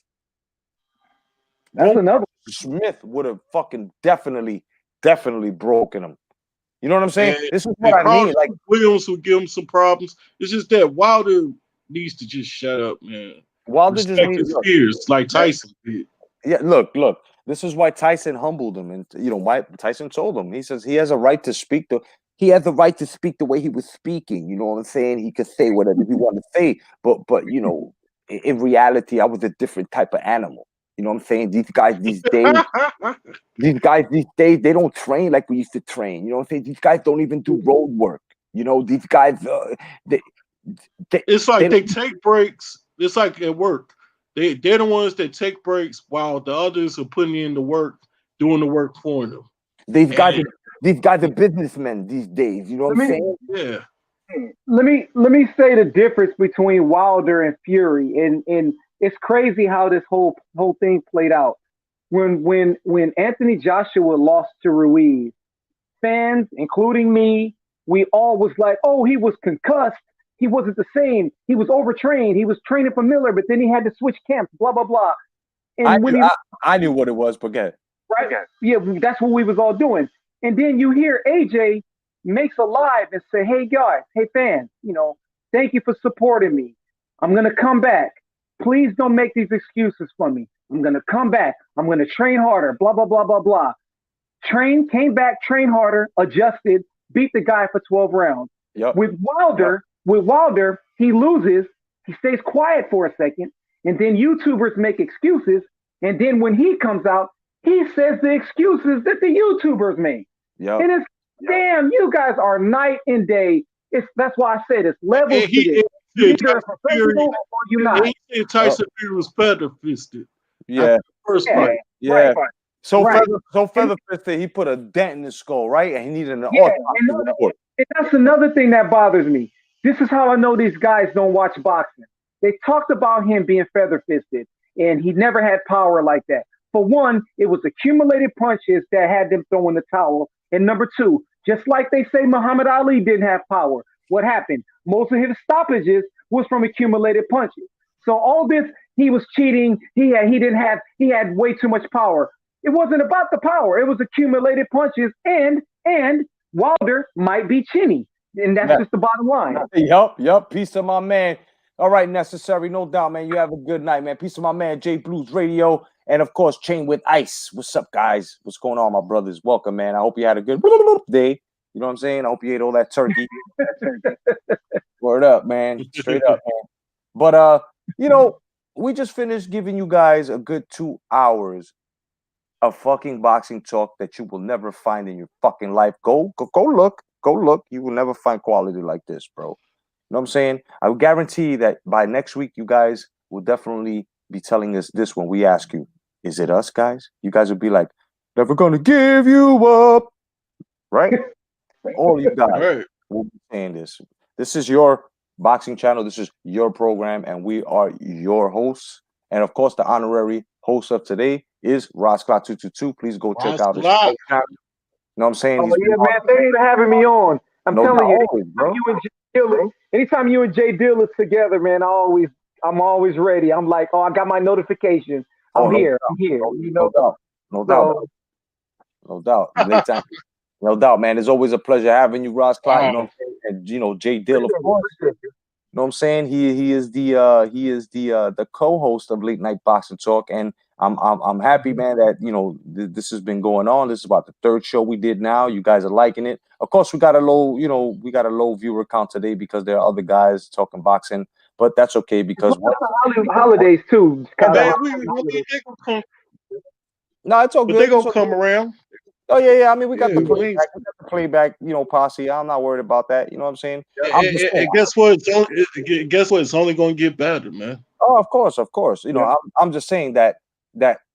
That's another. Smith would have fucking definitely broken him. You know what I'm saying? This is what I mean. Like Williams will give him some problems. It's just that Wilder needs to just shut up, man. Wilder Respect just needs his peers like Tyson did. Yeah, look. This is why Tyson humbled him, and you know why Tyson told him. He says he has a right to speak. He has the right to speak the way he was speaking. You know what I'm saying? He could say whatever he wanted to say, but you know, in reality, I was a different type of animal. You know what I'm saying? These guys these days, they don't train like we used to train. You know what I'm saying? These guys don't even do road work. You know, these guys, it's like they take breaks. It's like at work. They're the ones that take breaks while the others are putting in the work, doing the work for them. These guys are businessmen these days. You know what I'm saying? Yeah. Let me say the difference between Wilder and Fury, and it's crazy how this whole thing played out. When Anthony Joshua lost to Ruiz, fans, including me, we all was like, "Oh, he was concussed. He wasn't the same. He was overtrained. He was training for Miller, but then he had to switch camps. Blah blah blah." And I knew what it was, but get right, yeah, that's what we was all doing. And then you hear AJ makes a live and say, hey guys, hey fans, thank you for supporting me. I'm gonna come back. Please don't make these excuses for me. I'm gonna come back. I'm gonna train harder. Blah blah blah blah blah. Came back, trained harder, adjusted, beat the guy for 12 rounds. Yep. With Wilder, he loses, he stays quiet for a second, and then YouTubers make excuses, and then when he comes out, he says the excuses that the YouTubers made. Yep. And it's damn, you guys are night and day. That's why I said it's levels to this. You're either a professional or you're not. He said Tyson Fury was feather fisted. Yeah. First Yeah, fight. Yeah. right. So Right. feather fisted, he put a dent in his skull, right? And he needed an Yeah, autopsy and report. that's another thing that bothers me. This is how I know these guys don't watch boxing. They talked about him being feather fisted, and he never had power like that. For one, it was accumulated punches that had them throwing the towel. And number two, just like they say Muhammad Ali didn't have power, what happened? Most of his stoppages was from accumulated punches. So all this, he was cheating. He had way too much power. It wasn't about the power. It was accumulated punches, and Wilder might be chinny, and that's just the bottom line. Yup. Peace to my man. All right, necessary, no doubt, man. You have a good night, man. Peace to my man, J Blues Radio, and of course, Chain with Ice. What's up, guys? What's going on, my brothers? Welcome, man. I hope you had a good day. You know what I'm saying? I hope you ate all that turkey. Word up, man. Straight up, man. But we just finished giving you guys a good 2 hours of fucking boxing talk that you will never find in your fucking life. Go look. You will never find quality like this, bro. You know what I'm saying? I will guarantee that by next week, you guys will definitely be telling us this when we ask you, is it us, guys? You guys will be like, never gonna give you up. Right? All you guys will be saying this. This is your boxing channel. This is your program, and we are your hosts. And of course, the honorary host of today is Rosclaw222. Please go check out his channel. You know what I'm saying? Oh, yeah, man. Thank you for having me on. I'm telling you, always, bro. Anytime you and Jay Dilla together, man, I'm always ready. I'm like, I got my notification. I'm here. No doubt. Anytime. No doubt, man. It's always a pleasure having you, Ross Clyde. You know what I'm saying? And Jay Dill, of course. You know what I'm saying? He is the co-host of Late Night Boxing Talk, and I'm happy, man, that this has been going on. This is about the third show we did now. You guys are liking it. Of course, we got a low viewer count today because there are other guys talking boxing, but that's okay because holidays too. No, it's all good. But they gonna come around. Oh yeah. I mean, we got the playback. We got the playback. Posse. I'm not worried about that. You know what I'm saying? And guess what? It's only gonna get better, man. Oh, of course. I'm just saying that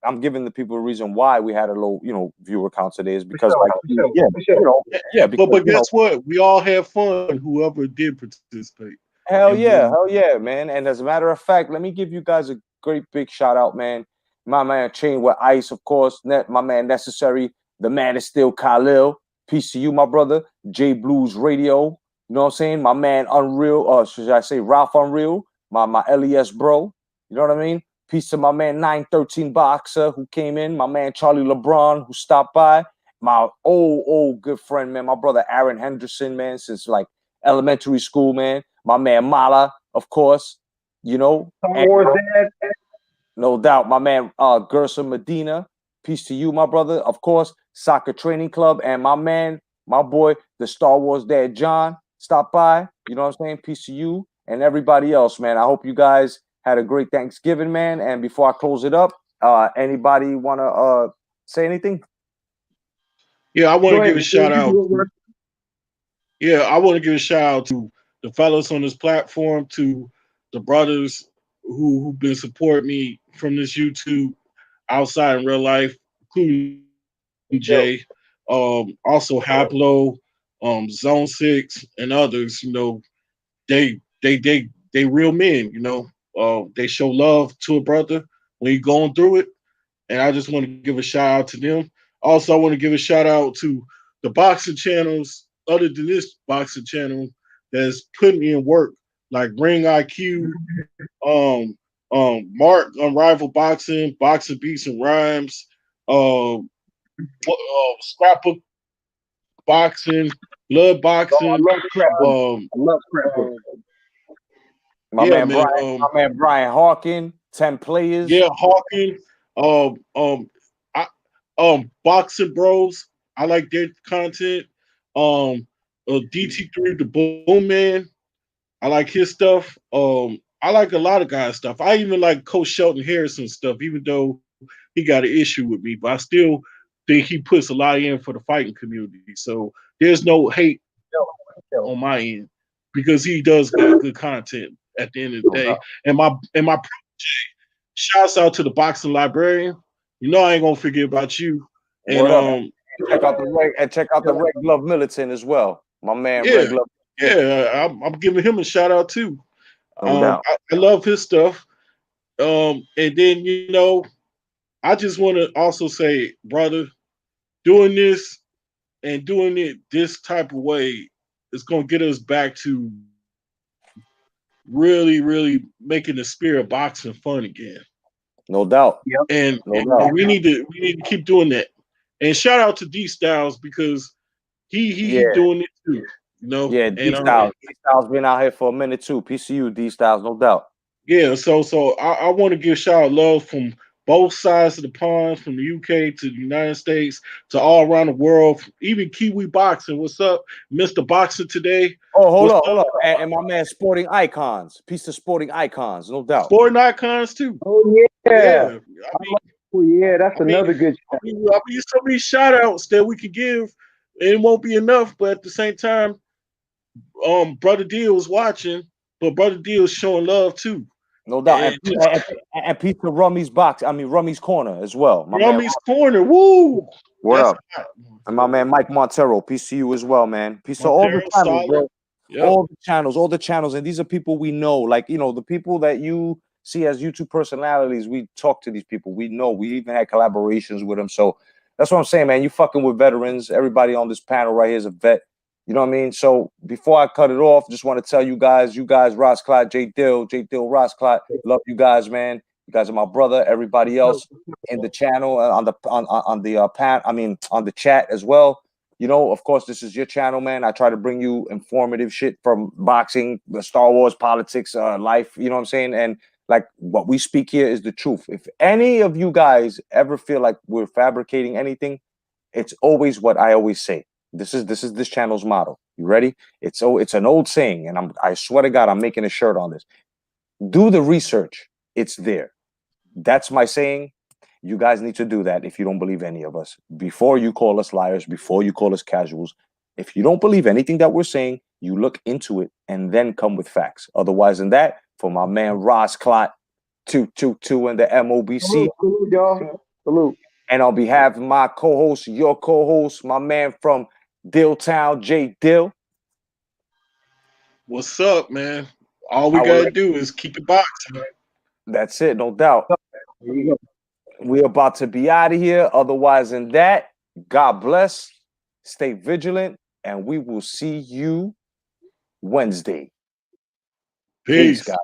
I'm giving the people a reason why we had a low, viewer count today is because, But guess what? We all have fun. Whoever did participate. Hell yeah, man. And as a matter of fact, let me give you guys a great big shout out, man. My man Chain with Ice, of course. My man Necessary. The man is still Khalil. Peace to you, my brother. J Blues Radio. You know what I'm saying? My man Unreal, or should I say Ralph Unreal? My LES bro. You know what I mean? Peace to my man 913 Boxer who came in. My man Charlie LeBron who stopped by. My old good friend, man. My brother Aaron Henderson, man, since like elementary school, man. My man Mala, of course. No doubt. My man Gerson Medina. Peace to you, my brother. Of course, Soccer Training Club, and my boy, the Star Wars dad, John, stopped by. You know what I'm saying? Peace to you and everybody else, man. I hope you guys had a great Thanksgiving, man. And before I close it up, anybody want to say anything? Yeah, I want to give a shout out. Yeah, I want to give a shout out to the fellas on this platform, to the brothers who've been supporting me from this YouTube outside in real life, including Jay, also Haplo, Zone 6, and others. They real men. They show love to a brother when you're going through it, and I just want to give a shout out to them. Also, I want to give a shout out to the boxing channels other than this boxing channel that's putting in work, like Ring IQ, Mark Unrivaled Boxing, Boxing Beats and Rhymes, Scrapbook Boxing, love boxing. I love scrapbooks. Um, I love scrapbooks. My yeah, man man. Brian, my man Brian Harkin, 10 players. Yeah, Hawking. Um, um, I, Boxing Bros. I like their content. Um, DT3, the Boom Man. I like his stuff. I like a lot of guys' stuff. I even like Coach Shelton Harrison stuff, even though he got an issue with me, but I still think he puts a lot in for the fighting community. So there's no hate on my end because he does got good content at the end of the No day. doubt. And my shouts out to the boxing librarian. You know I ain't gonna forget about you. And Word up. Check out the Red Glove Militant as well. My man yeah, Red Glove. yeah, I'm giving him a shout out too. No doubt. I love his stuff. And then I just want to also say, brother, doing this and doing it this type of way is gonna get us back to really, really making the spirit of boxing fun again. No doubt. And, No and doubt. we need to keep doing that. And shout out to D Styles because he Yeah. doing it too. Yeah, And D Styles. D Styles been out here for a minute too. PCU, D Styles, no doubt. yeah, so I want to give shout out love from both sides of the pond, from the UK to the United States to all around the world, even Kiwi Boxing. What's up, Mr. Boxing today? Oh, hold What's up, up? hold up. And my man Sporting Icons. Piece of Sporting Icons, no doubt. Sporting icons too. Oh yeah. Oh yeah, that's I mean, another good shout. I mean, so many shout outs that we could give. It won't be enough, but at the same time, Brother Deal was watching, but Brother Deal is showing love too. No doubt. And And piece of Rummy's Corner as well. My man. Rummy's Corner, woo! What That's up? hot. And my man Mike Montero, PCU as well, man. Peace to all the Montero, channels, solid. bro. Yep. All the channels, and these are people we know. Like, the people that you see as YouTube personalities, we talk to these people. We know. We even had collaborations with them. So that's what I'm saying, man. You fucking with veterans. Everybody on this panel right here is a vet. You know what I mean? So before I cut it off, just want to tell you guys, Ross Clot, J Dill, Ross Clot, love you guys, man. You guys are my brother. Everybody else in the channel, on the chat as well. Of course, this is your channel, man. I try to bring you informative shit from boxing, Star Wars, politics, life. You know what I'm saying? And like what we speak here is the truth. If any of you guys ever feel like we're fabricating anything, it's always what I always say. This is this channel's motto. You ready? It's an old saying, and I swear to God, I'm making a shirt on this. Do the research. It's there. That's my saying. You guys need to do that if you don't believe any of us. Before you call us liars, before you call us casuals, if you don't believe anything that we're saying, you look into it and then come with facts. Otherwise than that, for my man Ross Clot 222 and the W.B.C. Salute, y'all. Salute. And on behalf of my co-host, your co-host, my man from Dill Town, J Dill. What's up, man? All we gotta do is keep it boxing. That's it, no doubt. We're about to be out of here. Otherwise than that, God bless. Stay vigilant, and we will see you Wednesday. Peace, guys.